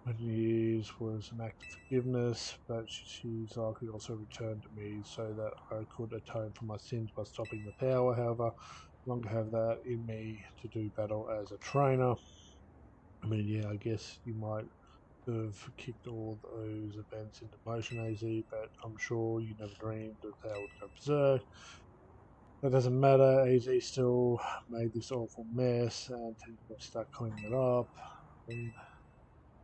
when years was an act of forgiveness, but she's likely also returned to me so that I could atone for my sins by stopping the tower. However, I no longer have that in me to do battle as a trainer. I mean, yeah, I guess you might have kicked all those events into motion, AZ, but I'm sure you never dreamed that they would go berserk. That doesn't matter, AZ still made this awful mess and got stuck cleaning it up. I'm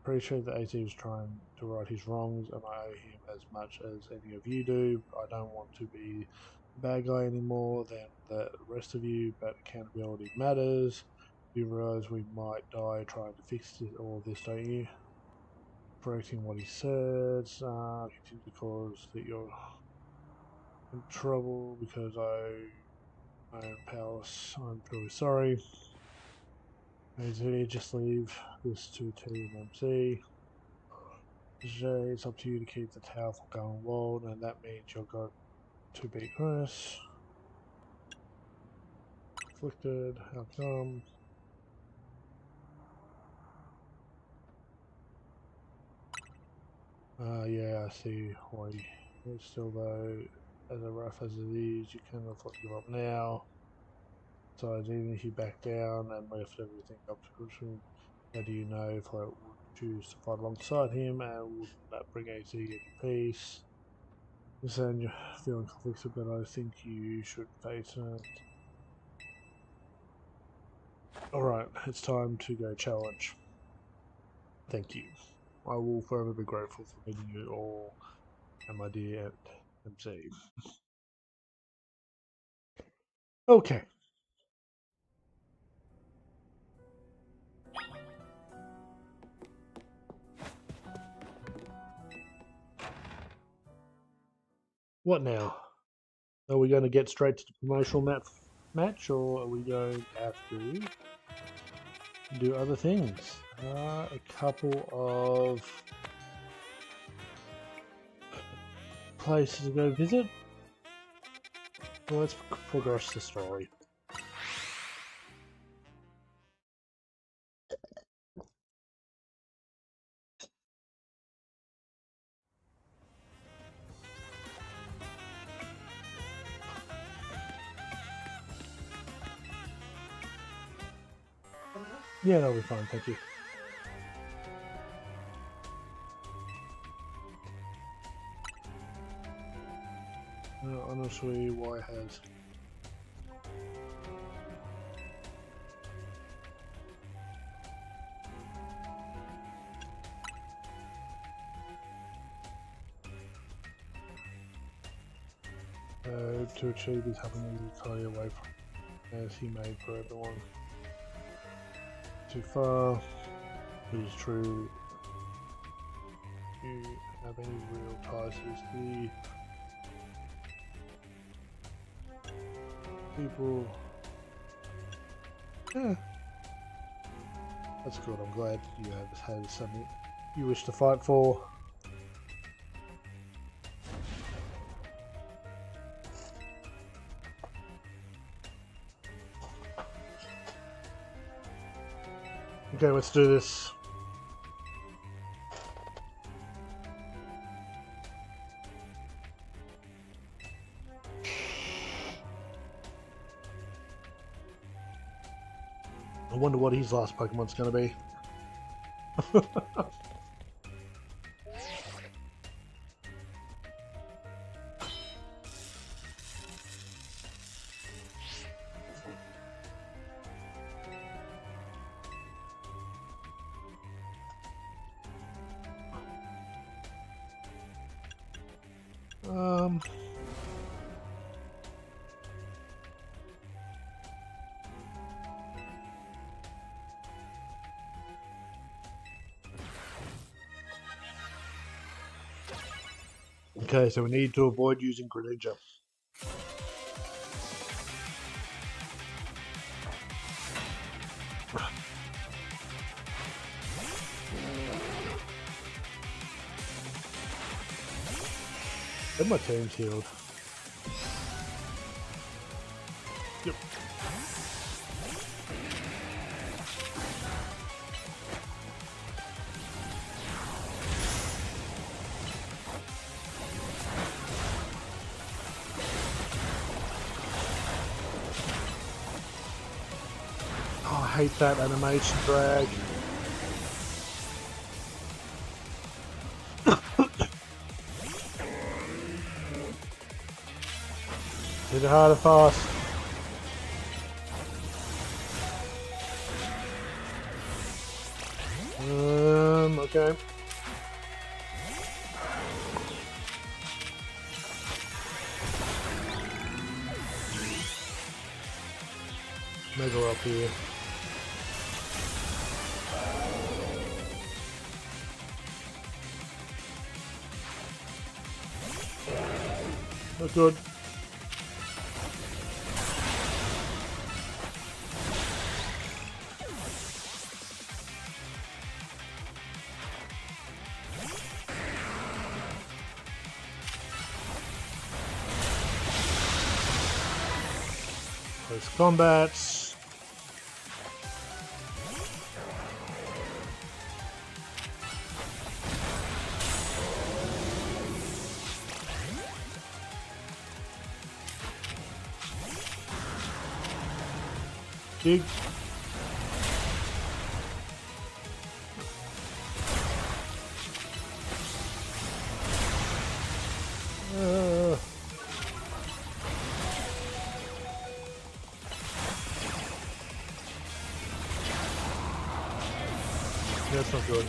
pretty sure that AZ was trying to right his wrongs, and I owe him as much as any of you do. I don't want to be the bad guy anymore than the rest of you, but accountability matters. You realize we might die trying to fix all this, don't you? Correcting what he said, continue to cause that you're in trouble because I am powerless. I'm truly sorry. Just leave this to TMC. It's up to you to keep the tower from going wild, and that means you've got to be honest. Afflicted, how come? Yeah, I see why. It's still though, as rough as it is, you cannot afford to give up now. So even if you back down and left everything up to Cushion, how do you know if I would choose to fight alongside him, and would that bring AZ any peace? You're saying you're feeling conflicted, but I think you should face it. Alright, it's time to go challenge. Thank you. I will forever be grateful for meeting you all and my dear MC. Okay. What now? Are we going to get straight to the promotional match, or are we going to have to do other things? A couple of places to go visit. Well, let's progress the story. Yeah, that'll be fine, thank you. Honestly, why it has. To achieve this happiness entirely away from as he made for everyone. Too far. It is true. You have any real ties to the people? Yeah. That's good. I'm glad you have had something you wish to fight for. Okay, let's do this. I wonder what his last Pokemon's going to be. Okay, so we need to avoid using Greninja. And my team's healed. Yep. Oh, I hate that animation drag. Hit it hard and fast. Okay. Mega up here. Not good. Close combats. Dig. That's not good.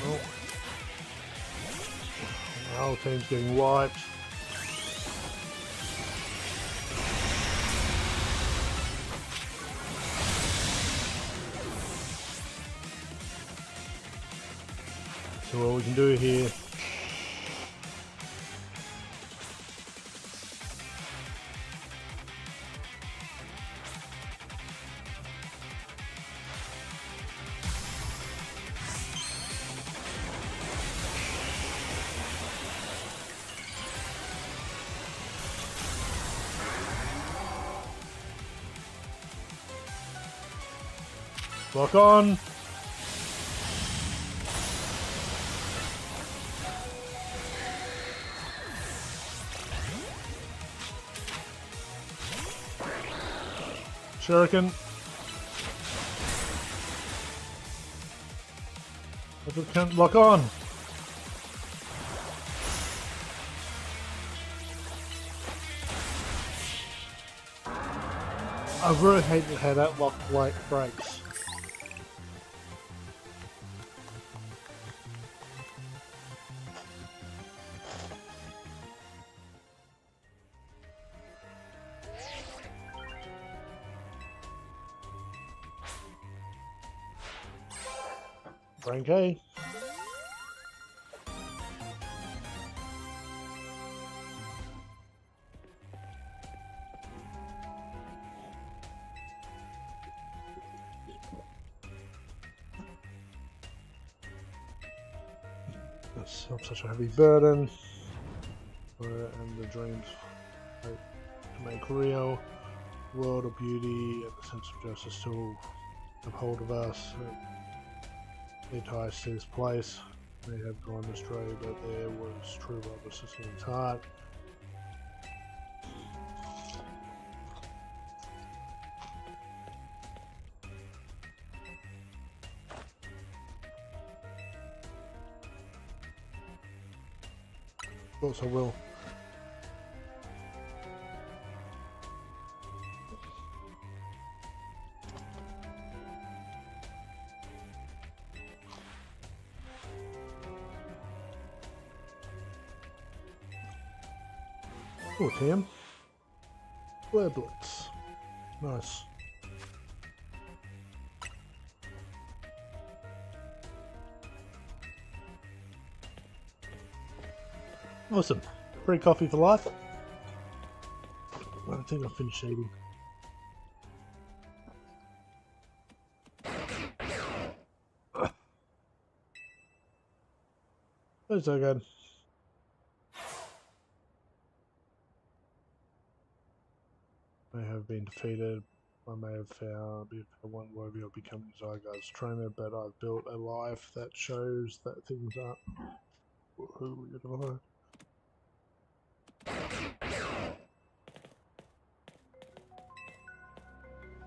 Oh. The whole team's getting wiped. So what we can do here, lock on. Shuriken. If it can't lock on. I really hate how that lock light breaks. Rank A. That's not such a heavy burden. And the dreams to make real. World of beauty and the sense of justice still have hold of us. They tie us to this place. They have gone astray, but there was true righteousness in his heart. Of course I will. Oh, Tim. Flare Blitz. Nice. Awesome. Free coffee for life. I think I'll finish eating. That's so good. May have been defeated. I may have found if I want worthy of becoming Zygarde's trainer, but I've built a life that shows that things aren't who we are.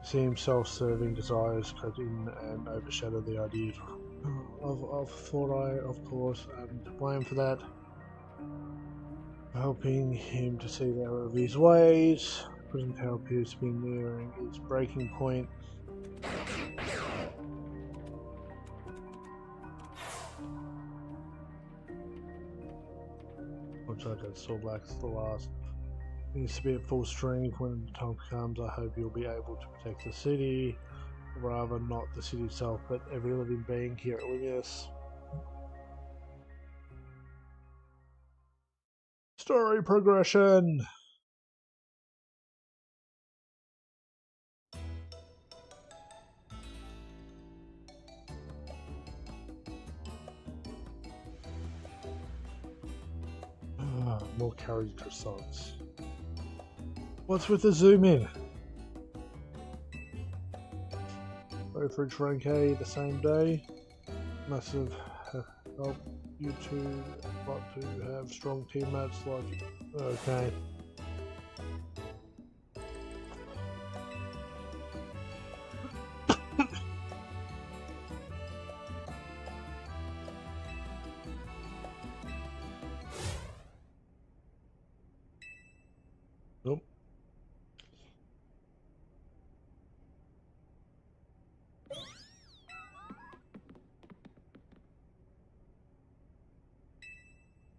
Seems self-serving desires cut in and overshadow the ideas of thought I, of course, am to blame for that. Helping him to see the error of his ways. Present how appears to be nearing its breaking point. Looks like that still lacks the last. Needs to be at full strength when the time comes. I hope you'll be able to protect the city. Rather not the city itself, but every living being here at Lumius. Story progression! More carried croissants. What's with the zoom in? Both reach rank A the same day. Massive help you two lot to have strong teammates like okay. Nope.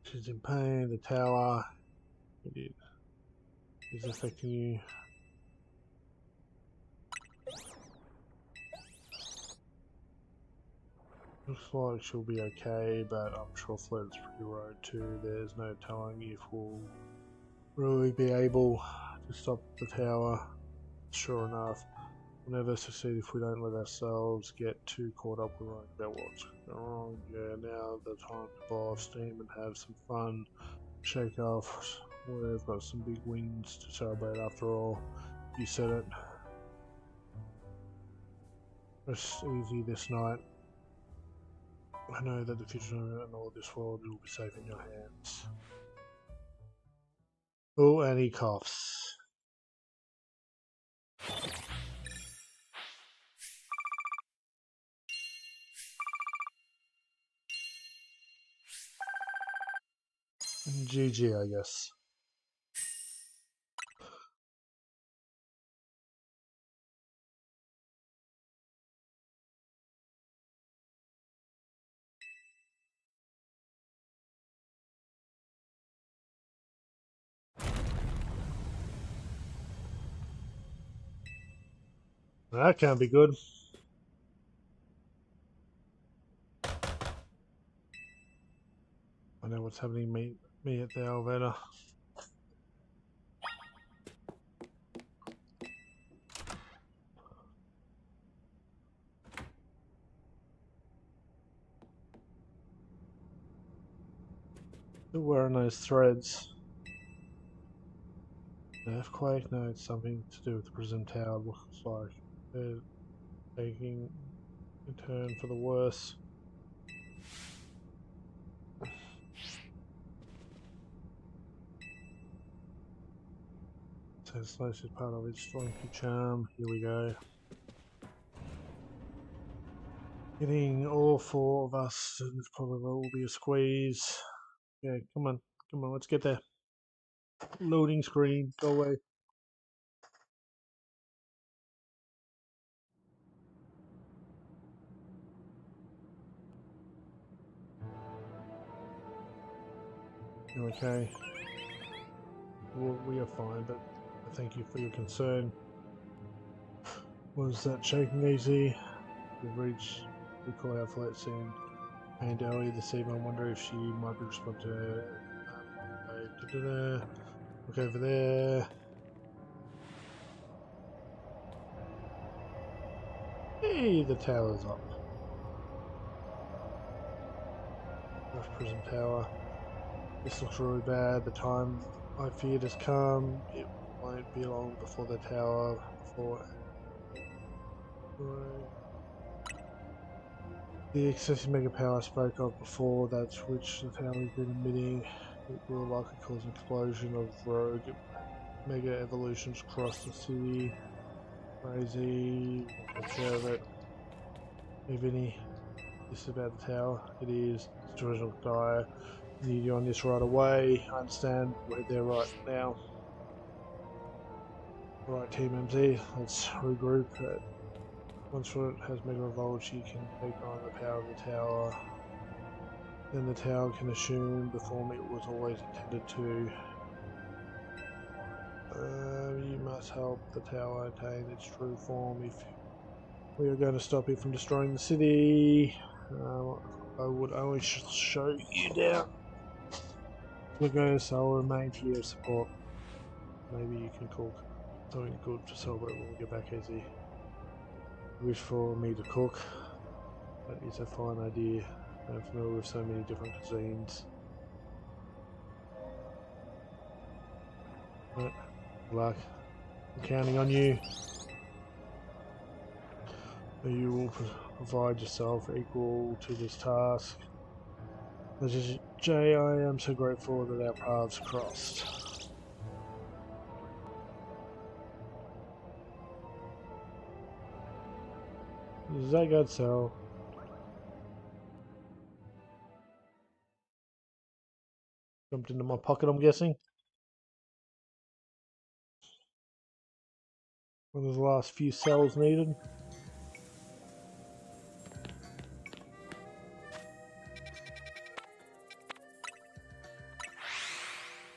She's in pain, the tower it is affecting you. Looks like she'll be okay, but I'm sure Fled's pretty worried too. There's no telling if we'll really be able to stop the tower. Sure enough, we'll never succeed if we don't let ourselves get too caught up with worrying about what's going wrong. Yeah, now the time to blow off steam and have some fun. Shake off. We've got some big wins to celebrate after all. You said it. Rest easy this night. I know that the future and all this world will be safe in your hands. Oh, and he coughs. GG, I guess. That can't be good. I know what's happening me at the elevator. Still wearing those threads. Earthquake? No, it's something to do with the prison tower. Looks like they're taking a turn for the worse. So this is part of its slinky charm. Here we go. Getting all four of us, and this probably will be a squeeze. Yeah, come on, let's get there. Loading screen, go away. Okay. Well, we are fine, but thank you for your concern. Was that shaking easy? We've reached the call out for that scene. And earlier this evening, I wonder if she might be responding to look over there. Hey, the tower's up. That's prison tower. This looks really bad. The time I feared has come. It won't be long before the tower. The excessive mega power I spoke of before, that's which the tower has been emitting, it will likely cause an explosion of rogue mega evolutions across the city. Crazy. Take care of it. Hey Vinny, this is about the tower. It is. The situation looks dire. I need you on this right away. I understand. We're there right now. Right, Team MZ, let's regroup. Once it has Mega Evolved, she can take on the power of the tower. Then the tower can assume the form it was always intended to. You must help the tower attain its true form if we are going to stop it from destroying the city. I would only show you down. Lagos, I'll remain here as support. Maybe you can cook something good to celebrate when we get back, easy. Wish for me to cook. That is a fine idea. I'm familiar with so many different cuisines. Right. Good luck. I'm counting on you. You will provide yourself equal to this task. Jay, I am so grateful that our paths crossed. Is that good, so? Jumped into my pocket, I'm guessing. One of the last few cells needed.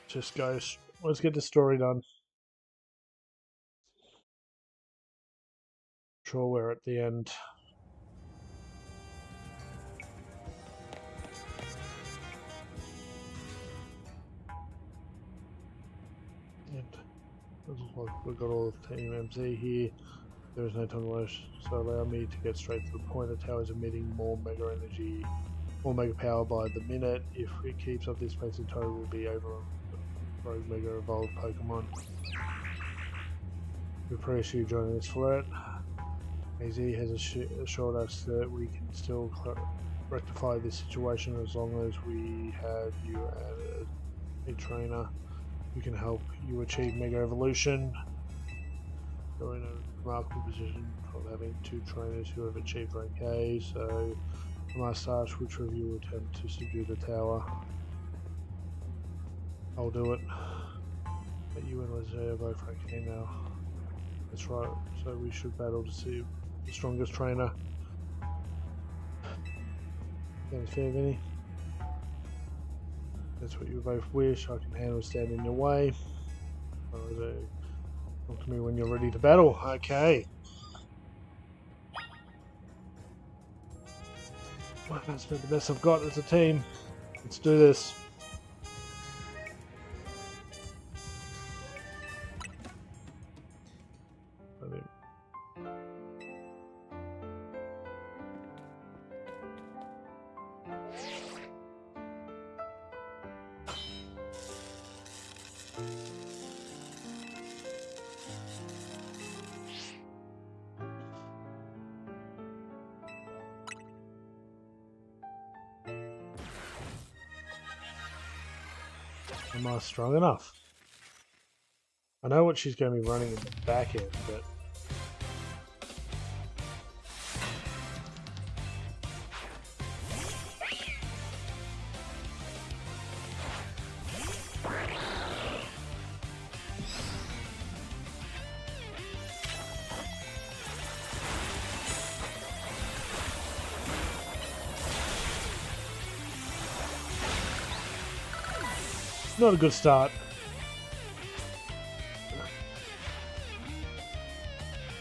Just goes. Let's get the story done. Sure, we're at the end. And it looks like we've got all of Team MZ here. There is no time to waste, so allow me to get straight to the point. The tower is emitting more mega energy, more mega power by the minute. If it keeps up this pace, in total will be over rogue mega evolved Pokemon. We appreciate you joining us for it. AZ has assured us that we can still rectify this situation as long as we have you as a trainer who can help you achieve Mega Evolution. You're in a remarkable position of having two trainers who have achieved rank A, so I must ask which of you will attempt to subdue the tower. I'll do it. But you and Isaiah both okay now. That's right, so we should battle to see the strongest trainer. Sounds fair, Vinny. That's what you both wish. I can handle standing in your way. Isaiah, talk to me when you're ready to battle. Okay. Well, that's been the best I've got as a team. Let's do this. Am I strong enough? I know what she's going to be running in the back end, but... not a good start.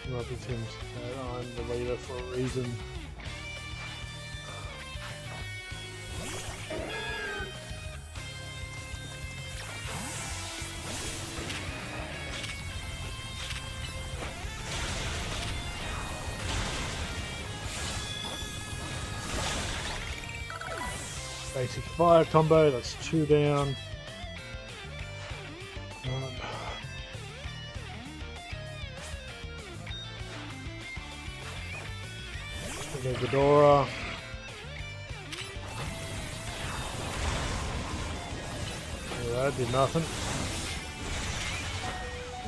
Well, it seems that I'm the leader for a reason. Basic fire combo, that's 2 down. Okay, Ghidorah. Yeah, that did nothing.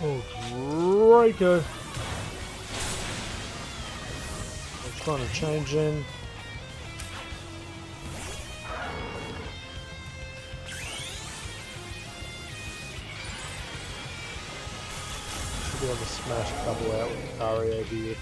Oh, Draco. I'm trying to change in. Should be able to smash a couple out with Kari over here.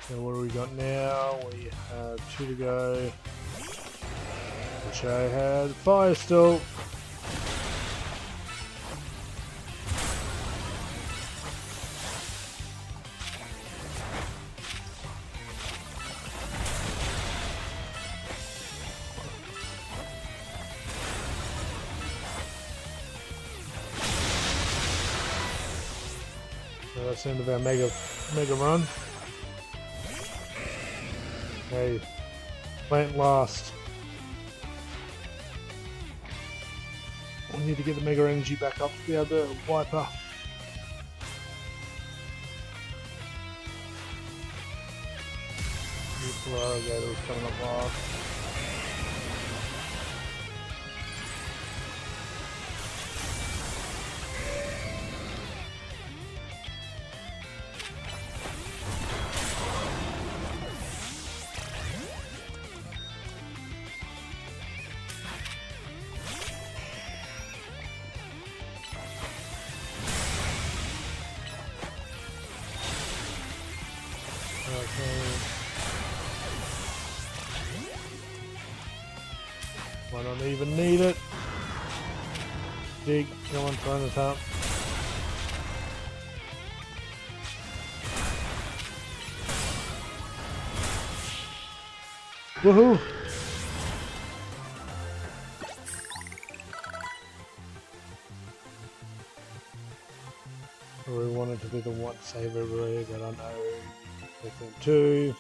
So what do we got now? We have 2 to go. Which I had fire still. So that's the end of our mega run. Okay, plant last. We need to get the mega energy back up to be able to wipe her. Beautiful alligator was coming up last. I don't even need it. Dig, come on, try the top. Woohoo! We wanted to be the one to save everybody, but I know. Take them 2.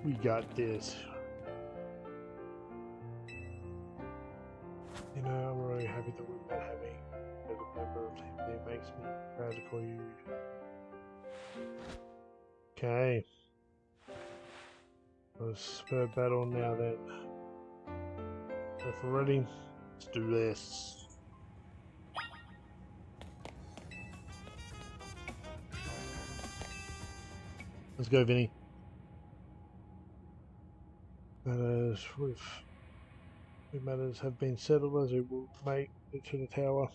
We got this. You know, I'm really happy that we've been having as a member of the team. It makes me proud to call you. Okay. Let's spur battle now then. So if we're ready, let's do this. Let's go, Vinny. Matters have been settled as we will make it to the tower.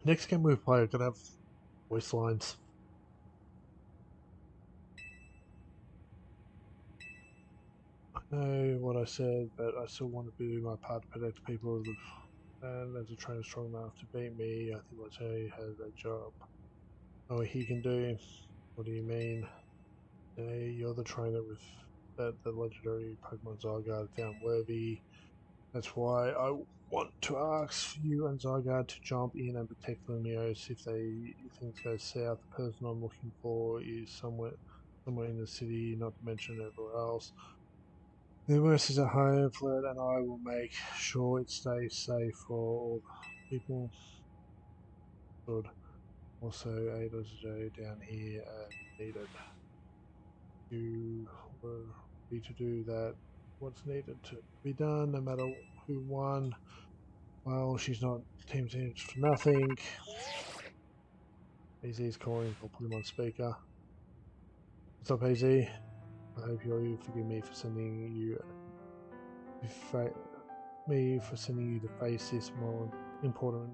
Next game we play, we're gonna have voice lines. I know what I said, but I still want to do my part to protect the people of the. And as a trainer strong enough to beat me, I think Lachey has a job. Oh, he can do. What do you mean? Hey, you're the trainer with that the legendary Pokemon Zygarde found worthy. That's why I want to ask you and Zygarde to jump in and protect Lumiose if things go south. The person I'm looking for is somewhere in the city, not to mention everywhere else. Lumiose is at home, Flirt and I will make sure it stays safe for all people. Good. Also, aid us down here as needed. You were ready to do that. What's needed to be done, no matter who won. Well, she's not team teams for nothing. AZ's calling for Pokemon speaker. What's up, AZ? I hope you forgive me for sending you to face this more important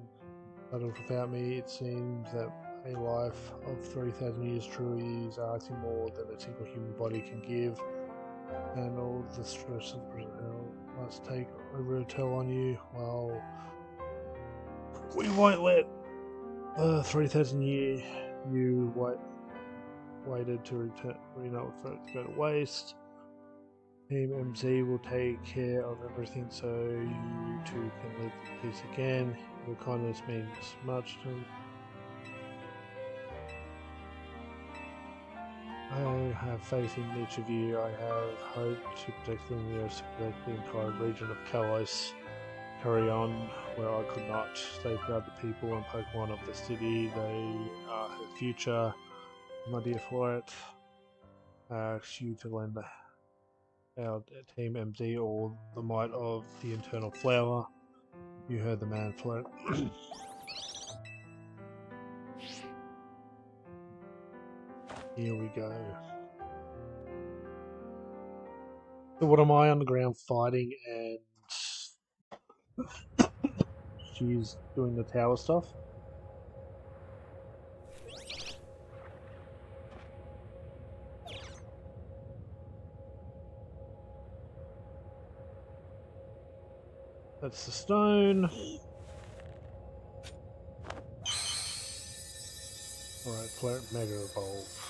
battle without me. It seems that a life of 3,000 years truly is asking more than a single human body can give, and all the stress of must take over a toll on you. Well, we won't let 3,000 year you waited to return, for it to go to waste. Team MZ will take care of everything so you two can live in peace again. Your kindness means much to me. I have faith in each of you. I have hope to protect the nearest, protect the entire region of Kalos. Carry on where I could not. Safeguard the people and Pokemon of the city. They are her future. My dear Flirt, I ask you to lend our Team MZ all the might of the internal flower. You heard the man, Flirt. Here we go. So what am I on the ground fighting and she's doing the tower stuff? That's the stone. Alright, Flirt Mega Evolve.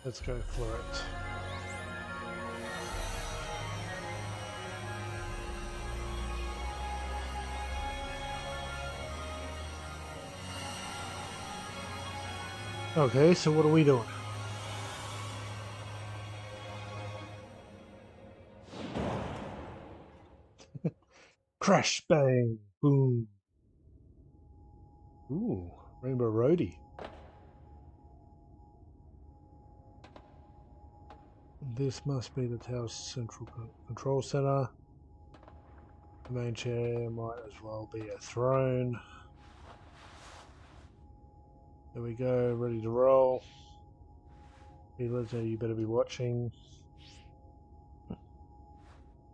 Let's go for it. Okay, so what are we doing? Crash, bang, boom. Ooh, Rainbow Roadie. This must be the tower's central control center. The main chair might as well be a throne. There we go, ready to roll. You better be watching.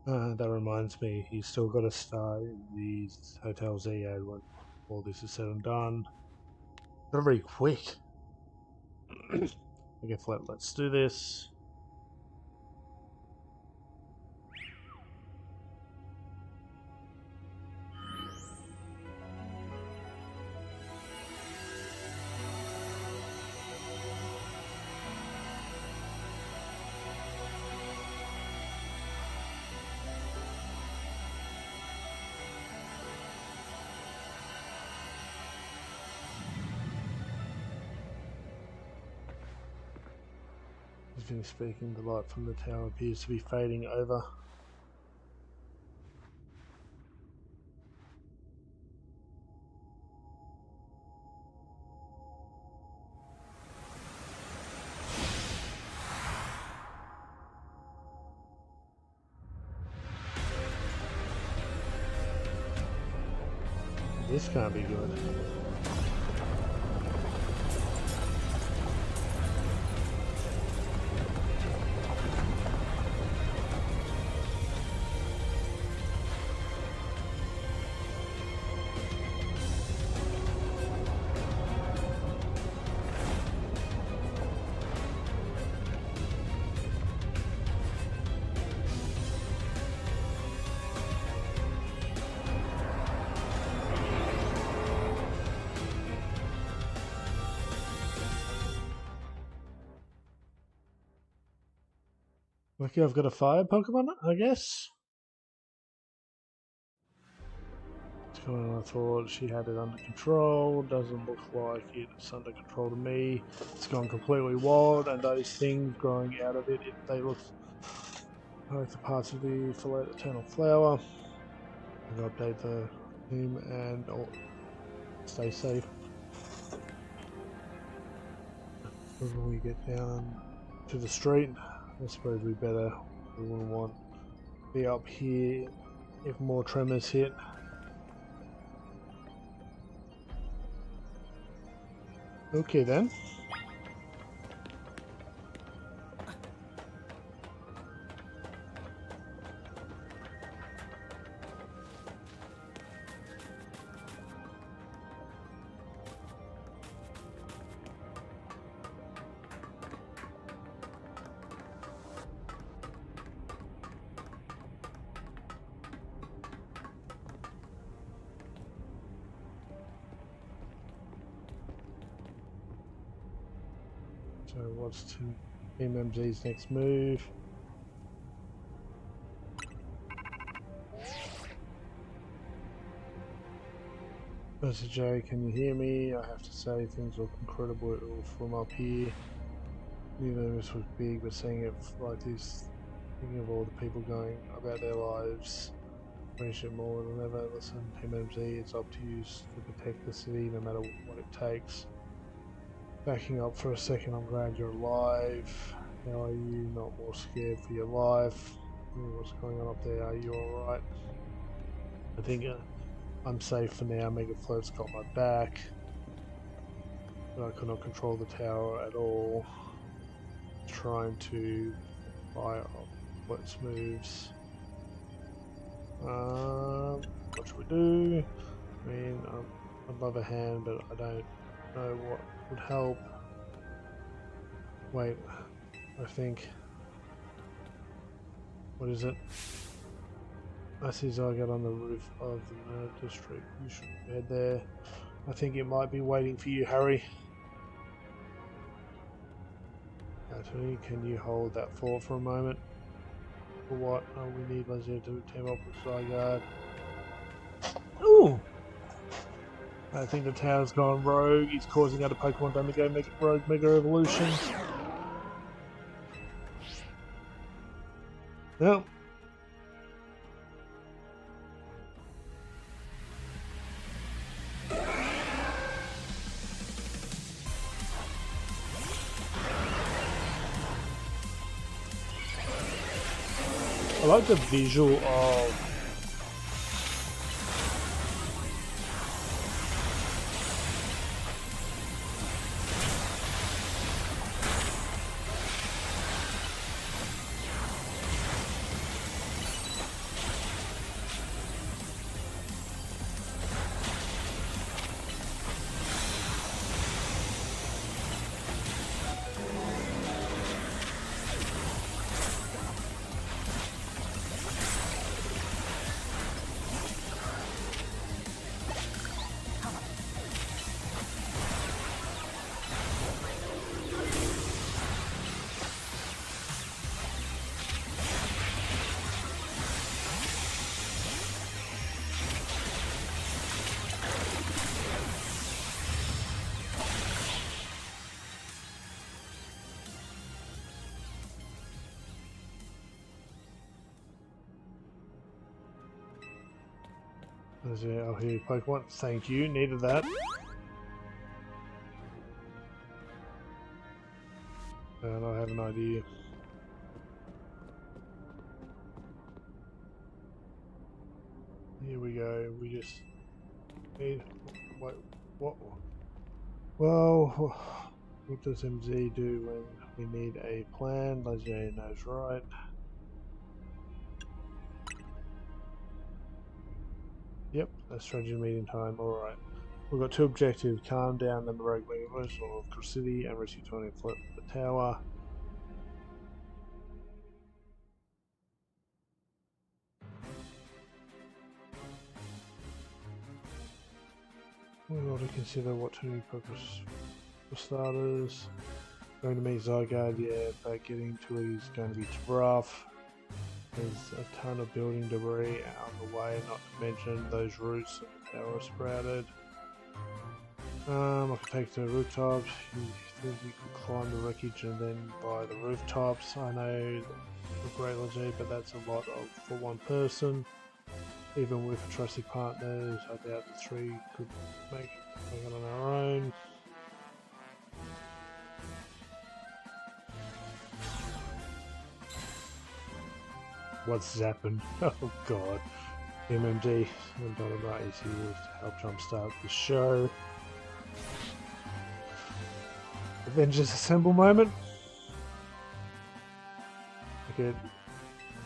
That reminds me, he's still got to start in the Hotel ZA when all this is said and done. Not very quick. Okay, Flat, let's do this. Musically speaking, the light from the tower appears to be fading over. This can't be good. Lucky I've got a fire Pokemon, I guess. It's kind of, I thought she had it under control. Doesn't look like it's under control to me. It's gone completely wild, and those things growing out of it, they look like the parts of the eternal flower. I'll update him and stay safe. When we get down to the street, I suppose we better. We wouldn't want to be up here if more tremors hit. Okay then. So what's Team MZ's next move? Mr. J, can you hear me? I have to say things look incredible from up here. Even this was big, but seeing it like this, thinking of all the people going about their lives, appreciate more than ever. Listen, Team MZ, it's up to you to protect the city no matter what it takes. Backing up for a second, I'm glad you're alive. How are you? Not more scared for your life? What's going on up there? Are you alright? I think I'm safe for now. Mega Float's got my back. But I could not control the tower at all. Trying to fire off Float's moves. What should we do? I mean, I'd love a hand, but I don't know what would help. Wait, I think. What is it? I see Zygarde on the roof of the Nerd District. You should head there. I think it might be waiting for you, Harry. Tony, can you hold that fort for a moment? For what? Oh, we need Lazio to team up with Zygarde. Ooh! I think the tower's gone rogue. He's causing other Pokemon to undergo rogue Mega Evolution. Well. I like the visual of I'll hear you, Pokemon. Thank you, needed that. And I have an idea. Here we go. We just need. Wait, what? Well, what does MZ do when we need a plan? Legendary knows, right? Yep, that's strategy meeting time. Alright. We've got two objectives: calm down the rogue members of Cross City and rescue Tony flip the tower. We've got to consider what to do purpose for starters. Going to meet Zygarde, yeah, but getting to it is going to be rough. There's a ton of building debris on the way, not to mention those roots that the tower sprouted. I could take to the rooftops. You think you could climb the wreckage and then buy the rooftops? I know the Great Legend, but that's a lot for one person. Even with trusted partners, I doubt the three could make it on our own. What's zapping? Oh god. MMD and Dynamite is here to help jumpstart the show. Avengers Assemble moment. Okay,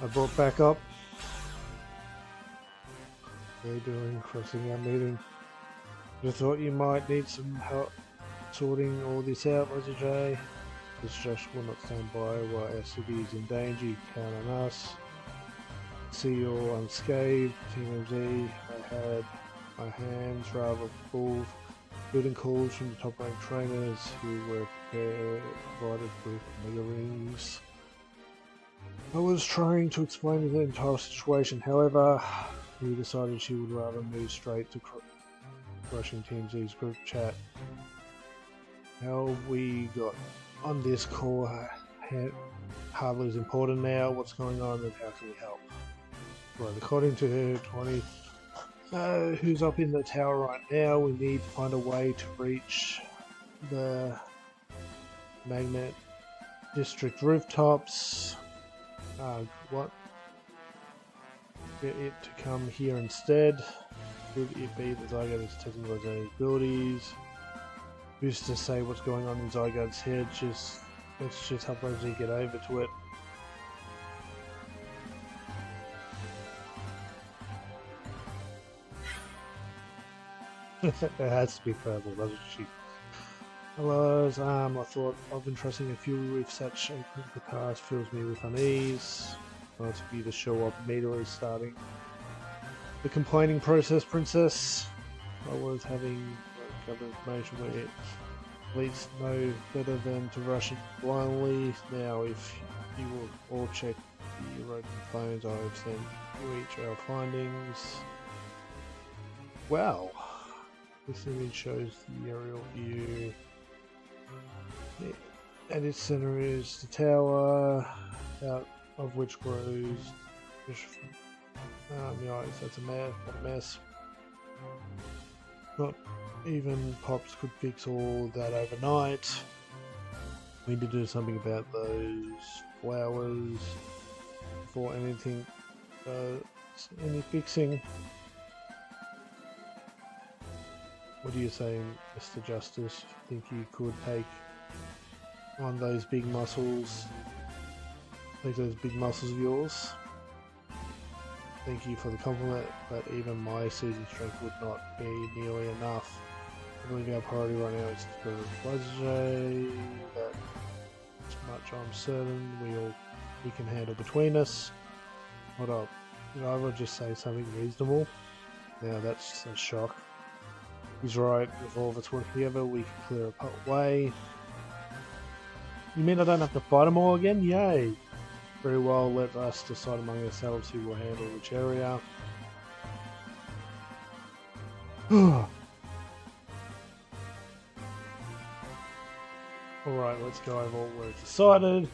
I brought back up. How are you doing? Crossing our meeting. Just thought you might need some help sorting all this out, Roger J. This Josh will not stand by while our city is in danger. You count on us. See you all unscathed. Team MZ, I had my hands rather full. Building calls from the top ranked trainers who were provided with mega rings. I was trying to explain the entire situation, however, we decided she would rather move straight to crushing Team Z's group chat. How we got on this call hardly is important now. What's going on and how can we help? Right, according to her 20, who's up in the tower right now, we need to find a way to reach the Magnet District rooftops. What? Get it to come here instead. Could it be that Zygarde is testing Rose's abilities? Who's to say what's going on in Zygarde's head? Let's just help Rose get over to it. It has to be purple, doesn't she? Hello, I thought I've been trusting a few with such a critical task fills me with unease. Nice of you to show up immediately starting the complaining process, Princess. I was having covered information where it at least know better than to rush it blindly. Now if you will all check the rodent phones I've sent you each our findings. Wow. This image shows the aerial view. At its center is the tower, out of which grows the ice. That's a mess. Not even Pops could fix all that overnight. We need to do something about those flowers before anything any fixing. What are you saying, Mr. Justice? Think you could take on those big muscles? Take those big muscles of yours? Thank you for the compliment, but even my season strength would not be nearly enough. I believe our priority right now is to go with Blazej. That's much I'm certain we can handle between us. Hold up. Did I ever just say something reasonable? Now that's a shock. He's right, if all of us work together, we can clear a way. You mean I don't have to fight them all again? Yay! Very well, let us decide among ourselves who will handle which area. Alright, let's go over what we've decided.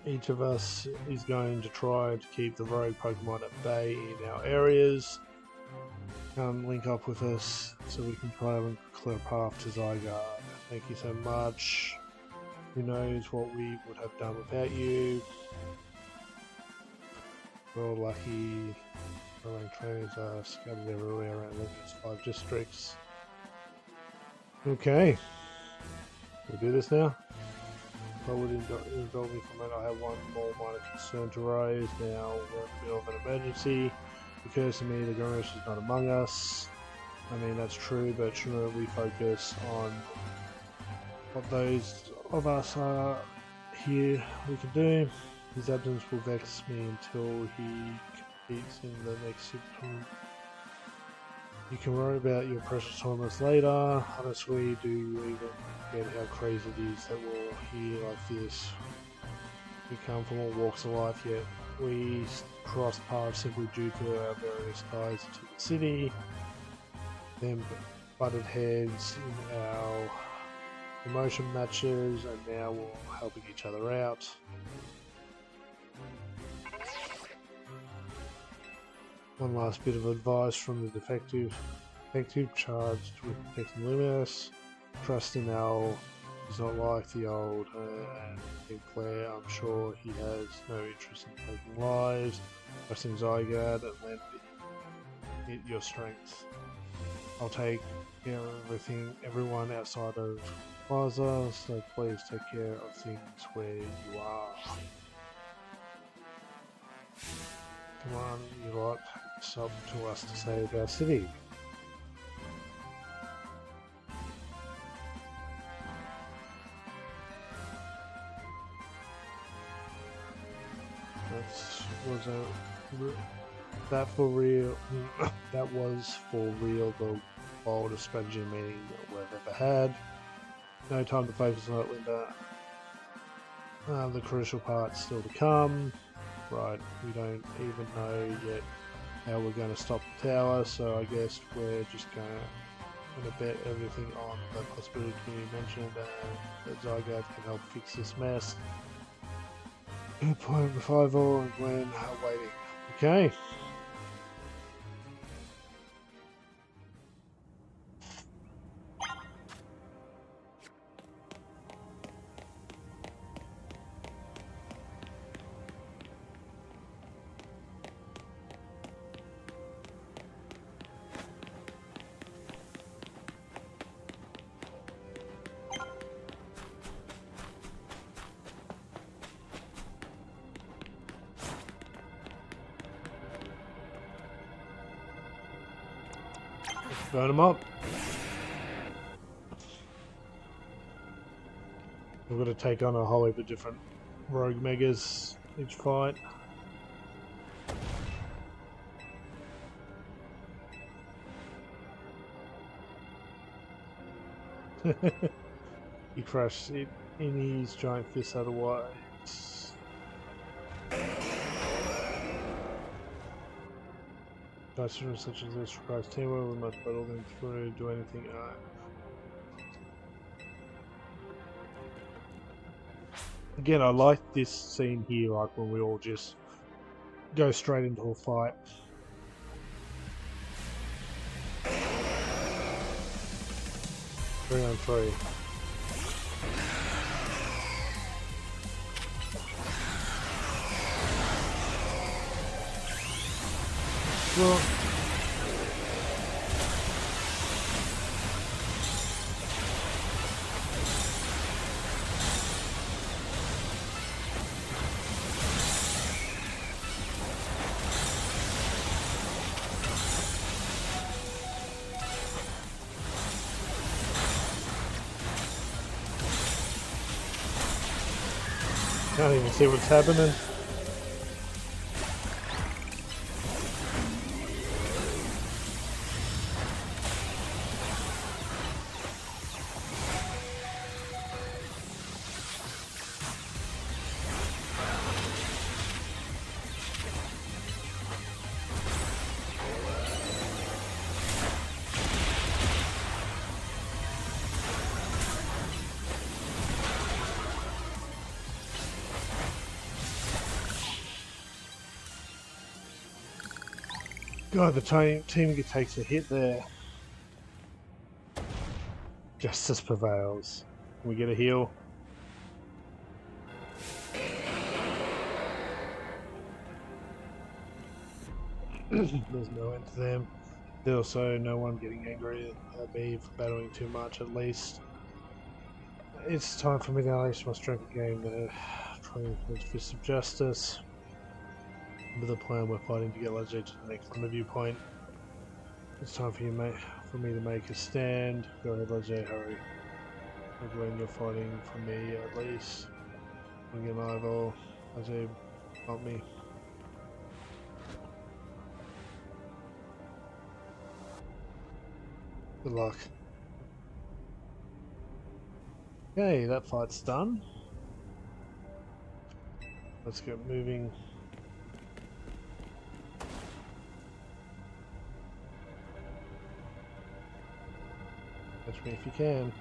each of us is going to try to keep the rogue Pokemon at bay in our areas. Come link up with us so we can try and clear a path to Zygarde. Thank you so much. Who knows what we would have done without you. We're all lucky. Our ranked trainers are scattered everywhere around Lincoln's 5 districts. Okay. We'll do this now. If I would indulge me for a minute, I have one more minor concern to raise. Now we're in the middle of an emergency. It occurs to me the Garish is not among us. I mean, that's true, but shouldn't we focus on what those of us are here we can do? His absence will vex me until he competes in the next Super Tournament. You can worry about your precious tournaments later. Honestly, do you even get how crazy it is that we're here like this? We come from all walks of life, yet we cross paths simply due to our various ties to the city. Then butted heads in our emotion matches, and now we're helping each other out. One last bit of advice from the detective charged with protecting Luminous. Trust in Al is not like the old King Claire. I'm sure he has no interest in taking lives. Trust in Zygarde and lend it your strength. I'll take care of everyone outside of Plaza, so please take care of things where you are. Come on, you lot, it's up to us to save our city. That was for real the boldest strategy meeting we've ever had. No time to focus on it, Linda. The crucial part's still to come. Right, we don't even know yet how we're going to stop the tower, so I guess we're just going to bet everything on the possibility you mentioned that Zygarde can help fix this mess. Good point with Ivor and Gwen are waiting. Okay. Burn them up. We've got to take on a whole heap of different rogue megas each fight. He crashed it in his giant fist otherwise. Customers such as this requires teamwork. We must battle them through, do anything. Again, I like this scene here, like when we all just go straight into a fight. Three on three. Well, can't even see what's happening. God, the team takes a hit there. Justice prevails. Can we get a heal? There's no end to them. There's also no one getting angry at me for battling too much, at least. It's time for me to unleash my strength again, trying for the fist of justice. With the plan, we're fighting to get Leger to the next rendezvous point. It's time for me to make a stand. Go ahead, Leger, hurry. When you're fighting for me, at least. I'm gonna get an eyeball. Leger, help me. Good luck. Okay, that fight's done. Let's get moving. Catch me if you can.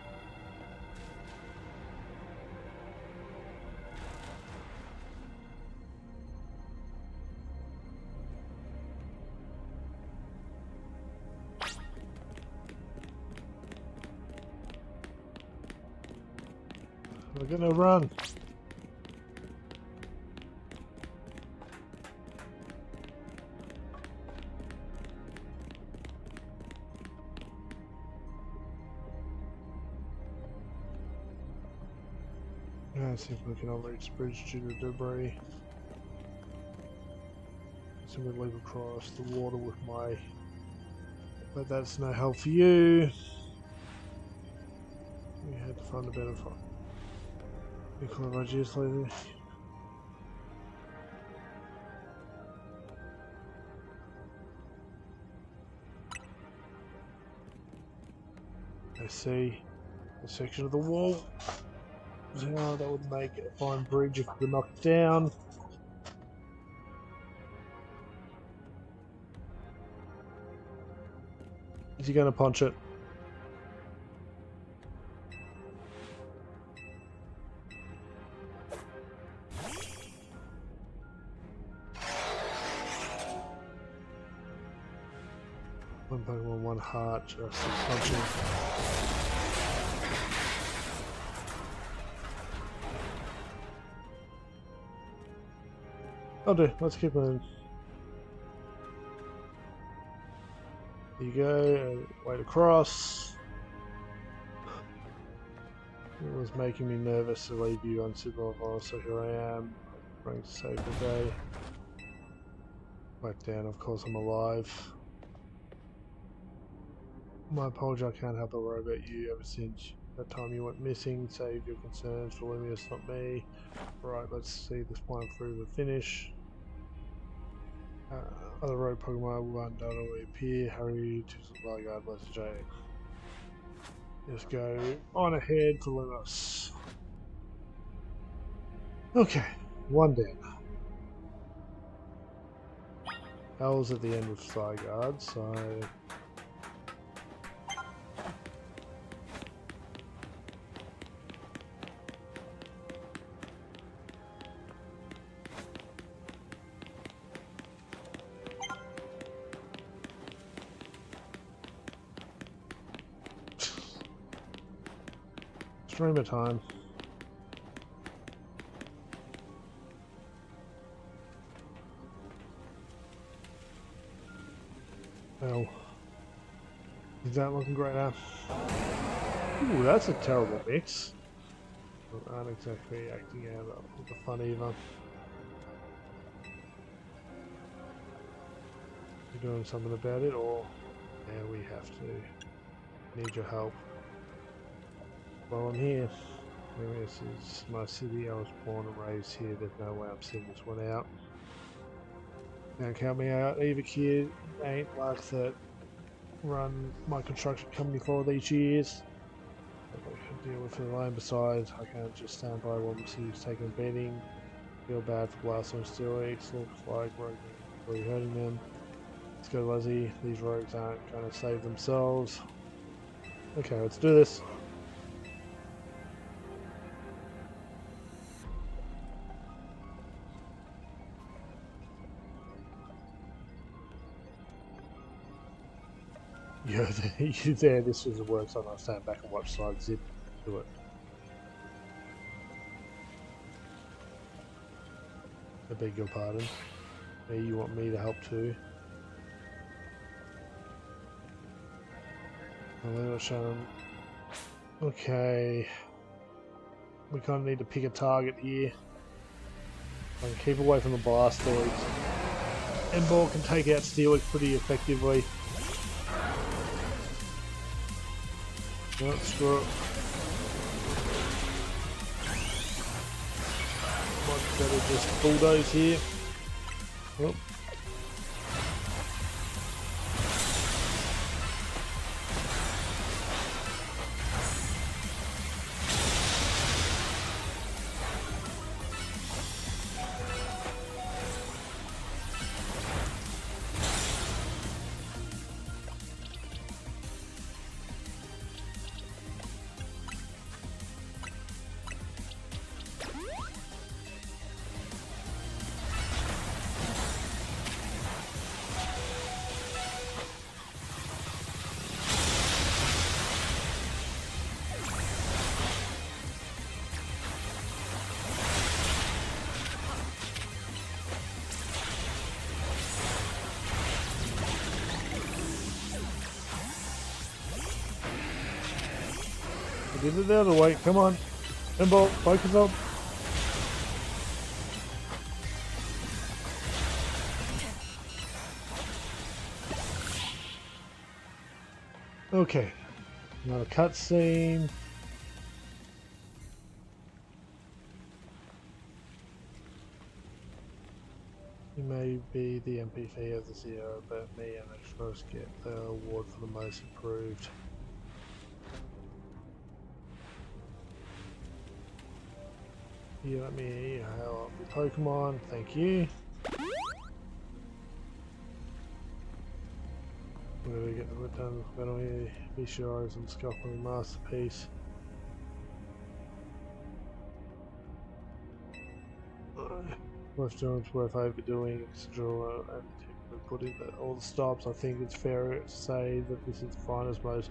We're gonna run. Let's see if we can overreach the bridge due to debris. So we leap across the water with my... But that's no help for you. We had to find a better fight. We call it ideas later. I see a section of the wall. Now that would make a fine bridge if we knock it down. Is he going to punch it? One Pokemon, one heart, just punching. I'll do. Let's keep moving. There you go. Way to cross. It was making me nervous to leave you unsupervised, so here I am. Trying to save the day. Back down, of course I'm alive. My apology, I can't help but worry about you ever since that time you went missing. Save your concerns for Lumius, not me. Right, let's see this one through the finish. Other road Pokemon will undoubtedly appear. Hurry to the Valgard, let's J. Just go on ahead to Lumos. Okay, one down. L's at the end of Zygarde, so... Streamer time. Oh. Is that looking great now? Ooh, that's a terrible mix. We aren't exactly acting out of the fun either. You doing something about it, or yeah, we have to. Need your help. Well, I'm here. This is my city. I was born and raised here. There's no way I'm sitting this one out. Don't count me out either, kid. Ain't like that. Run my construction company for all these years. I can deal with it alone. Besides, I can't just stand by while my city's taking a beating. Feel bad for blasting steroids. Looks like rogues are really hurting them. Let's go, Leslie. These rogues aren't going to save themselves. Okay, let's do this. go there. You there. This is the works on. I stand back and watch side zip do it. I beg your pardon. Hey, you want me to help too? I'm not showing. Okay. We kind of need to pick a target here. I can keep away from the blastoids. Emball can take out Steelix pretty effectively. No, screw it. Much better just bulldoze here. Oh. Get it out of the way, come on. Emball, focus on. Okay, another cutscene. You may be the MPV of the Zero, but me and Extras get the award for the most improved. You let me help your Pokemon, thank you. Where we get the work done, when we be sure and Scotland masterpiece. Most joints worth overdoing, draw and put in, but all the stops. I think it's fair to say that this is the finest, most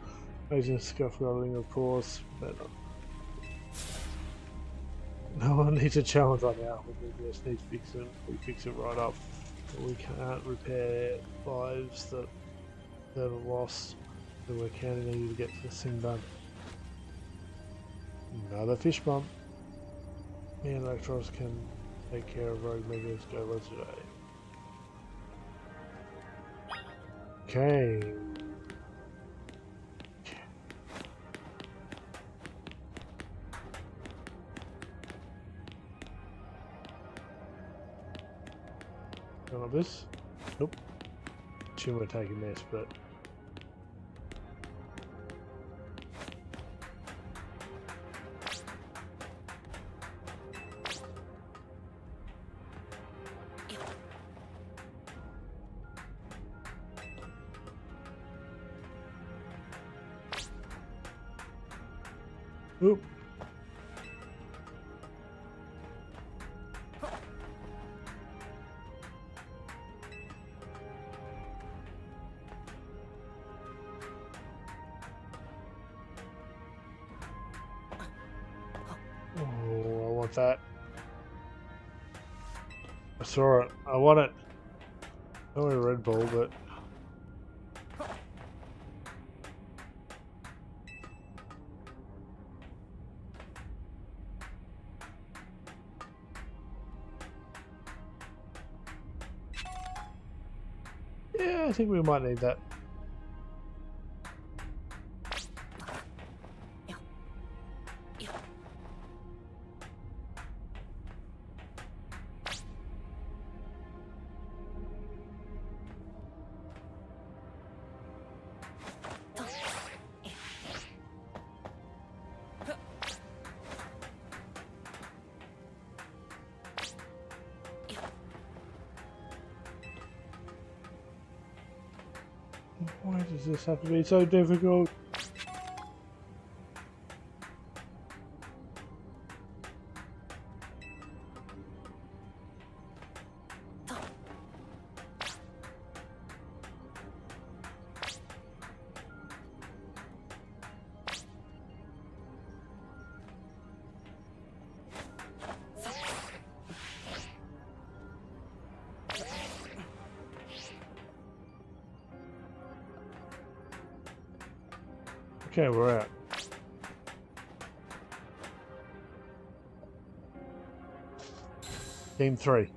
amazing scuffling, of course, but no one needs a challenge right now. We just need to fix it. We fix it right up. We can't repair lives that are lost, so we're counting on you to get this thing done. Another fish bump. Me and Electros can take care of rogue megas. Go let's today. Okay. Of this? Nope. Assume we're taking this, but oop. That. I saw it. I want it. Not a Red Bull, but yeah, I think we might need that. Why does this have to be so difficult? Okay, we're out. Game 3.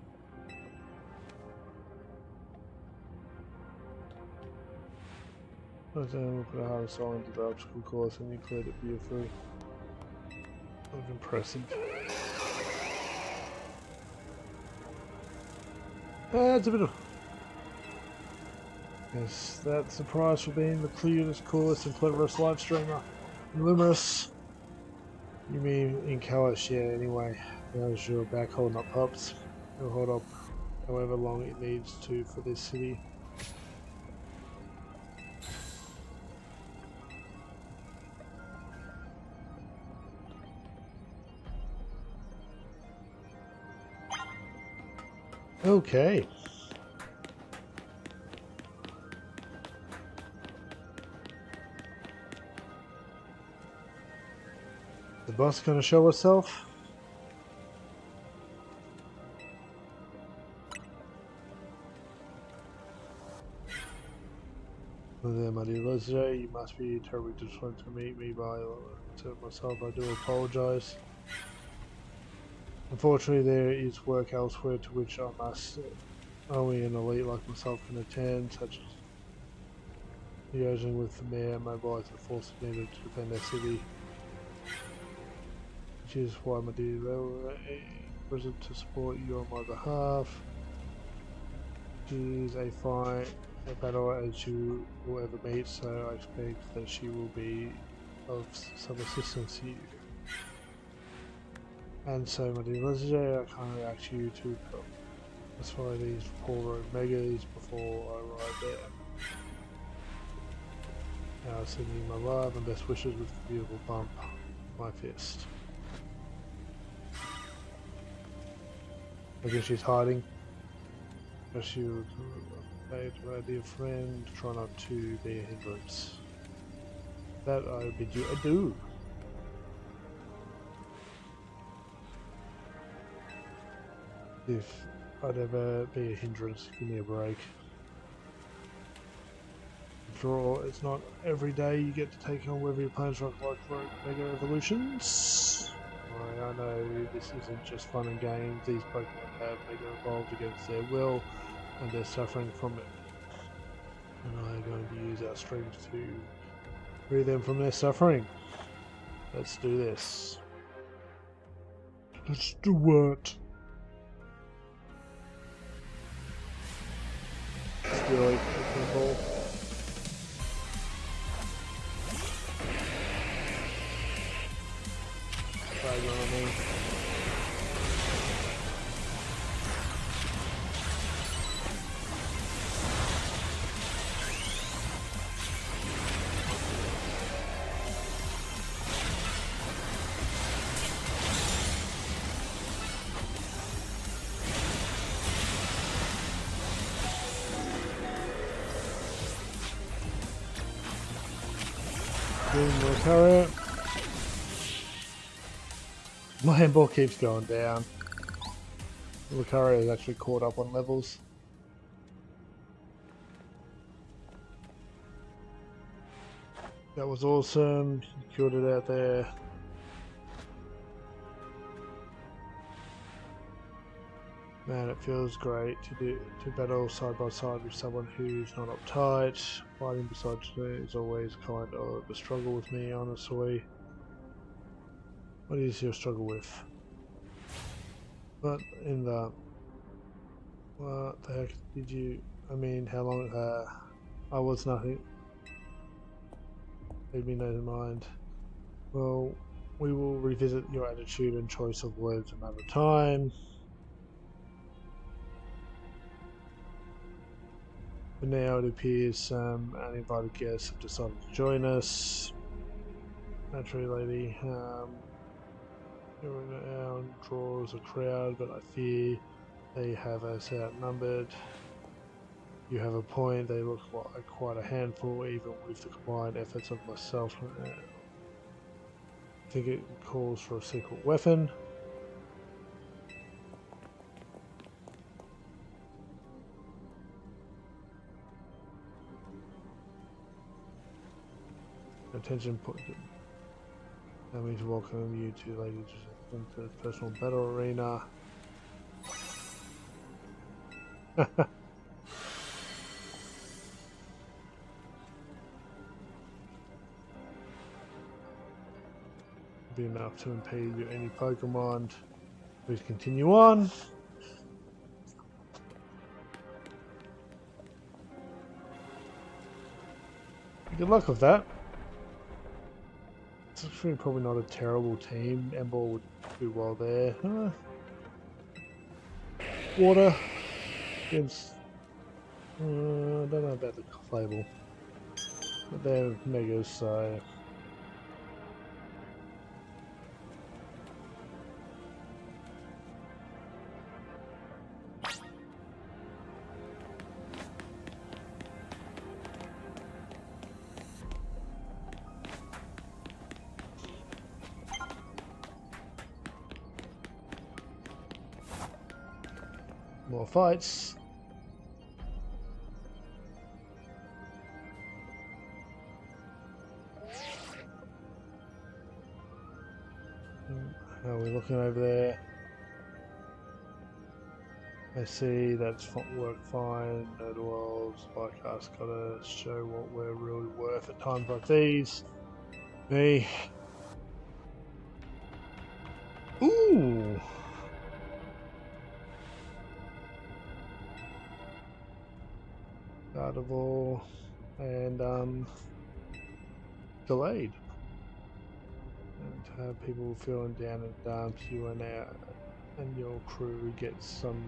We'll put a hardest on into the obstacle course and you cleared it beautifully. That was impressive. That's a bit of... Yes, that's the price for being the clearest, coolest and cleverest live streamer. Numerous. You mean in Kalish, yeah, anyway. How's your back holding up, pups? It'll hold up however long it needs to for this city. Okay. The boss gonna show herself? Well there, my dear Leslie, you must be terribly disappointed to meet me by myself. I do apologise. Unfortunately, there is work elsewhere to which I must only an elite like myself can attend, such as liaising with the mayor, mobilise the forces needed to defend their city. Which is why, my dear, present to support you on my behalf. She is a battle as you will ever meet, so I expect that she will be of some assistance to you. And so, my dear Leslie, I kindly ask you to satisfy these poor road megas before I arrive there. Now, I send you my love and best wishes with the beautiful bump, my fist. I guess she's hiding. She would say to my dear friend, try not to be a hindrance. That I bid you adieu. If I'd ever be a hindrance, give me a break. After all, it's not every day you get to take on whether your opponents rock like Mega Evolutions. I know this isn't just fun and games. These Pokemon have Mega evolved against their will, and they're suffering from it. And I'm going to use our streams to free them from their suffering. Let's do this. Let's do it. Steroid Pokeball. Flag on me. Lucario. My handball keeps going down. Lucario is actually caught up on levels. That was awesome. You killed it out there. Man, it feels great to battle side by side with someone who's not uptight. Fighting beside you is always kind of a struggle with me, honestly. What is your struggle with? But in the... What the heck did you... I mean, how long... I was nothing. Leave me no mind. Well, we will revisit your attitude and choice of words another time. But now it appears some uninvited guests have decided to join us. Naturally, lady, our draws a crowd, but I fear they have us outnumbered. You have a point, they look like quite a handful, even with the combined efforts of myself. I think it calls for a secret weapon. Attention, that means welcome you to ladies into the personal battle arena. Be enough to impede your any Pokemon. Please continue on. Good luck with that. It's actually probably not a terrible team. Ember would do well there. Water against. I don't know about the Clable, but they're Megas, so. More fights. How are we looking over there? I see that's worked fine. Well, Spycast gotta show what we're really worth at times like these. Me. Ooh. Startable and delayed. And to have people feeling down in the dumps, you and your crew get something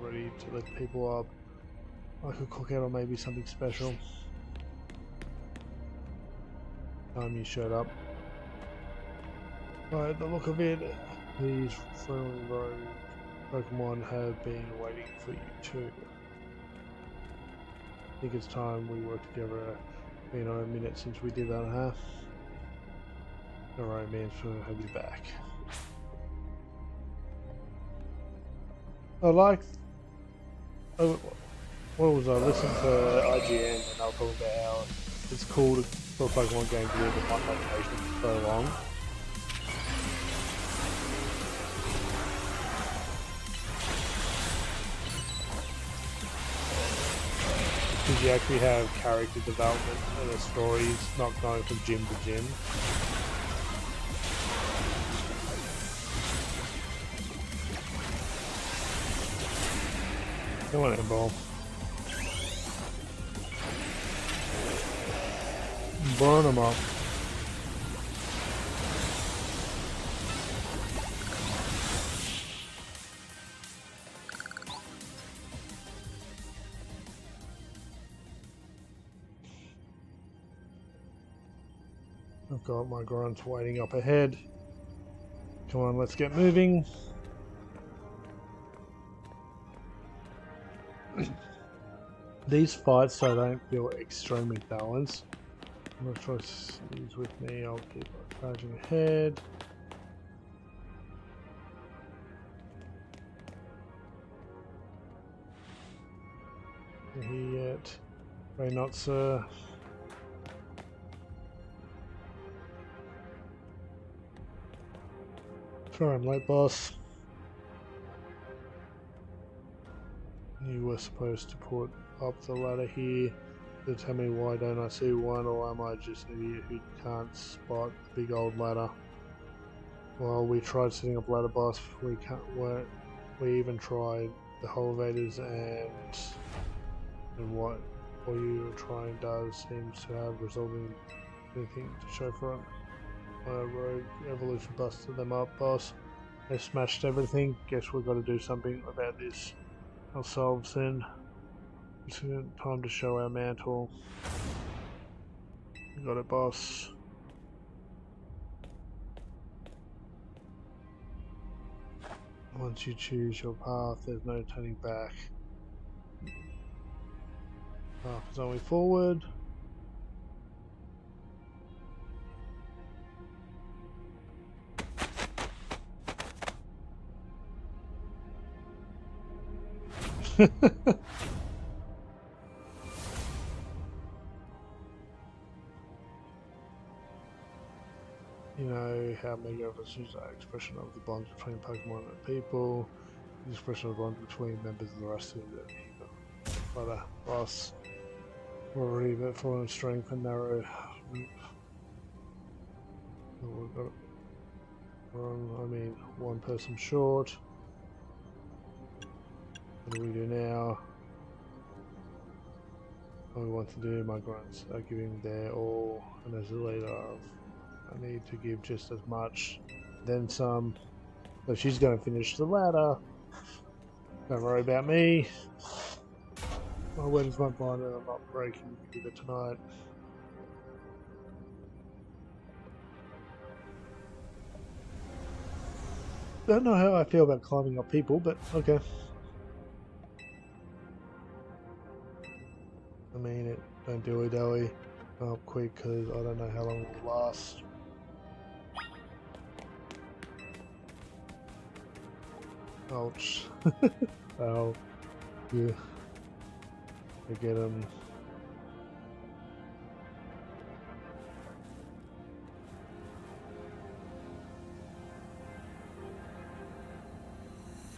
ready to lift people up, like a cookout or maybe something special. Time you showed up. By the look of it, these friendly rogue Pokemon have been waiting for you too. I think it's time we work together. Been a minute since we did that, huh? Alright, man, so have you back. I like. Oh, what was I listening to IGN and they were talking about how it's cool for a Pokemon game to live in one location for so long. Because you actually have character development and the stories not going from gym to gym. Come on, Ball. Burn them up. I've got my grunts waiting up ahead. Come on, let's get moving. These fights, so I don't feel extremely balanced. I'm not sure he's with me. I'll keep charging ahead. Not here yet. Ray not, sir. Sorry, I'm late, boss. You were supposed to put up the ladder here. To tell me why don't I see one, or am I just an idiot who can't spot the big old ladder? Well, we tried setting up ladder, boss. We even tried the elevators, and what you are trying does seems to have resulted in anything to show for it. Rogue Evolution busted them up, boss. They smashed everything. Guess we've got to do something about this ourselves then. It's time to show our mantle. You got it, boss. Once you choose your path, there's no turning back. Path is only forward. You know how Mega Evolutions are expression of the bonds between Pokemon and people. The expression of bonds between members of the rest of the Fighter boss. Already but full in strength and narrow. We've got one person short. What do we do now? What we want to do, my grunts are giving their all, and as a leader I need to give just as much, then some. So she's going to finish the ladder. Don't worry about me. My wedding's my bond and I'm not breaking either tonight. Don't know how I feel about climbing up people, but okay. I mean, don't dilly-dally up quick because I don't know how long it will last. Ouch. Oh, yeah. I get him.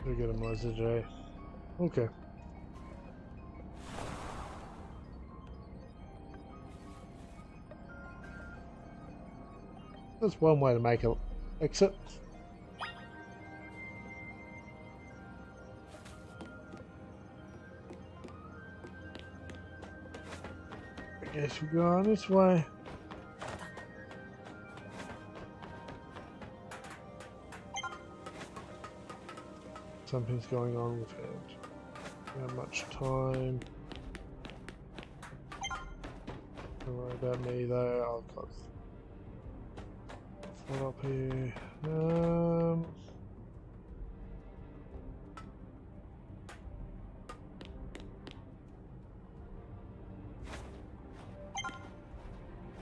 I get him, Liza J. Okay. That's one way to make an exit. I guess we go on this way. Something's going on with it. Not much time. Don't worry about me though. I've got one up here.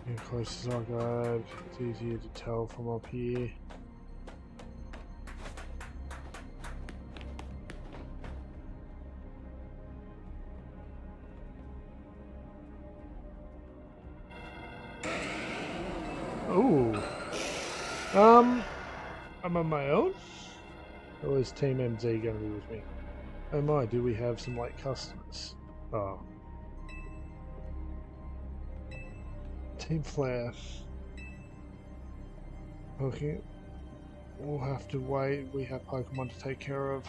As close as I go, it's easier to tell from up here. Oh, I'm on my own? Or is Team MZ going to be with me? Oh my, do we have some late customers? Oh. Team Flare. Okay. We'll have to wait. We have Pokemon to take care of.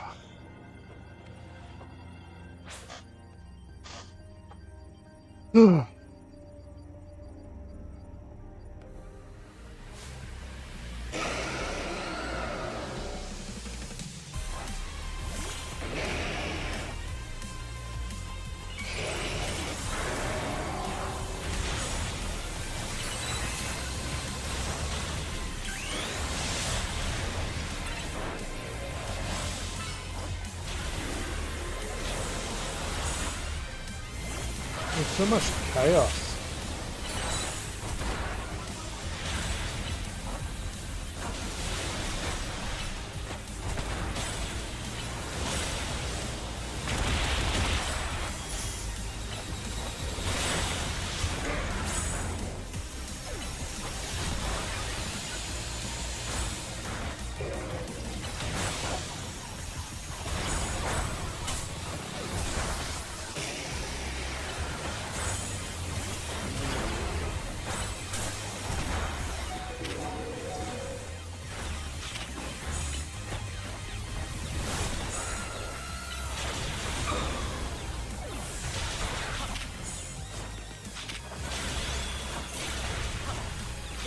There's so much chaos.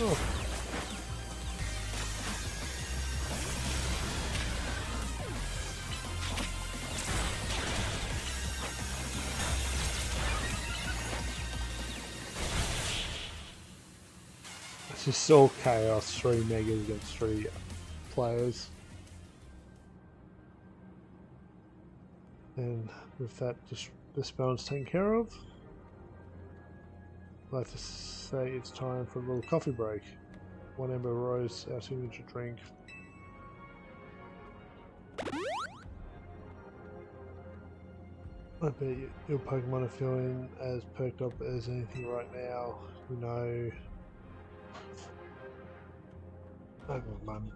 Oh. It's just all chaos, 3 megas against 3 players. And with that, this balance taken care of, I'd like to say it's time for a little coffee break. 1 Ember Rose, our signature drink. I bet your Pokemon are feeling as perked up as anything right now. You know, Never mind.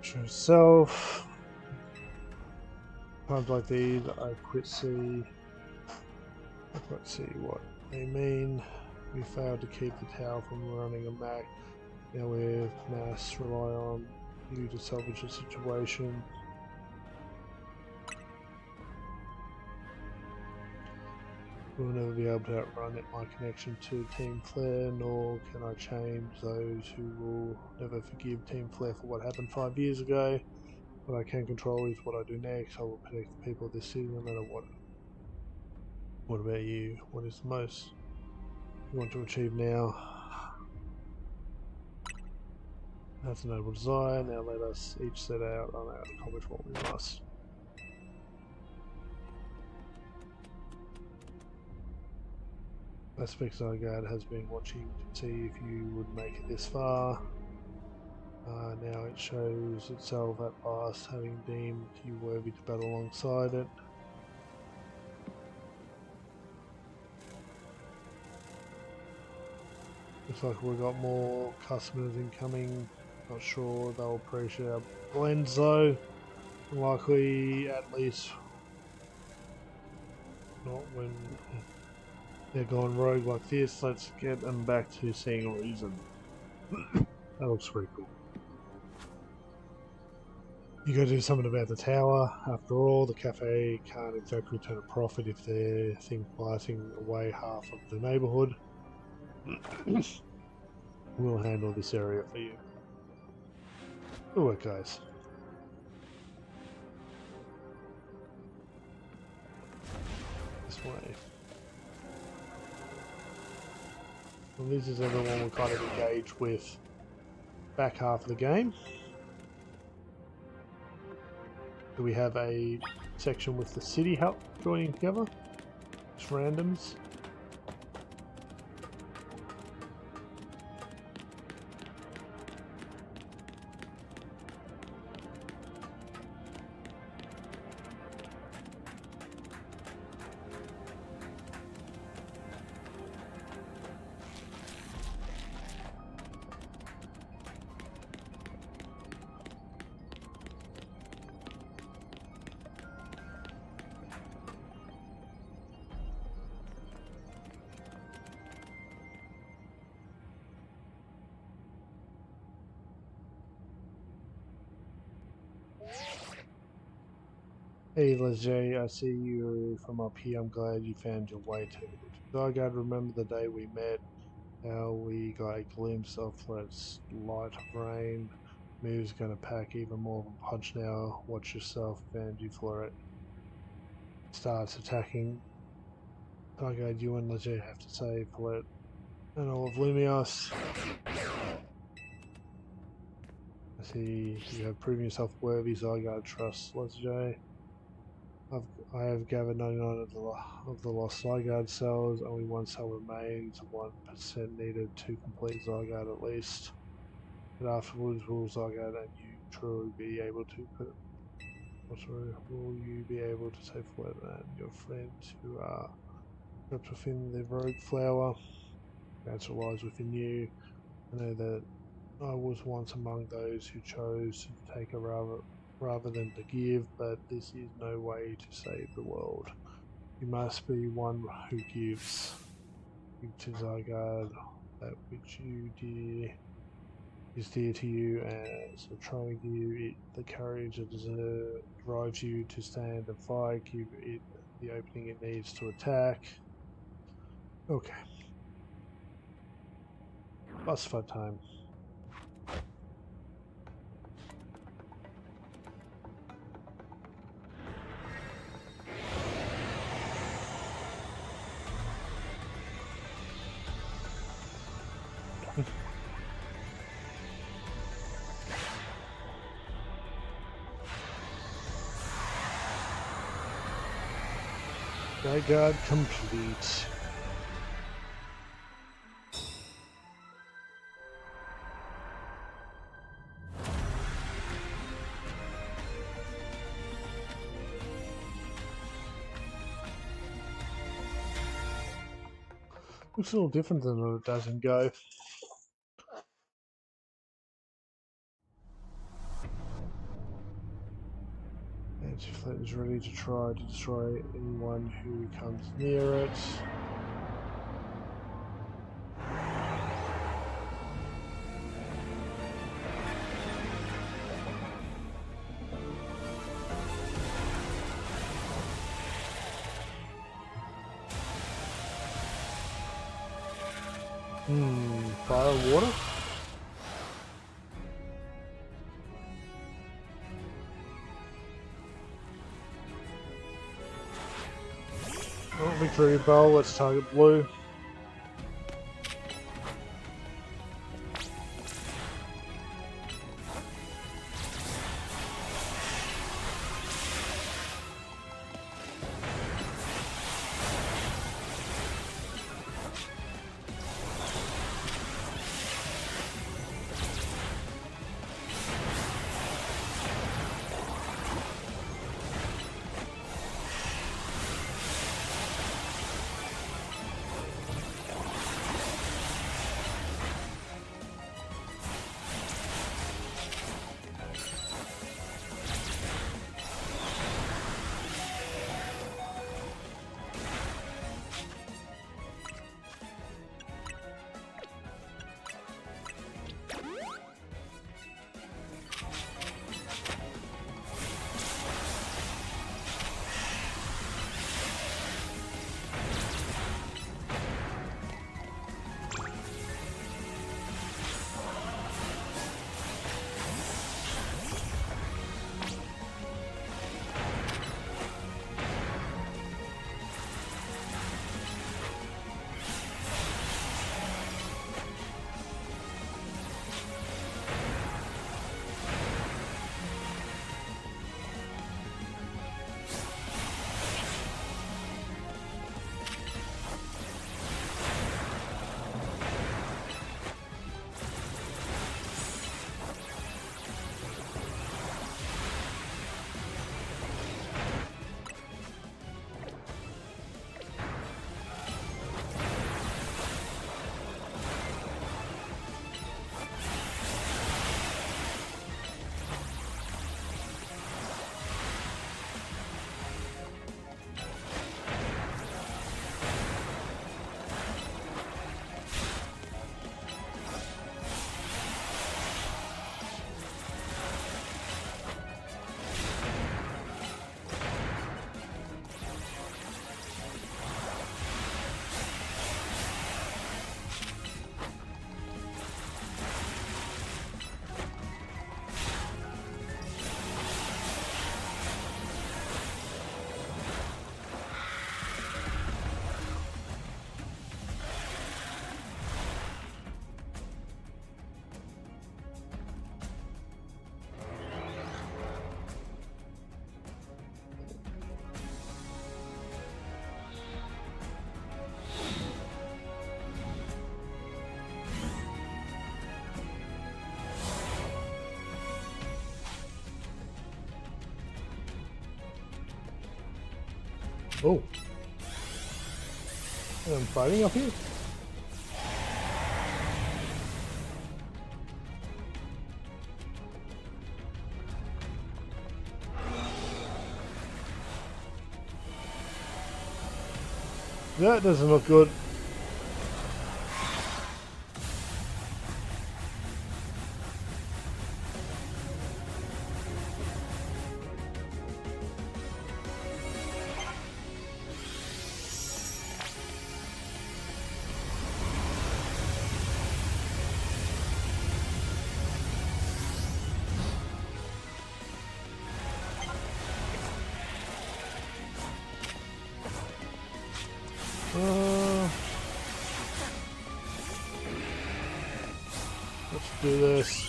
Show yourself. Times like these, I quit see. I quite see what they mean. We failed to keep the tower from running amok. Now we mass rely on you to salvage the situation. We'll never be able to outrun my connection to Team Flare, nor can I change those who will never forgive Team Flare for what happened 5 years ago. What I can control is what I do next. I will protect the people of this city no matter what. What about you? What is the most you want to achieve now? That's a noble desire. Now let us each set out on how to accomplish what we must. Aspects Guard has been watching to see if you would make it this far. Now it shows itself at last, having deemed you worthy to battle alongside it. Looks like we've got more customers incoming. Not sure they'll appreciate our blends though. Likely, at least not when they're gone rogue like this. Let's get them back to seeing a reason. That looks pretty cool. You gotta do something about the tower. After all, the cafe can't exactly turn a profit if they're blasting away half of the neighbourhood. We'll handle this area for you. Good work, guys. This way. Well, this is everyone we kind of engage with back half of the game. Do we have a section with the city help joining together? Just randoms. Hey Leger, I see you from up here. I'm glad you found your way to Zygarde. Remember the day we met? How we got a glimpse of Flet's light rain. Move's gonna pack even more of a punch now. Watch yourself, found you for it. Starts attacking. Zygarde, you and Leger have to save Flet and all of Lumios. I see you have proven yourself worthy, Zygarde trusts Leger. I have gathered 99 of the lost Zygarde cells. Only one cell remains. 1% needed to complete Zygarde at least. But afterwards, will Zygarde and you truly be able to will you be able to save Flet and your friends who are trapped within the rogue flower? The answer lies within you. I know that I was once among those who chose to take a rather than to give, but this is no way to save the world. You must be one who gives. Give to Zygarde that which is dear to you, and so try to give it the courage that drives you to stand and fight. Give it the opening it needs to attack. Okay. Boss fight time. Zygarde complete. Looks a little different than it doesn't go. Its fleet is ready to try to destroy anyone who comes near it. Fire and water? Oh, Victory Bell, let's target blue. Oh. I'm fighting up here? That doesn't look good. Let's do this.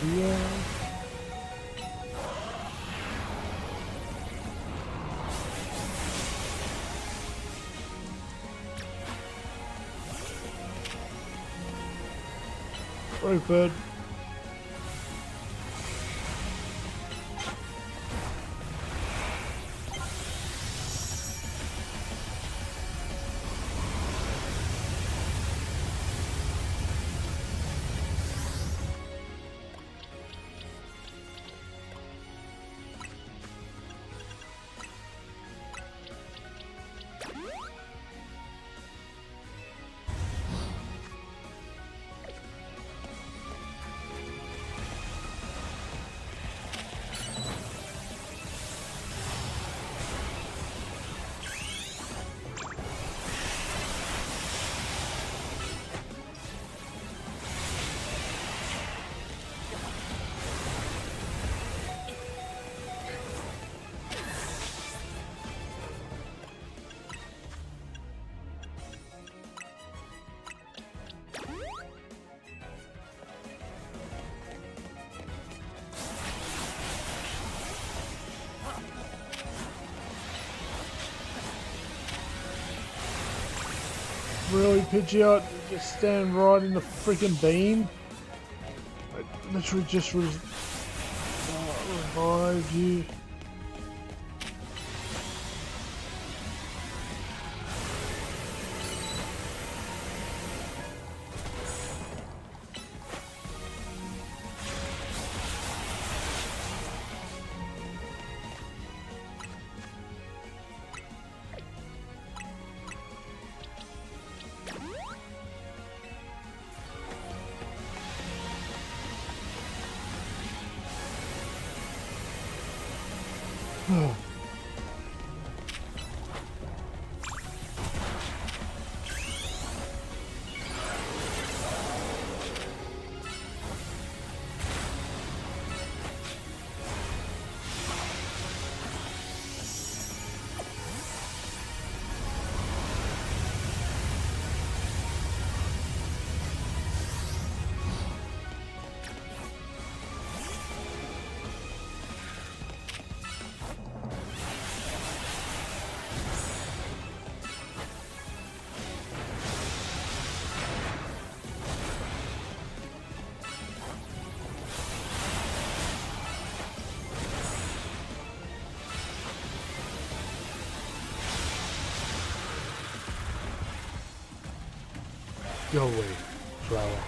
Yeah. Rupert. Really, Pidgeot? Just stand right in the freaking beam? I literally just revived you. Go away, flower.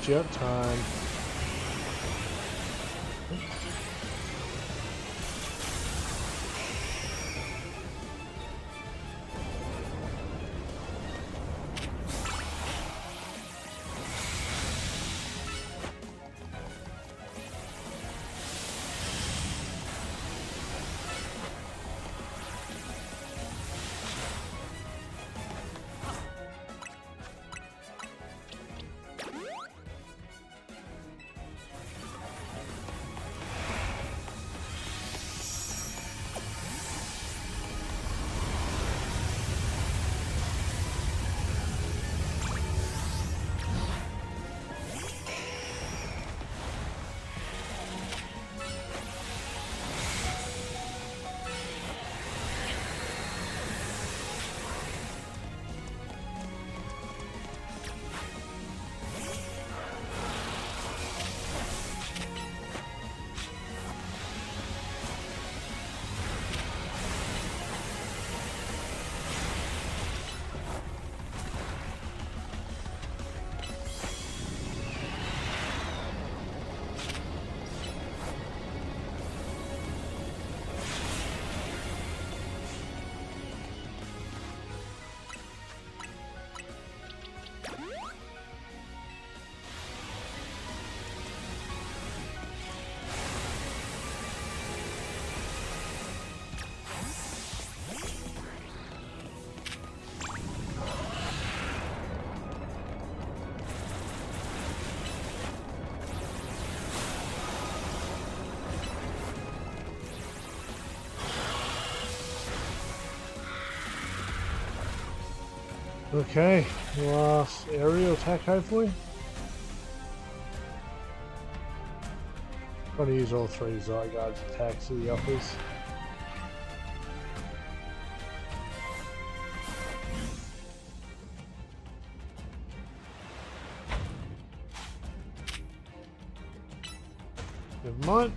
your time. Okay, last aerial attack hopefully. Trying to use all three Zygarde's attacks that he offers. Never mind.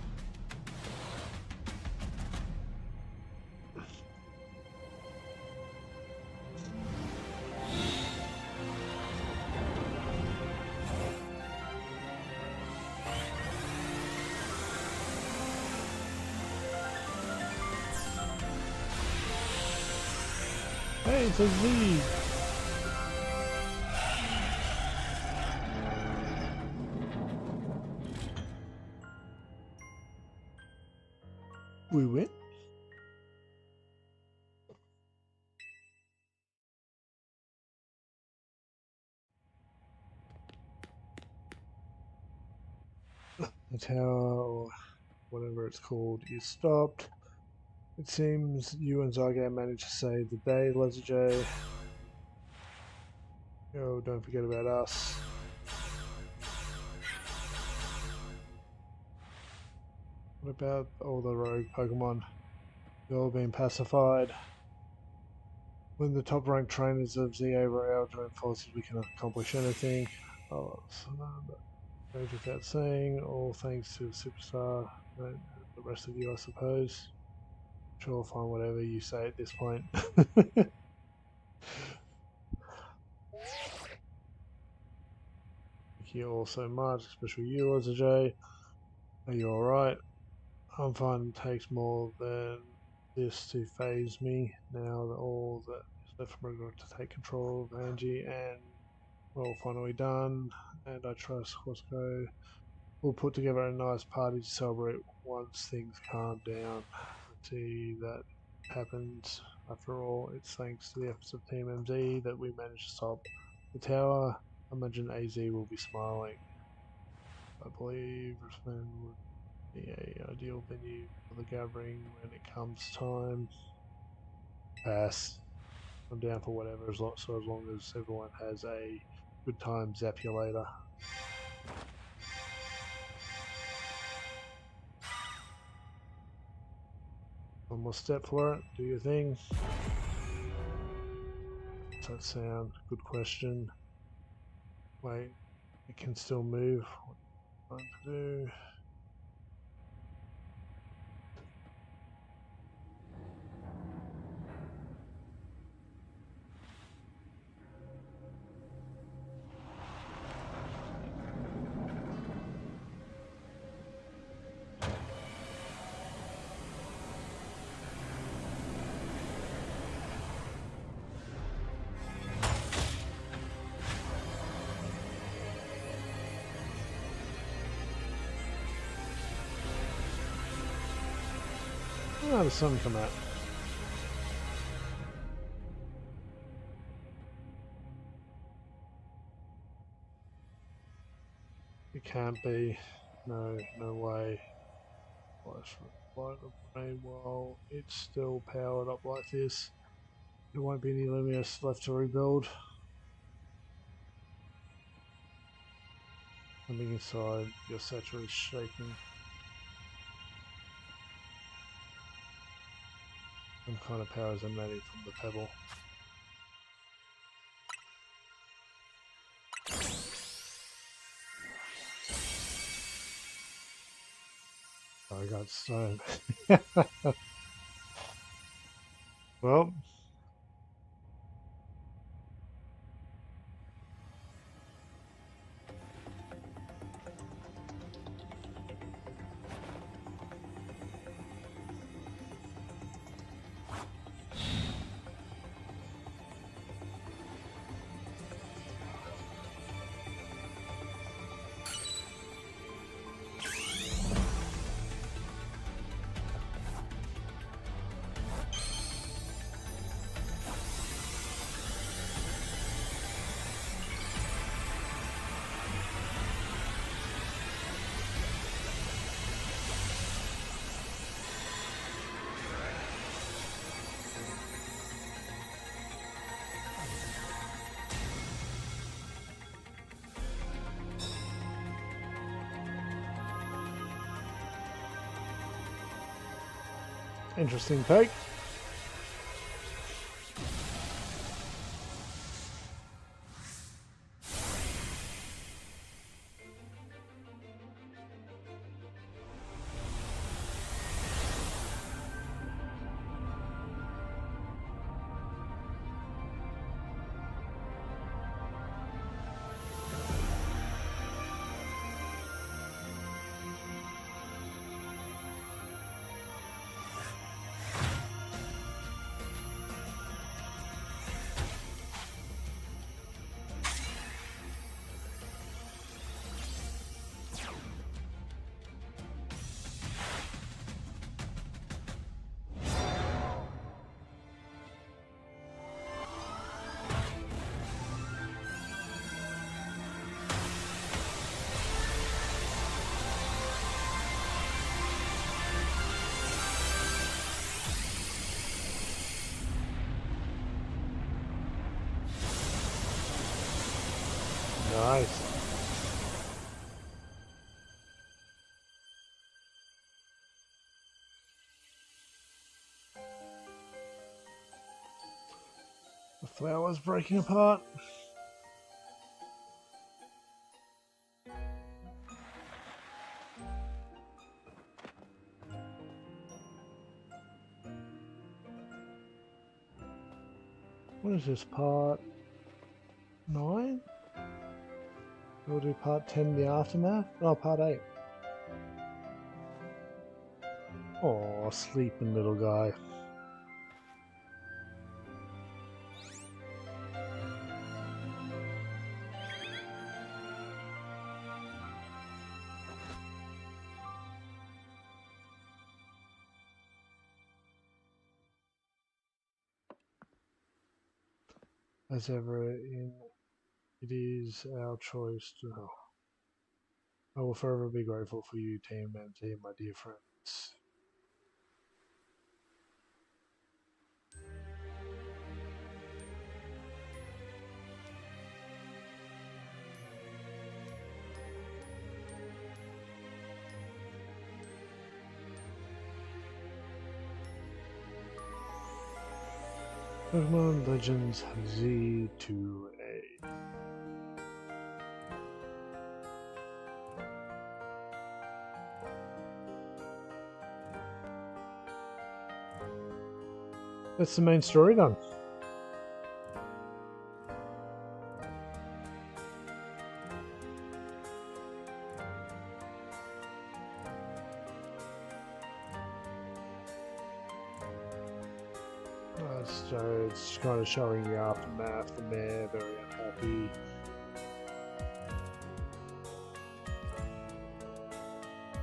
Hey, it's a Z! We win? The tower, or whatever it's called, is stopped. It seems you and Zygarde managed to save the day, J. Oh, don't forget about us. What about all the rogue Pokemon? They're all being pacified. When the top ranked trainers of ZA were our joint forces, we cannot accomplish anything. Oh, goes without saying, all thanks to the superstar and the rest of you, I suppose. Sure, fine, whatever you say at this point. Thank you all so much, especially you, J. Are you alright? I'm fine. It takes more than this to phase me. Now that all that is left for me to take control of Angie, and well, finally done. And I trust Costco will put together a nice party to celebrate once things calm down. Let's see that happens. After all, it's thanks to the efforts of Team MZ that we managed to stop the tower. I imagine AZ will be smiling. I believe Richmond would be an ideal venue for the gathering when it comes time. Pass. I'm down for whatever, as long as everyone has a good time. Zap you later. One more step for it. Do your thing. What's that sound? Good question. Wait, it can still move. What do I do? Oh, the sun come out. It can't be. No, no way. Light of rain while it's still powered up like this. There won't be any Lumious left to rebuild. Coming inside, your satchel is shaking. Some kind of power is emanating from the pebble. I got stone. Well, interesting take. Nice. The flower's breaking apart. What is this, part 9? We'll do part 10, the aftermath? Oh, part 8. Oh, sleeping little guy. As ever, it is our choice to know. I will forever be grateful for you, team, and to you, my dear friends. Pokémon Legends Z2A. That's the main story done. So it's kind of showing the aftermath, the mayor very unhappy.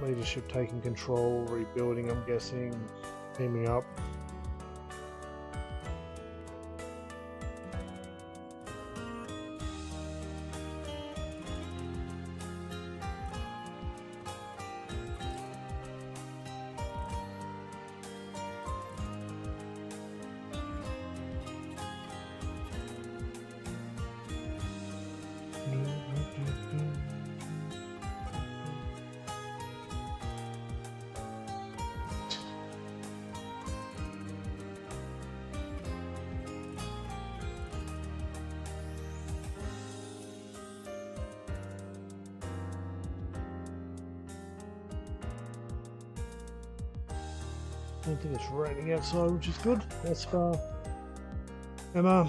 Leadership taking control, rebuilding, I'm guessing. teaming up. I don't think it's raining outside, which is good. That's far. Emma.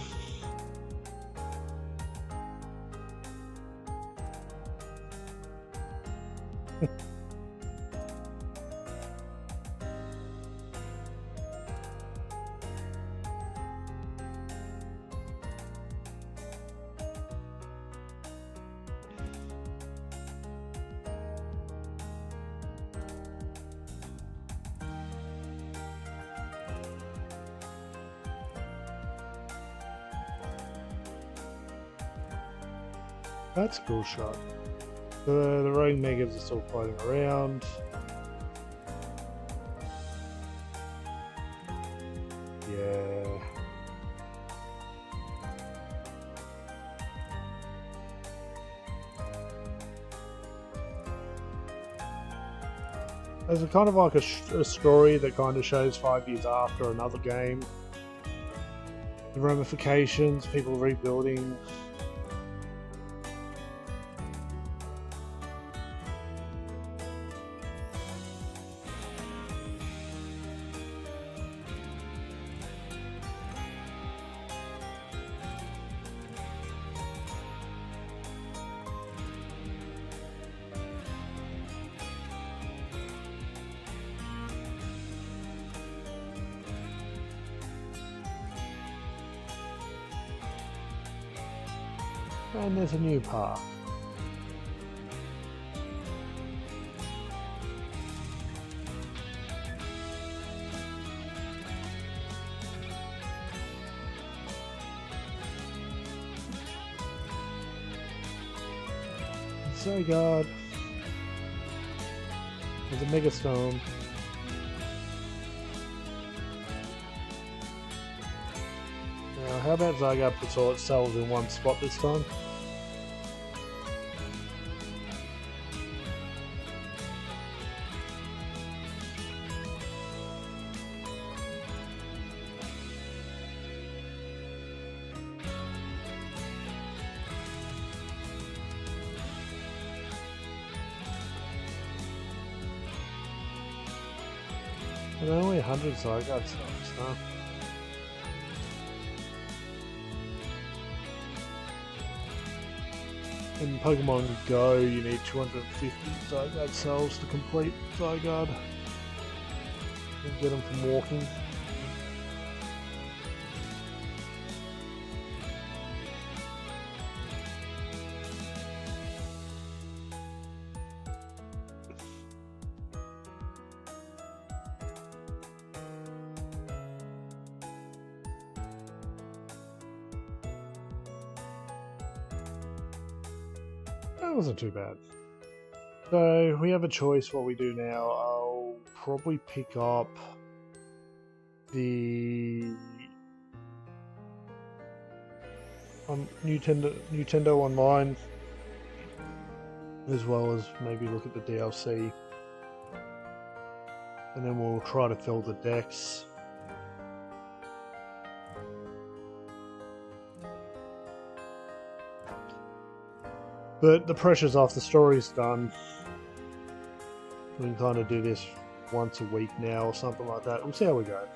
That's a cool shot. The rain megas are still floating around. Yeah. There's a kind of like a story that kind of shows 5 years after another game. The ramifications, people rebuilding. And there's a new park. So God, there's a megastone. Now, how about Zygarde puts all its cells in one spot this time? And only 100 Zygarde cells, huh? In Pokemon Go, you need 250 Zygarde cells to complete Zygarde and get them from walking. That wasn't too bad. So we have a choice what we do now. I'll probably pick up the Nintendo Online, as well as maybe look at the DLC, and then we'll try to fill the decks. But the pressure's off, the story's done. We can kind of do this once a week now or something like that. We'll see how we go.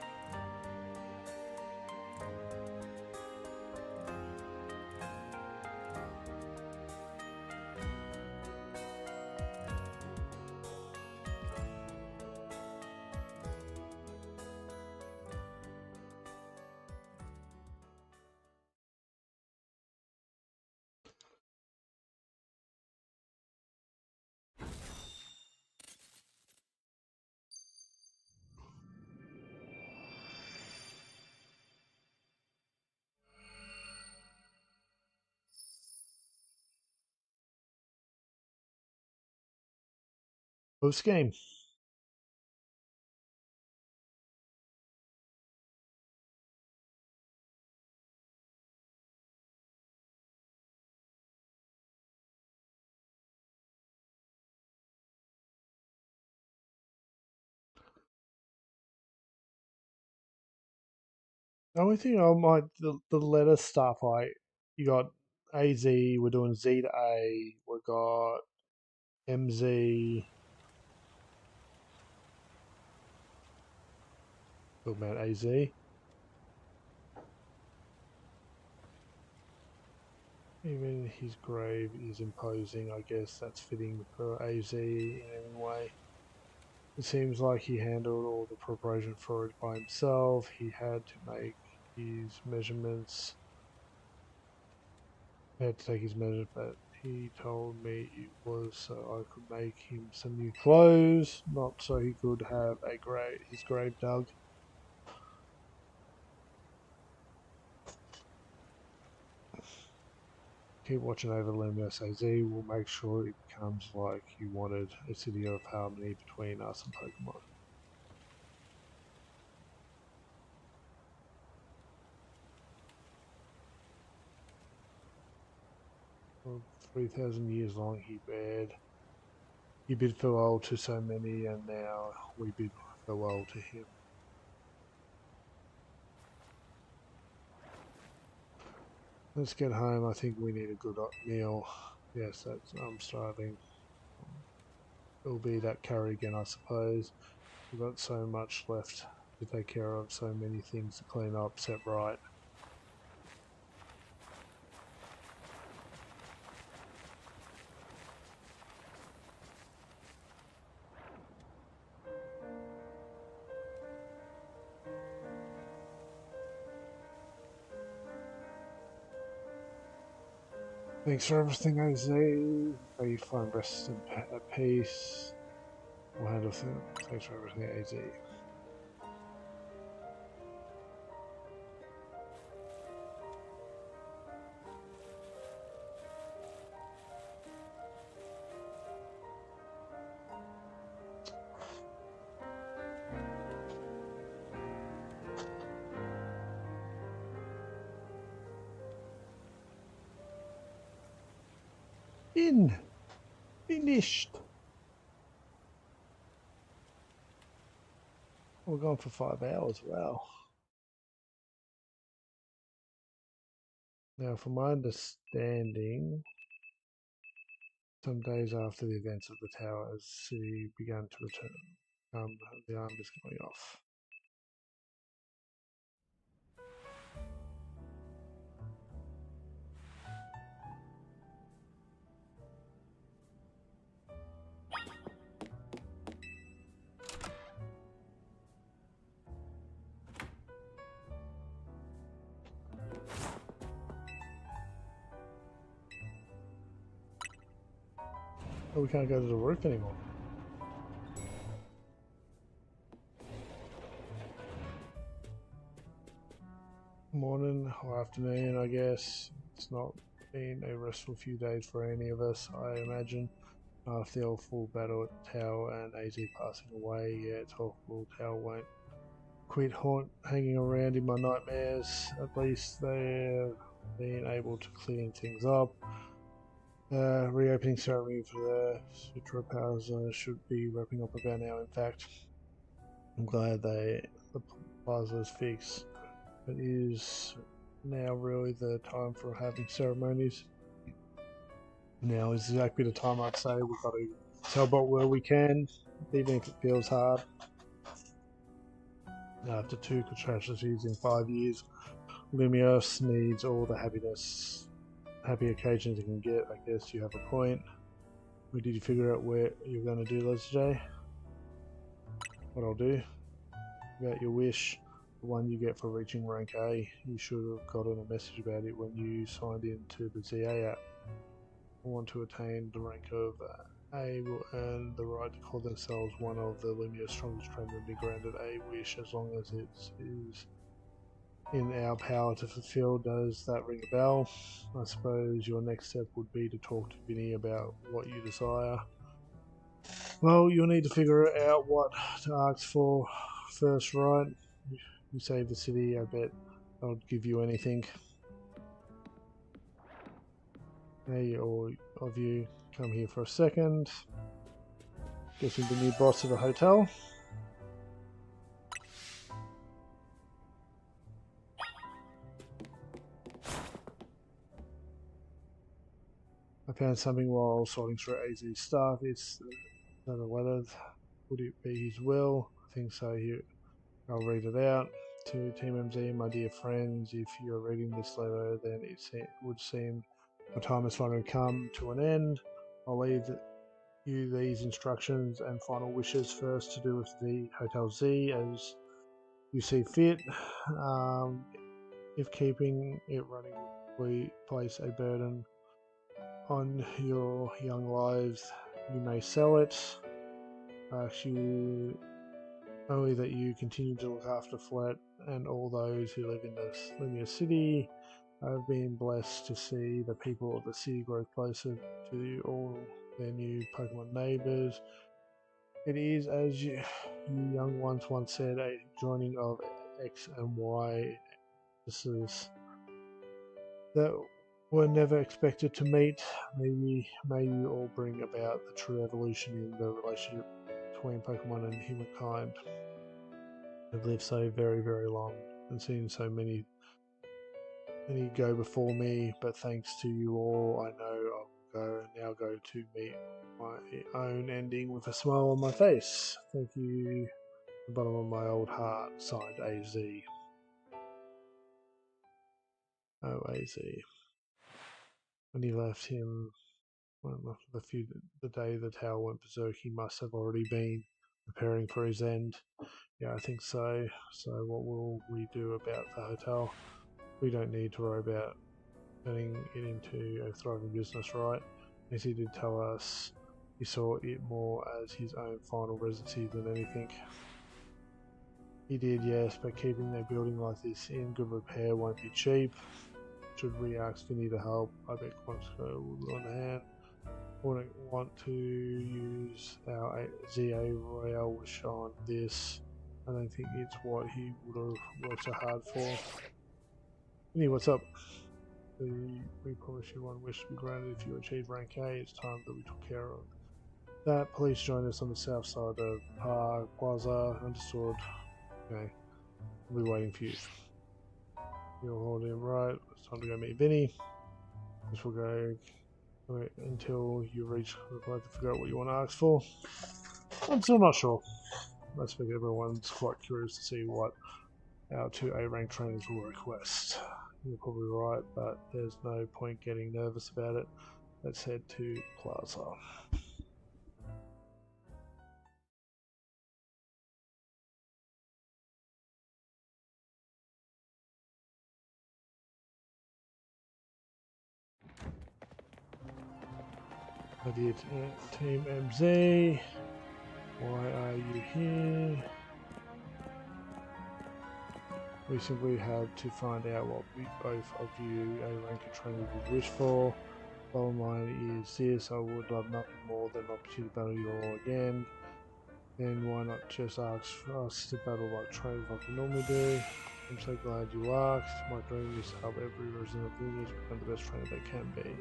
of scheme. The only thing I might the letter stuff you got AZ, we're doing Z to A, we got MZ, talk about AZ. Even his grave is imposing, I guess that's fitting for AZ in any way. It seems like he handled all the preparation for it by himself. He had to make his measurements, had to take his measures, but he told me it was so I could make him some new clothes, not so he could have his grave dug. Keep watching over Luminous AZ. We'll make sure it becomes like you wanted, a city of harmony between us and Pokemon. For 3,000 years long he bid farewell to so many, and now we bid farewell to him. Let's get home. I think we need a good meal. Yes, I'm starving. It'll be that curry again, I suppose. We've got so much left to take care of, so many things to clean up, set right. Thanks for everything, AZ. May you find rest and at peace. We'll handle things. Thanks for everything, AZ. Finished. We're gone for 5 hours. Wow. Now, from my understanding, some days after the events of the tower, as the city began to return, the alarm is going off. Oh, we can't go to the roof anymore. Morning or afternoon, I guess. It's not been a restful few days for any of us, I imagine. After the awful battle at the tower and AZ passing away, yeah, it's awful. Tower won't quit hanging around in my nightmares. At least they've been able to clean things up. Reopening ceremony for the Sutra powers should be wrapping up about now. In fact, I'm glad the plaza is fixed. It is now really the time for having ceremonies. Now is exactly the time I'd say we've got to sailboat where we can, even if it feels hard. After 2 catastrophes in 5 years, Lumios needs all the happy occasions it can get. I guess you have a point. Did you figure out what you're going to do, Leslie? What I'll do? About your wish, the one you get for reaching rank A. You should have gotten a message about it when you signed into the ZA app. I want to attain the rank of A will earn the right to call themselves one of the Lumia's strongest friends and be granted a wish as long as it is in our power to fulfill. Does that ring a bell? I suppose your next step would be to talk to Vinny about what you desire. Well, you'll need to figure out what to ask for first, right? You save the city, I bet I'll give you anything. Hey, all of you, come here for a second. Guessing the new boss of the hotel. I found something while sorting through AZ's stuff. It's another letter. Would it be his will? I think so. Here, I'll read it out. To Team MZ, my dear friends, if you're reading this letter, then it would seem my time has finally come to an end. I'll leave you these instructions and final wishes. First, to do with the Hotel Z as you see fit. If keeping it running will place a burden on your young lives, you may sell it. I ask you only that you continue to look after Flat and all those who live in the Lumia City. I've been blessed to see the people of the city grow closer to all their new Pokemon neighbors. It is, as you young ones once said, a joining of X and Y. This is that were never expected to meet. May you all bring about the true evolution in the relationship between Pokemon and humankind. I've lived so very, very long and seen so many go before me, but thanks to you all, I know I'll now go to meet my own ending with a smile on my face. Thank you, from the bottom of my old heart. Signed, AZ. Oh, AZ. When he left him, the day the tower went berserk, he must have already been preparing for his end. Yeah, I think so. So what will we do about the hotel? We don't need to worry about turning it into a thriving business, right? As he did tell us, he saw it more as his own final residency than anything. He did, yes, but keeping a building like this in good repair won't be cheap. Should we ask any to help? I bet Quantico will be on hand. Wouldn't want to use our ZA Royale wish on this. I don't think it's what he would have worked so hard for. Anyway, what's up? We promise you one wish to be granted if you achieve rank A. It's time that we took care of that. Please join us on the south side of Park Plaza. Understood. Okay, we'll be waiting for you. You'll hold him right. It's time to go meet Vinny. This will go until you reach the point to figure out what you want to ask for. I'm still not sure. I expect everyone's quite curious to see what our 2A rank trainers will request. You're probably right, but there's no point getting nervous about it. Let's head to Plaza. My dear Team MZ, why are you here? We simply had to find out what we both of you, a rank trainer, would wish for. Bottom line is this: I would love nothing more than an opportunity to battle you all again. Then why not just ask for us to battle like trainers like we normally do? I'm so glad you asked. My dream is to help every resident of Lumias become the best trainer they can be.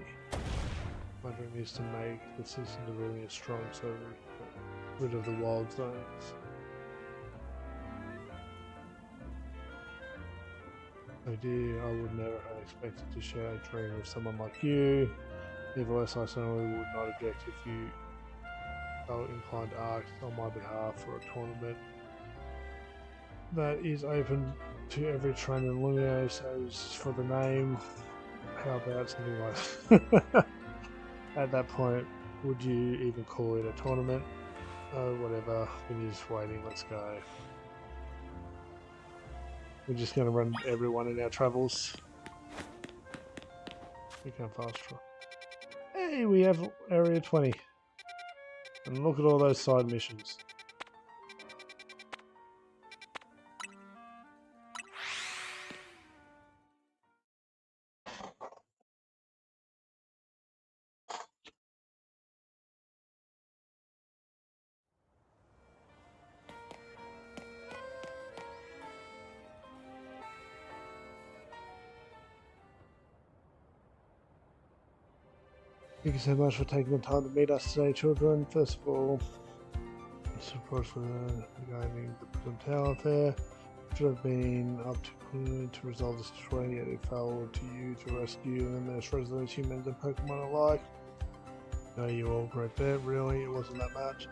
My dream is to make the citizens of Lumias strong so we get rid of the wild zones. Oh dear, I would never have expected to share a dream with someone like you. Nevertheless, I certainly would not object if you felt inclined to ask on my behalf for a tournament that is open to every trainer in Lumios. As for the name, how about something like at that point, would you even call it a tournament? Oh, whatever. Vinny's waiting. Let's go. We're just going to run everyone in our travels. We can fast travel. Hey, we have Area 20. And look at all those side missions. Thank you so much for taking the time to meet us today, children. First of all, support for regarding the Prism Tower affair. Should have been up to resolve the situation, yet it fell to you to rescue them as resident humans and Pokemon alike. No, you all great bet, really, it wasn't that much.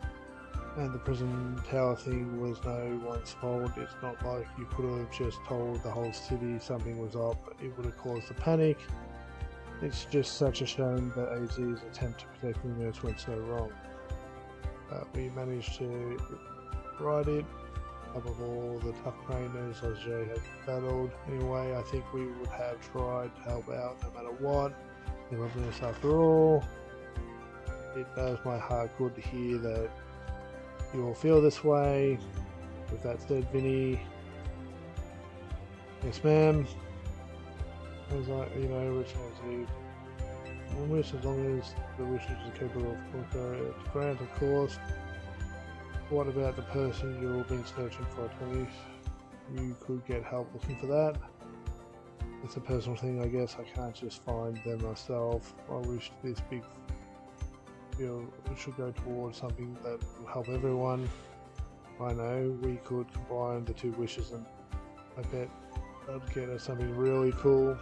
And the Prism Tower thing was no one's fault. It's not like you could have just told the whole city something was up. It would have caused a panic. It's just such a shame that AZ's attempt to protect the universe went so wrong. We managed to ride it. Above all the tough trainers Jay had battled. Anyway, I think we would have tried to help out no matter what. It wasn't us after all. It does my heart good to hear that you all feel this way. With that said, Vinny. Yes, ma'am. As which has you. One wish, as long as the wishes are capable of grant, of course. What about the person you've been searching for? You could get help looking for that. It's a personal thing, I guess. I can't just find them myself. I wish this big should go towards something that will help everyone. I know we could combine the two wishes, and I bet that'd get us something really cool.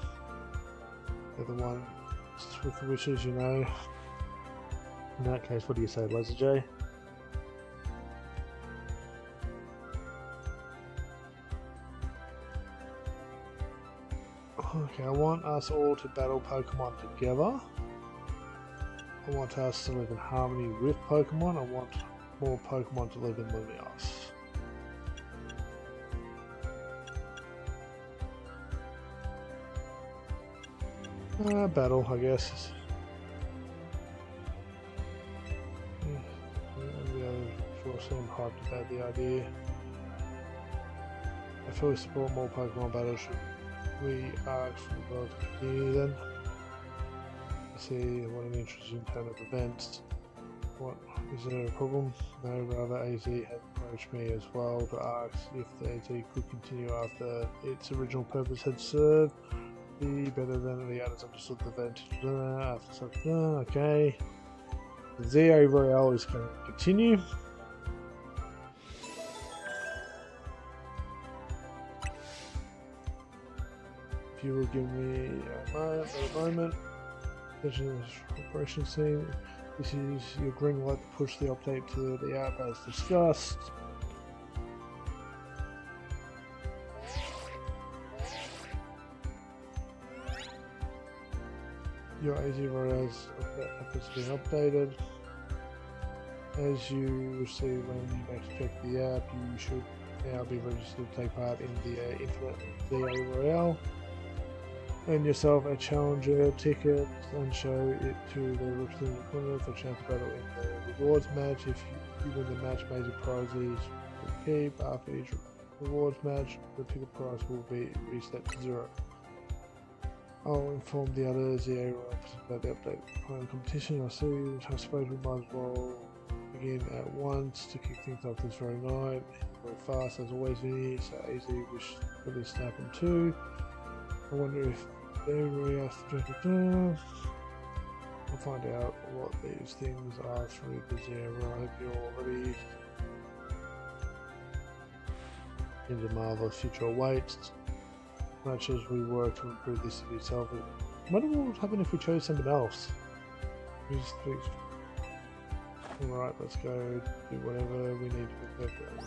They're the ones with the wishes, you know. In that case, what do you say, Laser J? Okay, I want us all to battle Pokemon together. I want us to live in harmony with Pokemon. I want more Pokemon to live in us. Battle, I guess. The others sure seem hyped about the idea. I fully support more Pokemon battles. We ask for the world to continue then. See what an interesting turn of events. What, is there a problem? No, rather AZ had approached me as well to ask if the AZ could continue after its original purpose had served. Be better than the others understood the event. After such, okay. The ZA Royale is going to continue. If you will give me a moment. Operation scene. This is your green light to push the update to the app as discussed. Your A0 has been updated. As you will see when you next check the app, you should now be registered to take part in the Infinite ZA Royale. Earn yourself a challenger ticket and show it to the representative corner for a chance to battle in the rewards match. If you win the match, major prizes will keep. After each rewards match, the ticket price will be reset to 0. I'll inform the other ZA Royals about the update on competition. I suppose we might as well begin at once to kick things off this very night. Very fast as always, Vinny, so AZ wish for this to happen too. I wonder if they really have to. I'll find out what these things are through the ZA. I hope you're already in the marvelous future awaits. Much as we work to improve this city itself, I wonder what would happen if we chose someone else. Alright, let's go do whatever we need to prepare for it.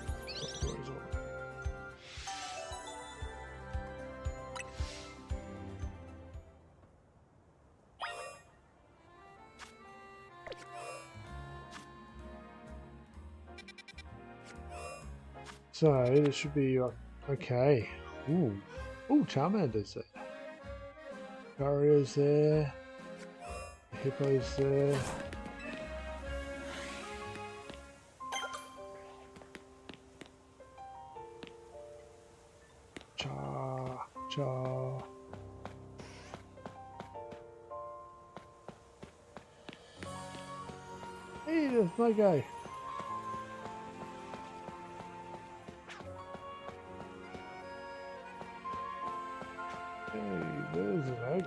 So, this should be okay. Ooh. Ooh, Charmander's there. Garrio's there. Hippo's there. Cha. Hey, there's my guy. Hey, there's an egg.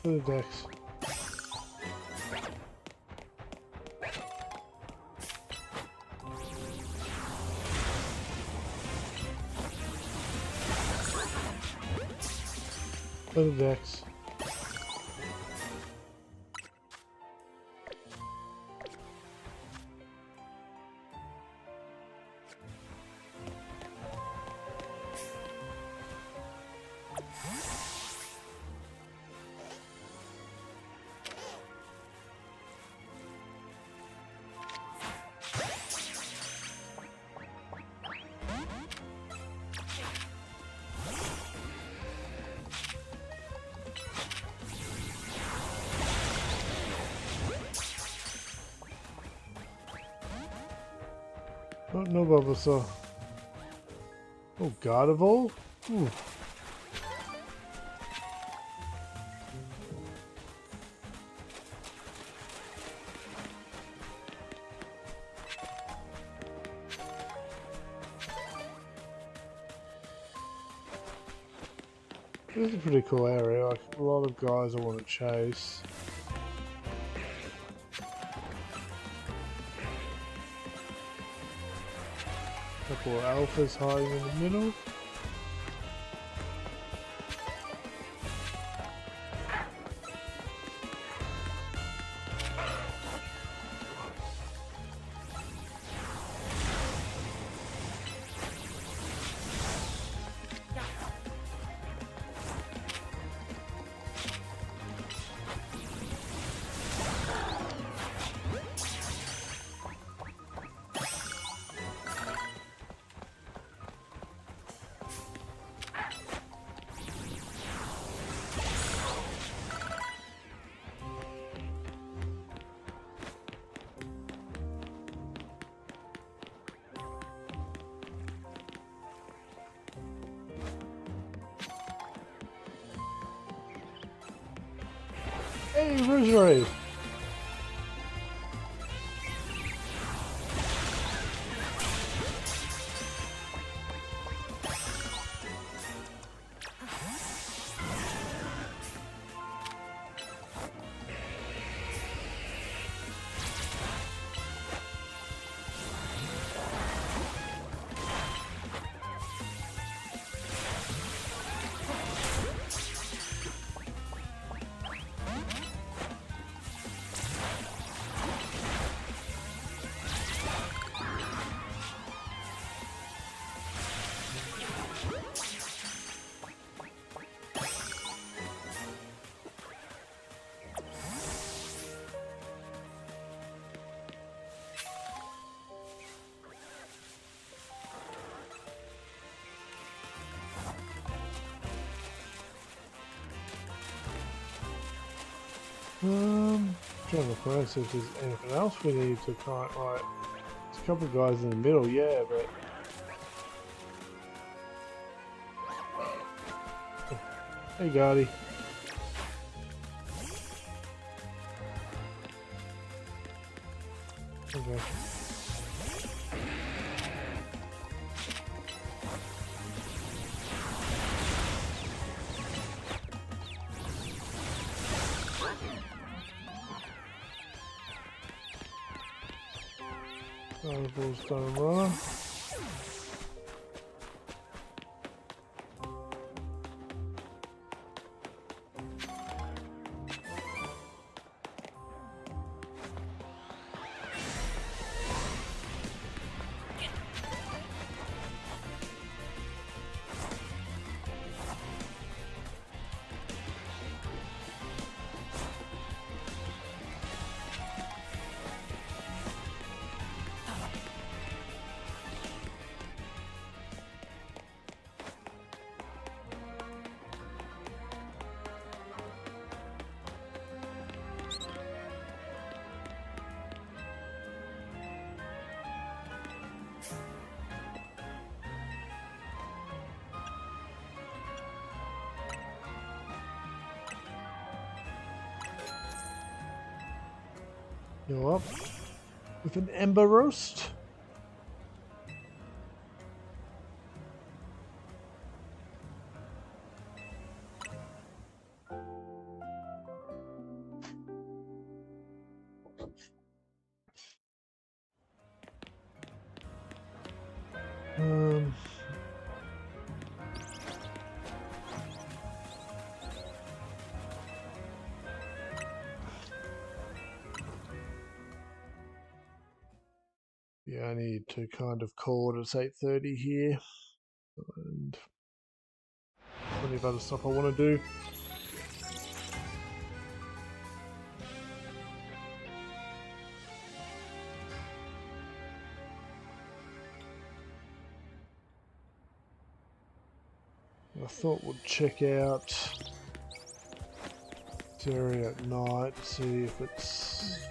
For the decks. For the decks. Oh, no Bulbasaur. Oh, Gardevoir? Ooh. This is a pretty cool area, like a lot of guys I want to chase. Couple of alphas hiding in the middle. Hey, Rosemary! Trying to find if there's anything else we need to kind of, like, there's a couple of guys in the middle, yeah, but hey, Guardy. Okay. Fireball's done well. Go up with an ember roast. Um, yeah, I need to kind of call it. It's 8:30 here, and plenty of other stuff I want to do. I thought we'd check out this area at night, see if it's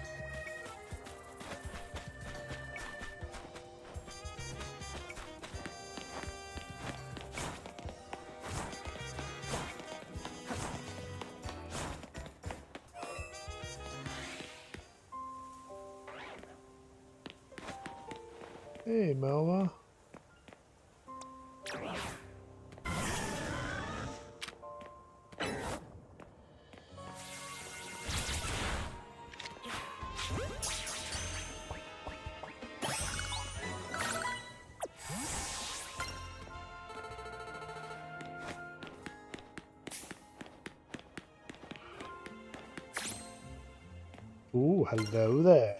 hey Melba. Ooh, hello there.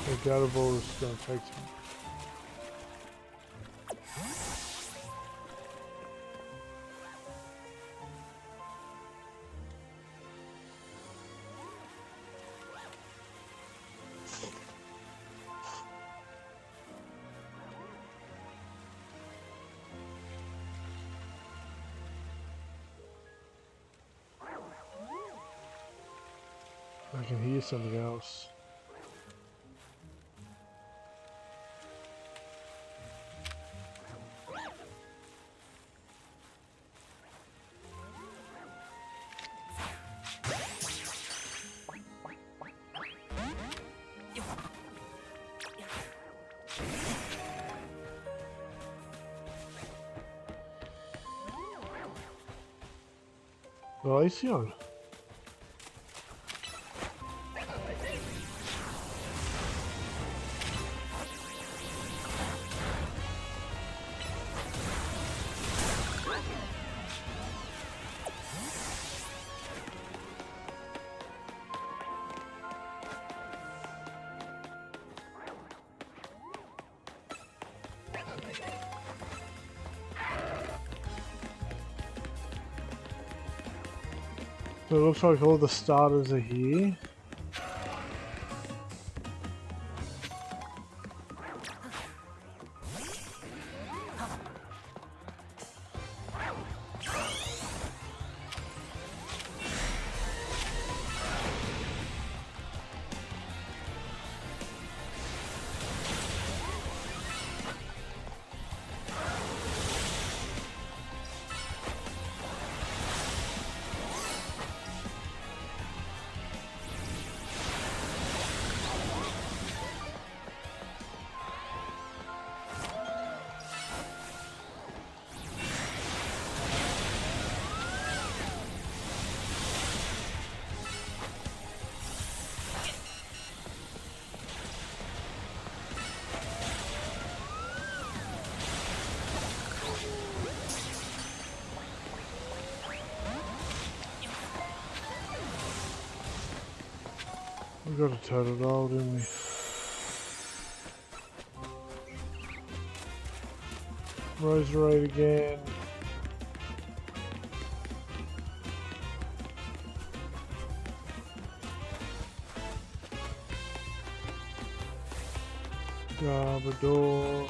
The gutter ball is going to take some. I can hear something else. Glaceon. So it looks like all the starters are here. We got a Totodile, didn't we? Roserade again. Garbodor.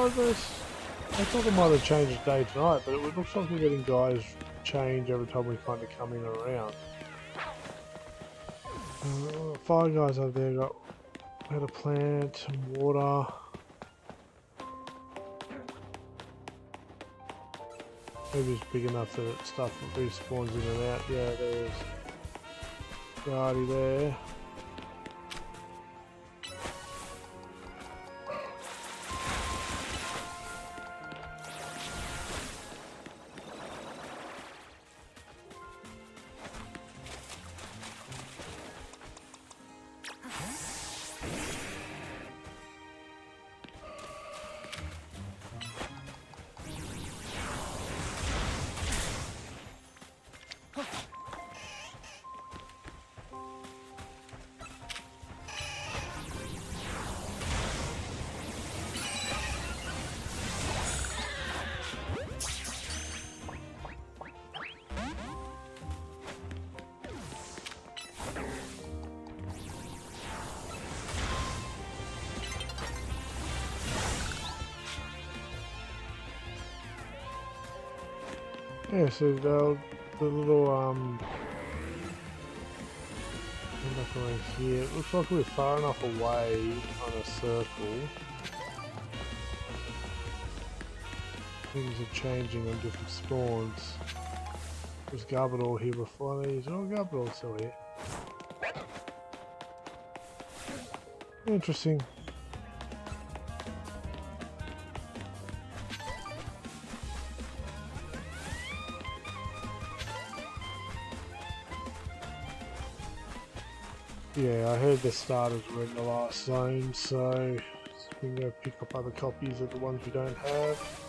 Oh, this. I thought it might have changed day to night, but it looks like we're getting guys change every time we kind of come in around. Fire guys over there got had a plant and water. Maybe it's big enough that stuff respawns in and out. Yeah, there's Guardy there. Yeah, so the little back around here. It looks like we're far enough away on a circle. Things are changing on different spawns. Was Garbodor here before these? Oh, Garbodor's still here. Interesting. Yeah, I heard the starters were in the last zone, so we can go pick up other copies of the ones we don't have.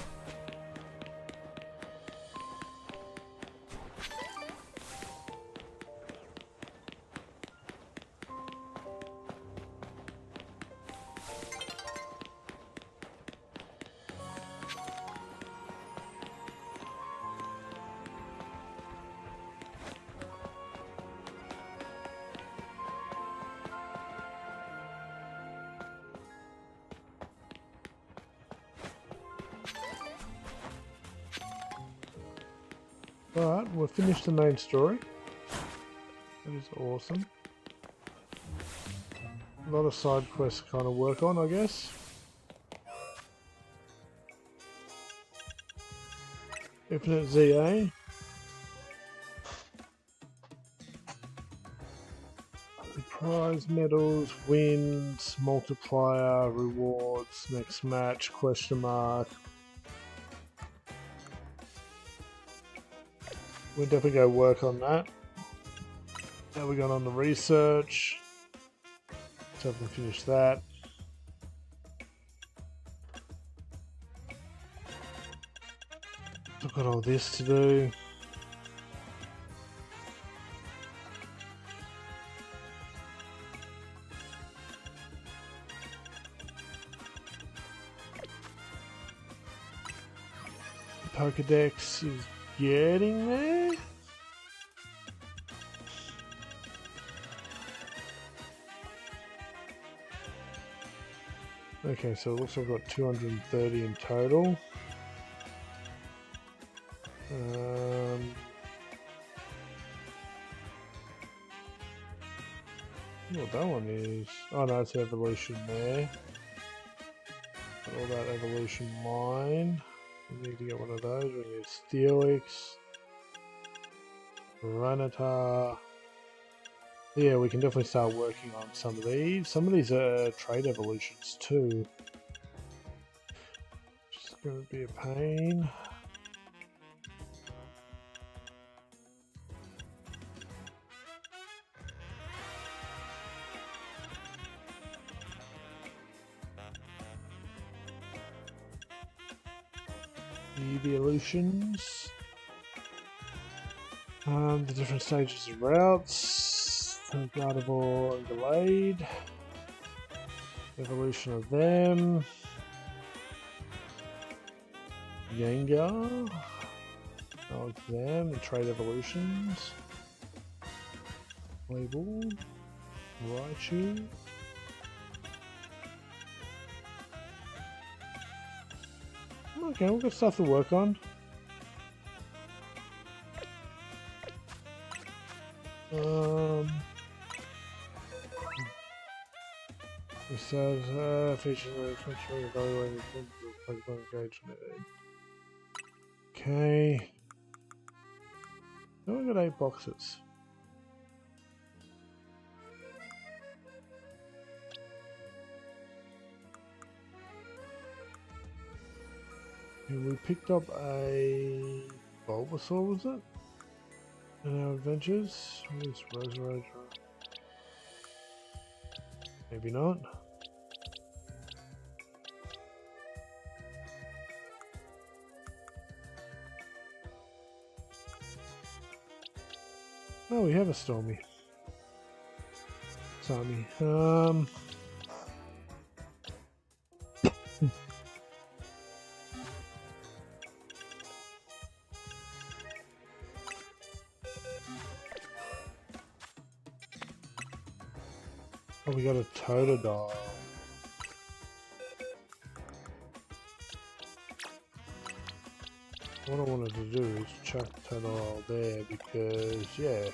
Alright, we've finished the main story. That is awesome. A lot of side quests to kind of work on, I guess. Infinite ZA. Prize medals, wins, multiplier, rewards, next match, question mark. We'll definitely go work on that. Now we're going on the research. So I can finish that. I've got all this to do. Pokédex is getting there. Okay, so it looks like I've got 230 in total. What that one is? Oh no, it's evolution there. Got all that evolution line. We need to get one of those. We need Steelix, Rattata. Yeah, we can definitely start working on some of these. Some of these are trade evolutions too. Just going to be a pain. Evolutions. The different stages of routes. Gardevoir and Delayed. Evolution of them. Gengar. I like them. The trade evolutions. Label. Raichu. Okay, we've got stuff to work on. It says features essentially evaluating Pokemon engagement. Okay. Now we've got 8 boxes. And we picked up a Bulbasaur, was it? In our adventures? Where's Roserade? Maybe not. Oh, we have a Stormy. Sammy. Oh, we got a Totodile. What I wanted to do is chuck Totodile there because, yeah.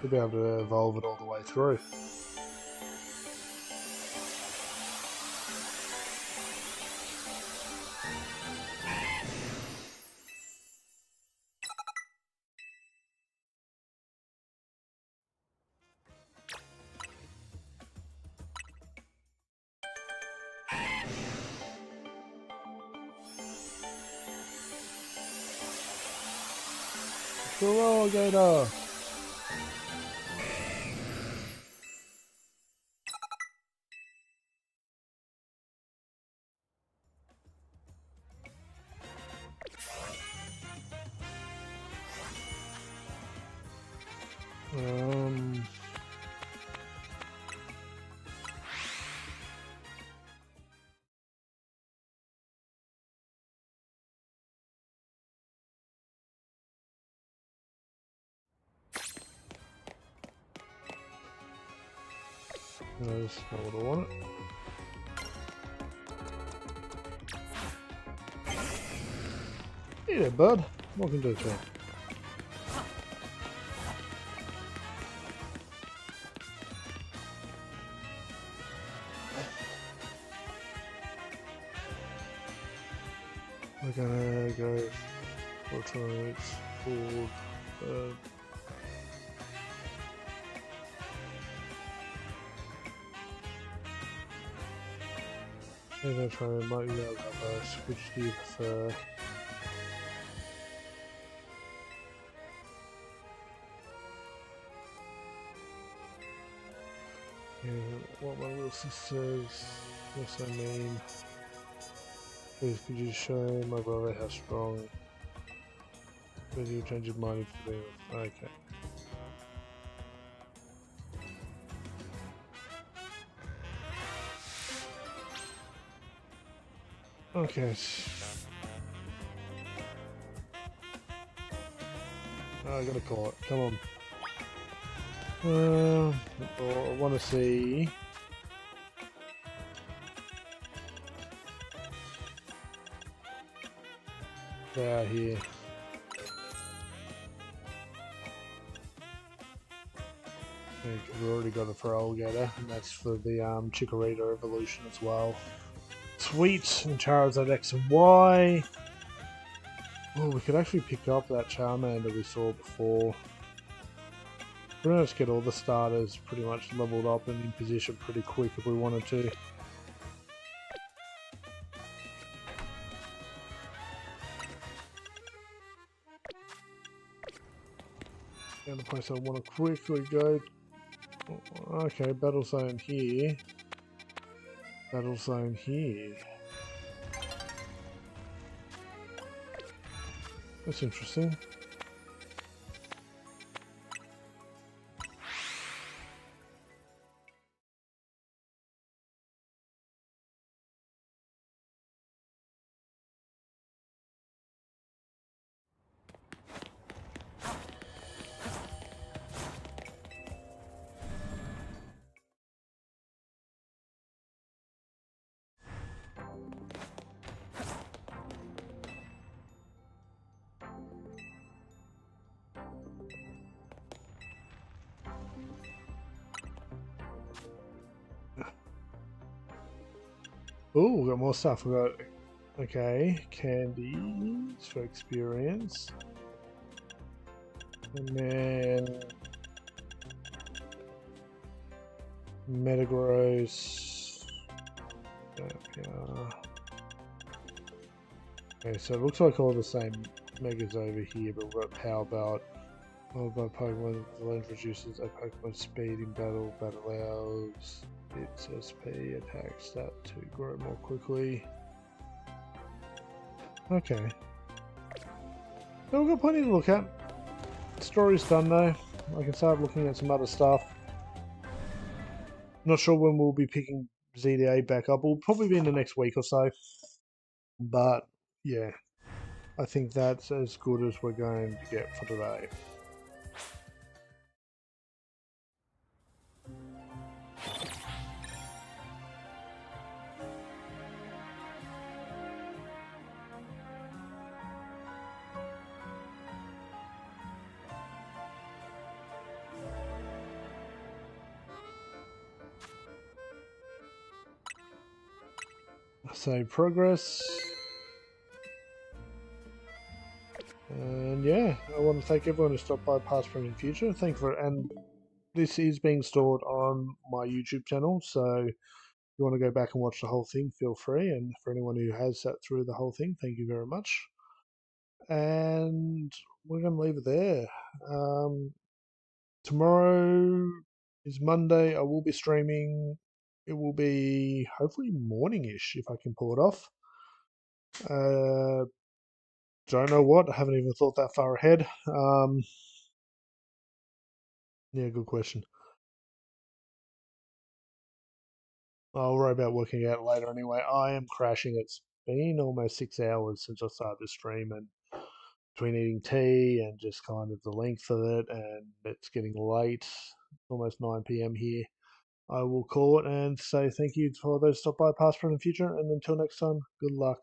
We'll be able to evolve it all the way through. Gator! That's not what I wanted. Hey there, bud. Welcome to the show. We're gonna go for turrets, forward, I'm gonna try and might be able to have a switch to you prefer. And what my little sister says, yes I mean, please could you show my brother how strong, whether you change your mind for them. Okay. Okay. I gotta call it. Come on. I want to see. They're out here. We've already got a Feraligatr, and that's for the Chikorita evolution as well. Sweet, and Charizard X and Y. Oh, we could actually pick up that Charmander we saw before. We're gonna just get all the starters pretty much leveled up and in position pretty quick if we wanted to. The other place I want to quickly go. Okay, battle zone here. Battle zone here. That's interesting. Oh, we got more stuff. We got okay, candies for experience, and then Metagross. Yeah. Okay, so it looks like all the same megas over here, but we've got Power Belt. Followed by Pokemon, the lens reduces a Pokemon speed in battle, but allows its SP attack stat to grow more quickly. Okay. So we've got plenty to look at. The story's done though. I can start looking at some other stuff. Not sure when we'll be picking ZDA back up. We'll probably be in the next week or so. But yeah, I think that's as good as we're going to get for today. So progress. And yeah, I want to thank everyone who stopped by past, present, and future. Thank you for and this is being stored on my YouTube channel, so if you want to go back and watch the whole thing, feel free. And for anyone who has sat through the whole thing, thank you very much. And we're going to leave it there. Tomorrow is Monday. I will be streaming. It will be hopefully morning-ish if I can pull it off. Don't know what. I haven't even thought that far ahead. Yeah, good question. I'll worry about working out later anyway. I am crashing. It's been almost 6 hours since I started the stream, and between eating tea and just kind of the length of it, and it's getting late, almost 9 p.m. here. I will call it and say thank you for those stop by, past, present, and future. And until next time, good luck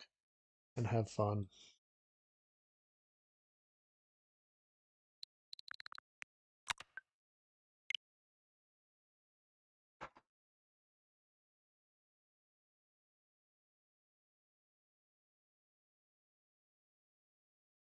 and have fun.